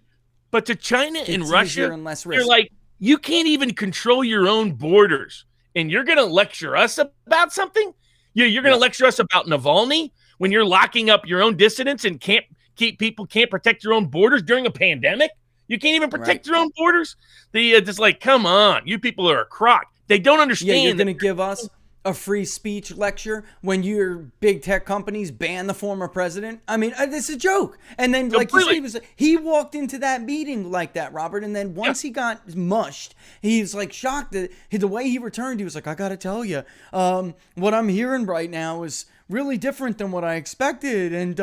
But to China and Russia, they're like, you can't even control your own borders, and you're going to lecture us about something? You're going to lecture us about Navalny when you're locking up your own dissidents and can't protect your own borders during a pandemic? You can't even protect your own borders? Just like, come on, you people are a crock. They don't understand. Yeah, you're going to give us a free speech lecture when your big tech companies ban the former president? I mean, this is a joke. And then, like you said, he walked into that meeting like that, Robert. And then once he got mushed, he's like shocked that the way he returned. He was like, I got to tell you, what I'm hearing right now is really different than what I expected. And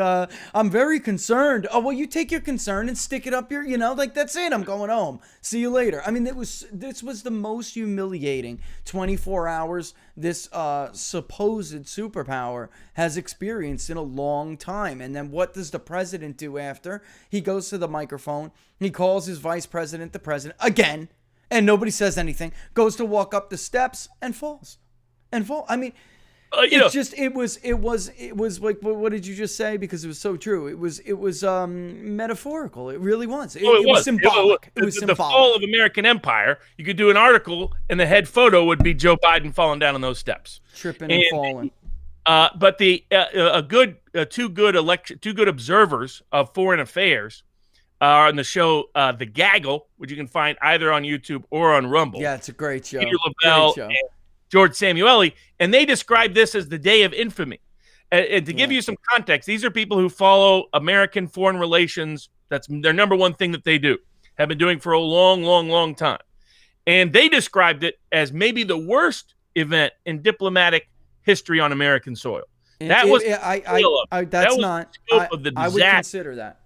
I'm very concerned. Oh, well, you take your concern and stick it up your, like, that's it. I'm going home. See you later. I mean, this was the most humiliating 24 hours this supposed superpower has experienced in a long time. And then what does the president do after? He goes to the microphone. He calls his vice president the president again. And nobody says anything. Goes to walk up the steps and falls. I mean, it was like, what did you just say? Because it was so true. It was metaphorical. It really was. It was symbolic. It was symbolic. The fall of American empire. You could do an article, and the head photo would be Joe Biden falling down on those steps, tripping and falling. But two good observers of foreign affairs are on the show, The Gaggle, which you can find either on YouTube or on Rumble. Yeah, it's a great show. Peter Lavelle and George Samueli, and they describe this as the day of infamy. And to give you some context, these are people who follow American foreign relations. That's their number one thing that they do, have been doing for a long, long, long time. And they described it as maybe the worst event in diplomatic history on American soil. That was the scope of the disaster. I would consider that.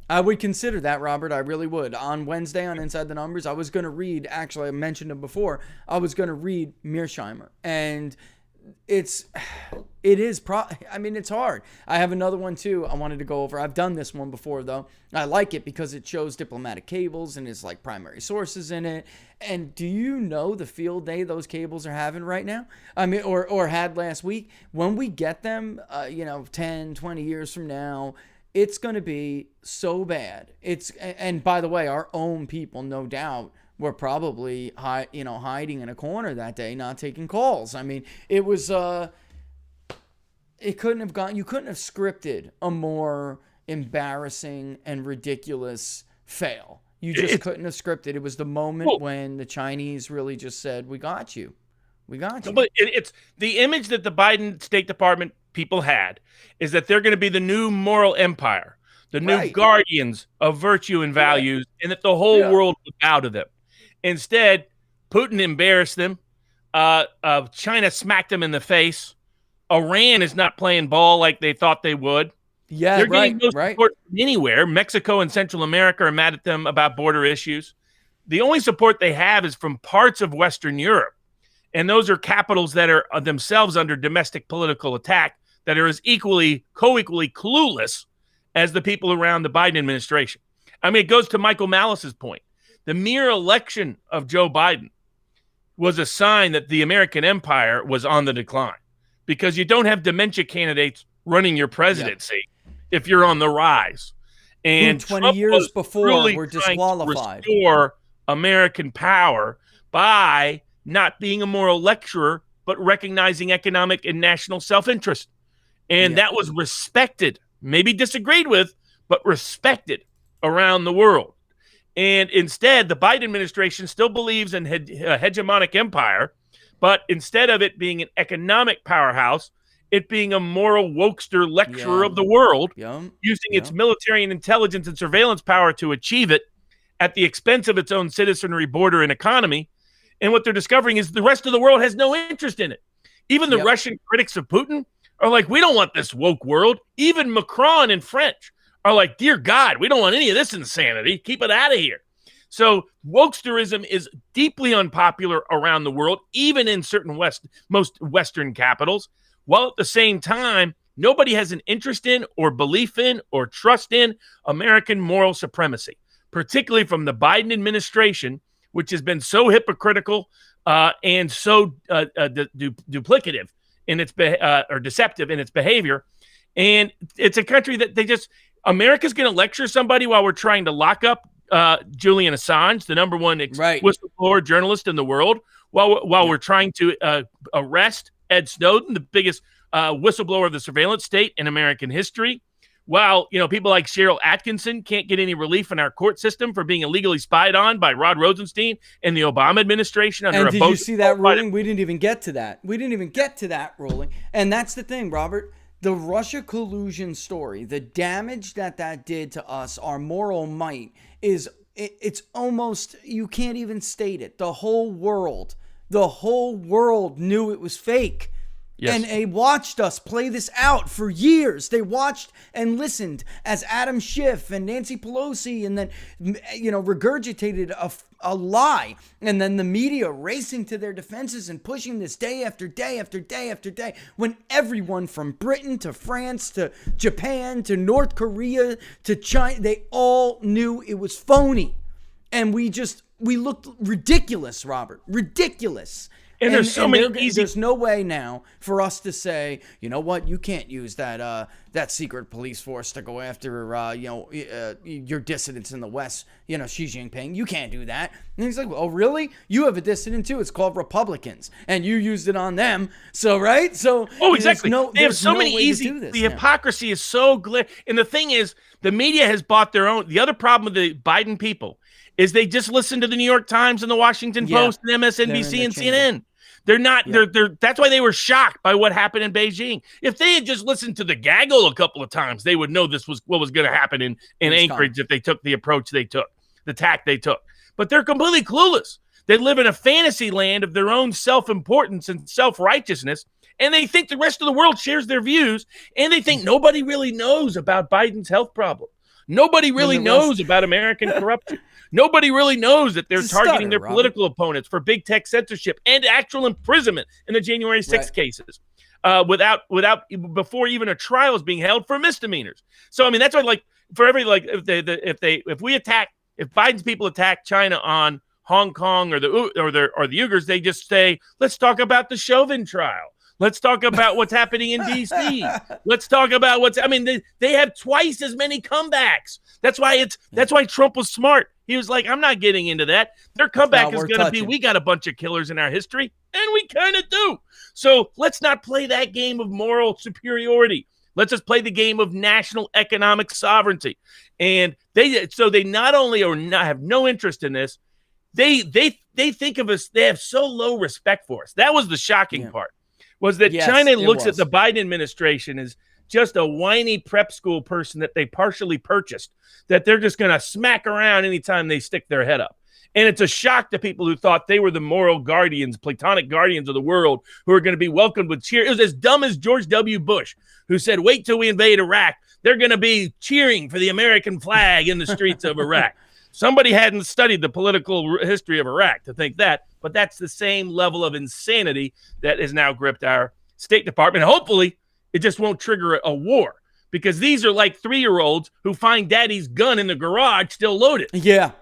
I would consider that, Robert. I really would. On Wednesday on Inside the Numbers, I was going to read, actually I mentioned him before, I was going to read Mearsheimer. And it's hard. I have another one too I wanted to go over. I've done this one before though. I like it because it shows diplomatic cables and it's like primary sources in it. And do you know the field day those cables are having right now? I mean, or had last week? When we get them, 10, 20 years from now, it's going to be so bad. And by the way, our own people, no doubt, were probably hiding in a corner that day, not taking calls. I mean, it was you couldn't have scripted a more embarrassing and ridiculous fail. You just couldn't have scripted. It was the moment when the Chinese really just said, "We got you. We got you." But it's the image that the Biden State Department people had is that they're going to be the new moral empire, the new guardians of virtue and values, and that the whole world would bow to them. Instead, Putin embarrassed them. China smacked them in the face. Iran is not playing ball like they thought they would. Yeah, they're getting no support from anywhere. Mexico and Central America are mad at them about border issues. The only support they have is from parts of Western Europe. And those are capitals that are themselves under domestic political attack that are as co-equally clueless as the people around the Biden administration. I mean, it goes to Michael Malice's point. The mere election of Joe Biden was a sign that the American empire was on the decline because you don't have dementia candidates running your presidency if you're on the rise. And 20 Trump years was before really were trying disqualified. to restore American power by not being a moral lecturer, but recognizing economic and national self-interest. And that was respected, maybe disagreed with, but respected around the world. And instead, the Biden administration still believes in a hegemonic empire, but instead of it being an economic powerhouse, it being a moral wokester lecturer of the world, using its military and intelligence and surveillance power to achieve it at the expense of its own citizenry, border, and economy. And what they're discovering is the rest of the world has no interest in it. Even the Russian critics of Putin are like, we don't want this woke world. Even Macron in French are like, dear God, we don't want any of this insanity. Keep it out of here. So wokesterism is deeply unpopular around the world, even in certain most Western capitals, while at the same time, nobody has an interest in or belief in or trust in American moral supremacy, particularly from the Biden administration, which has been so hypocritical and so duplicative in its or deceptive in its behavior. And it's a country that America's going to lecture somebody while we're trying to lock up Julian Assange, the number one whistleblower journalist in the world, while we're trying to arrest Ed Snowden, the biggest whistleblower of the surveillance state in American history, while people like Cheryl Atkinson can't get any relief in our court system for being illegally spied on by Rod Rosenstein and the Obama administration. And did you see that ruling? We didn't even get to that. We didn't even get to that ruling. And that's the thing, Robert. The Russia collusion story, the damage that did to us, our moral might, it's almost, you can't even state it. The whole world knew it was fake. Yes. And they watched us play this out for years. They watched and listened as Adam Schiff and Nancy Pelosi and then, regurgitated a lie. And then the media racing to their defenses and pushing this day after day after day after day, when everyone from Britain to France to Japan to North Korea to China, they all knew it was phony. And we looked ridiculous, Robert. Ridiculous. And there's no way now for us to say, you know what, you can't use that secret police force to go after your dissidents in the West, Xi Jinping. You can't do that. And he's like, oh really? You have a dissident too. It's called Republicans, and you used it on them. So right? So exactly. They have so many easy. The hypocrisy is so clear. And the thing is, the media has bought their own. The other problem with the Biden people is they just listen to the New York Times and the Washington Post and MSNBC and CNN. They're not. Yeah. That's why they were shocked by what happened in Beijing. If they had just listened to the gaggle a couple of times, they would know this was what was going to happen in Anchorage if they took the approach they took, the tack they took. But they're completely clueless. They live in a fantasy land of their own self-importance and self-righteousness, and they think the rest of the world shares their views, and they think nobody really knows about Biden's health problem. Nobody really knows about American corruption. Nobody really knows that they're targeting their political opponents for big tech censorship and actual imprisonment in the January 6th cases, before even a trial is being held for misdemeanors. So I mean, that's why if Biden's people attack China on Hong Kong or the Uyghurs, they just say, let's talk about the Chauvin trial. Let's talk about what's happening in D.C. Let's talk about they have twice as many comebacks. That's why Trump was smart. He was like, I'm not getting into that. Their comeback is going to be, we got a bunch of killers in our history, and we kind of do. So let's not play that game of moral superiority. Let's just play the game of national economic sovereignty. And they not only have no interest in this, they think of us, they have so low respect for us. That was the shocking part. Was that China looks at the Biden administration as just a whiny prep school person that they partially purchased, that they're just going to smack around anytime they stick their head up. And it's a shock to people who thought they were the moral guardians, platonic guardians of the world, who are going to be welcomed with cheer. It was as dumb as George W. Bush, who said, wait till we invade Iraq. They're going to be cheering for the American flag in the streets of Iraq. Somebody hadn't studied the political history of Iraq to think that, but that's the same level of insanity that has now gripped our State Department. Hopefully, it just won't trigger a war, because these are like 3-year-olds who find daddy's gun in the garage still loaded. Yeah.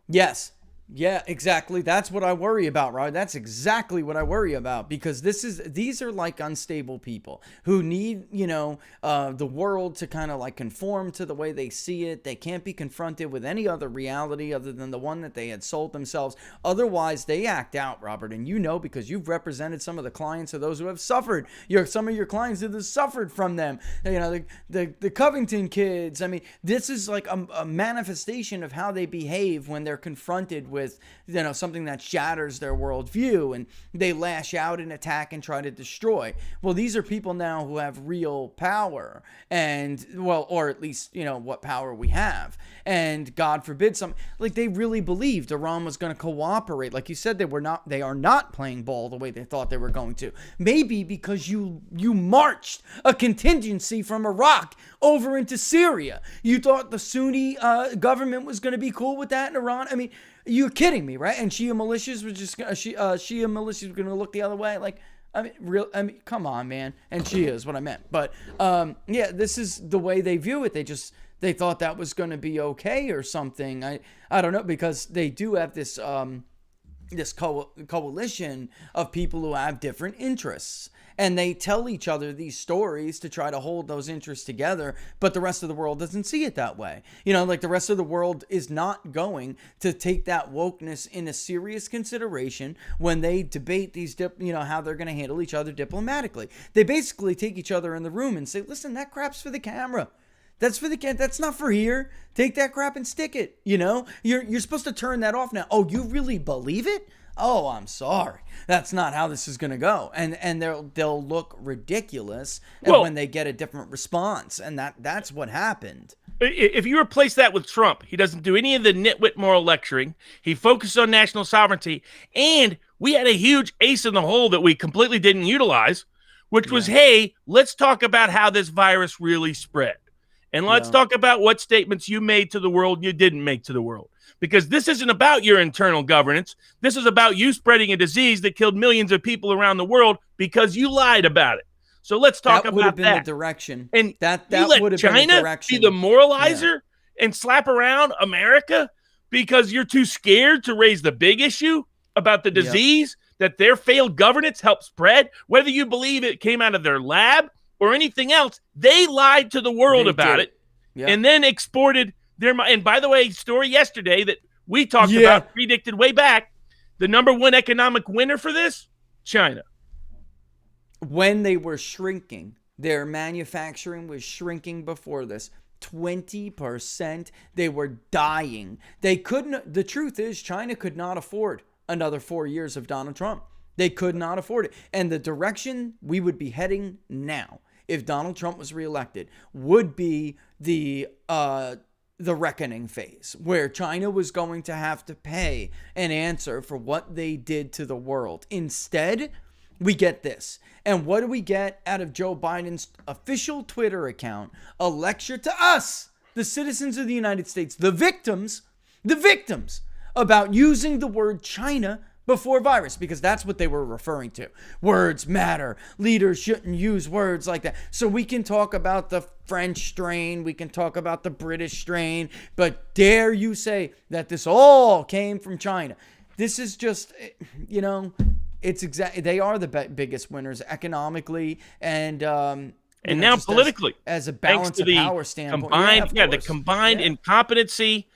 Yes. Yeah, exactly. That's what I worry about, right? That's exactly what I worry about, because these are like unstable people who need, the world to kind of like conform to the way they see it. They can't be confronted with any other reality other than the one that they had sold themselves. Otherwise, they act out, Robert. And because you've represented some of the clients of those who have suffered. Some of your clients that have suffered from them. The Covington kids. I mean, this is like a manifestation of how they behave when they're confronted with something that shatters their worldview, and they lash out and attack and try to destroy. Well, these are people now who have real power, or at least what power we have. And God forbid they really believed Iran was going to cooperate. Like you said, they are not playing ball the way they thought they were going to. Maybe because you marched a contingency from Iraq over into Syria. You thought the Sunni government was going to be cool with that in Iran. I mean, you're kidding me, right? And Shia militias were going to look the other way. Come on, man. And Shia is what I meant. But this is the way they view it. They thought that was going to be okay or something. I don't know, because they do have this coalition of people who have different interests. And they tell each other these stories to try to hold those interests together, but the rest of the world doesn't see it that way. The rest of the world is not going to take that wokeness into serious consideration when they debate these, how they're going to handle each other diplomatically. They basically take each other in the room and say, listen, that crap's for the camera. That's for the camera. That's not for here. Take that crap and stick it. You're supposed to turn that off now. Oh, you really believe it? Oh, I'm sorry. That's not how this is going to go. And they'll look ridiculous when they get a different response. And that's what happened. If you replace that with Trump, he doesn't do any of the nitwit moral lecturing. He focuses on national sovereignty. And we had a huge ace in the hole that we completely didn't utilize, which was, hey, let's talk about how this virus really spread. And let's talk about what statements you made to the world and you didn't make to the world. Because this isn't about your internal governance. This is about you spreading a disease that killed millions of people around the world because you lied about it. So let's talk about that. That would have been the direction. And that would have been the direction. Be the moralizer and slap around America because you're too scared to raise the big issue about the disease that their failed governance helped spread. Whether you believe it came out of their lab or anything else, they lied to the world about it and then exported and by the way, story yesterday that we talked about, predicted way back, the number one economic winner for this, China. When they were shrinking, their manufacturing was shrinking before this. 20%. They were dying. They couldn't. The truth is, China could not afford another 4 years of Donald Trump. They could not afford it. And the direction we would be heading now, if Donald Trump was reelected, would be the reckoning phase, where China was going to have to pay an answer for what they did to the world. Instead, we get this. And what do we get out of Joe Biden's official Twitter account? A lecture to us, the citizens of the United States, the victims, about using the word China before virus, because that's what they were referring to. Words matter. Leaders shouldn't use words like that. So we can talk about the French strain, we can talk about the British strain, but dare you say that this all came from China? This is just, it's exactly, they are the biggest winners economically and now politically as a balance of power standpoint. The combined incompetency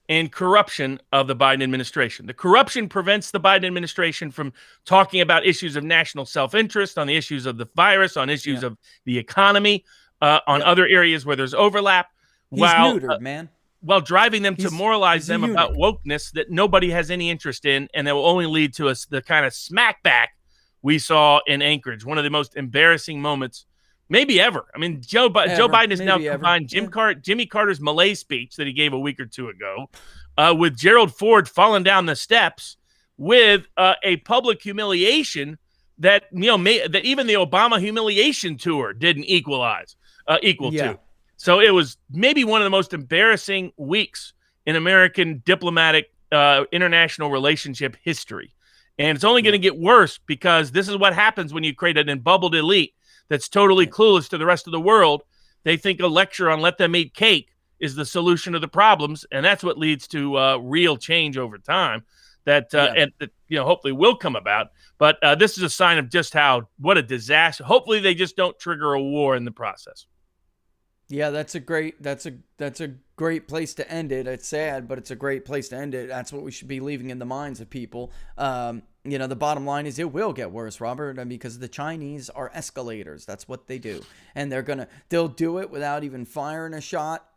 and corruption of the Biden administration. The corruption prevents the Biden administration from talking about issues of national self-interest, on the issues of the virus, on issues of the economy, on other areas where there's overlap. He's neutered, man. While driving them to moralize them about wokeness that nobody has any interest in, and that will only lead to the kind of smackback we saw in Anchorage, one of the most embarrassing moments maybe ever. I mean, Joe Biden has now combined Jimmy Carter's Malay speech that he gave a week or two ago with Gerald Ford falling down the steps with a public humiliation that that even the Obama humiliation tour didn't equal to. So it was maybe one of the most embarrassing weeks in American diplomatic international relationship history. And it's only going to get worse because this is what happens when you create an embubbled elite that's totally clueless to the rest of the world. They think a lecture on let them eat cake is the solution to the problems, and that's what leads to real change over time. that and that, hopefully will come about. But this is a sign of just what a disaster. Hopefully they just don't trigger a war in the process. Yeah, that's a great place to end it. It's sad, but it's a great place to end it. That's what we should be leaving in the minds of people. The bottom line is it will get worse, Robert, because the Chinese are escalators. That's what they do. And they'll do it without even firing a shot.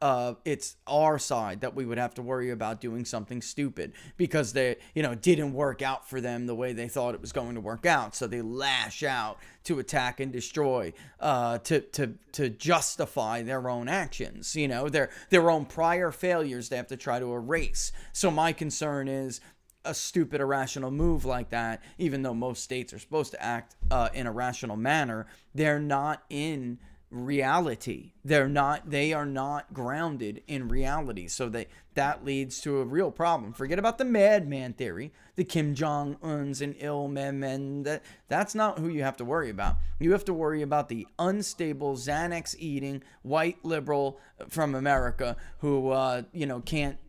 It's our side that we would have to worry about doing something stupid because they, didn't work out for them the way they thought it was going to work out. So they lash out to attack and destroy, to justify their own actions, their own prior failures they have to try to erase. So my concern is a stupid, irrational move like that, even though most states are supposed to act in a rational manner, they're not in reality. They are not grounded in reality. So that leads to a real problem. Forget about the madman theory, the Kim Jong-uns and men. That's not who you have to worry about. You have to worry about the unstable, Xanax eating white liberal from America who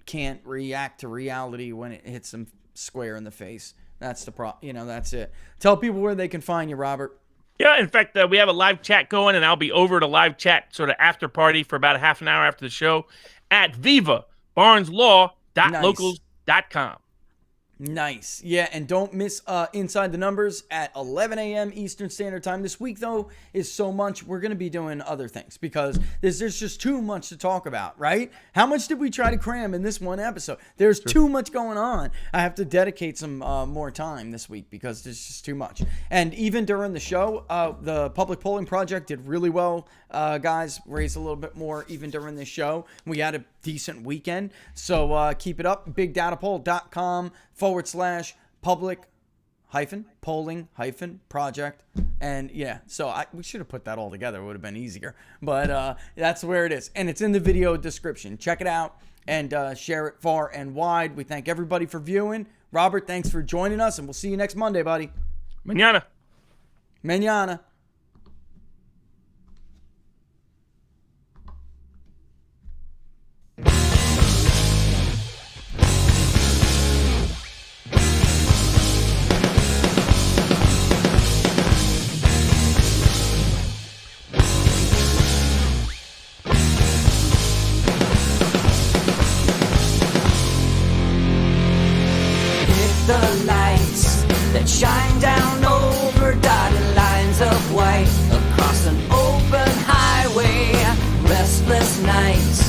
can't react to reality when it hits them square in the face. That's the problem. That's it. Tell people where they can find you, Robert. Yeah, in fact, we have a live chat going, and I'll be over to live chat sort of after party for about a half an hour after the show at vivabarneslaw.locals.com. Nice. Yeah, and don't miss Inside the Numbers at 11 a.m. Eastern Standard Time. This week, though, is so much. We're going to be doing other things because there's just too much to talk about, right? How much did we try to cram in this one episode? There's too much going on. I have to dedicate some more time this week because there's just too much. And even during the show, the public polling project did really well, guys. Raised a little bit more even during the show. We had a decent weekend. So keep it up. BigDataPoll.com/public-polling-project. And we should have put that all together. It would have been easier. But that's where it is. And it's in the video description. Check it out and share it far and wide. We thank everybody for viewing. Robert, thanks for joining us. And we'll see you next Monday, buddy. Mañana. Shine down over dotted lines of white across an open highway. Restless nights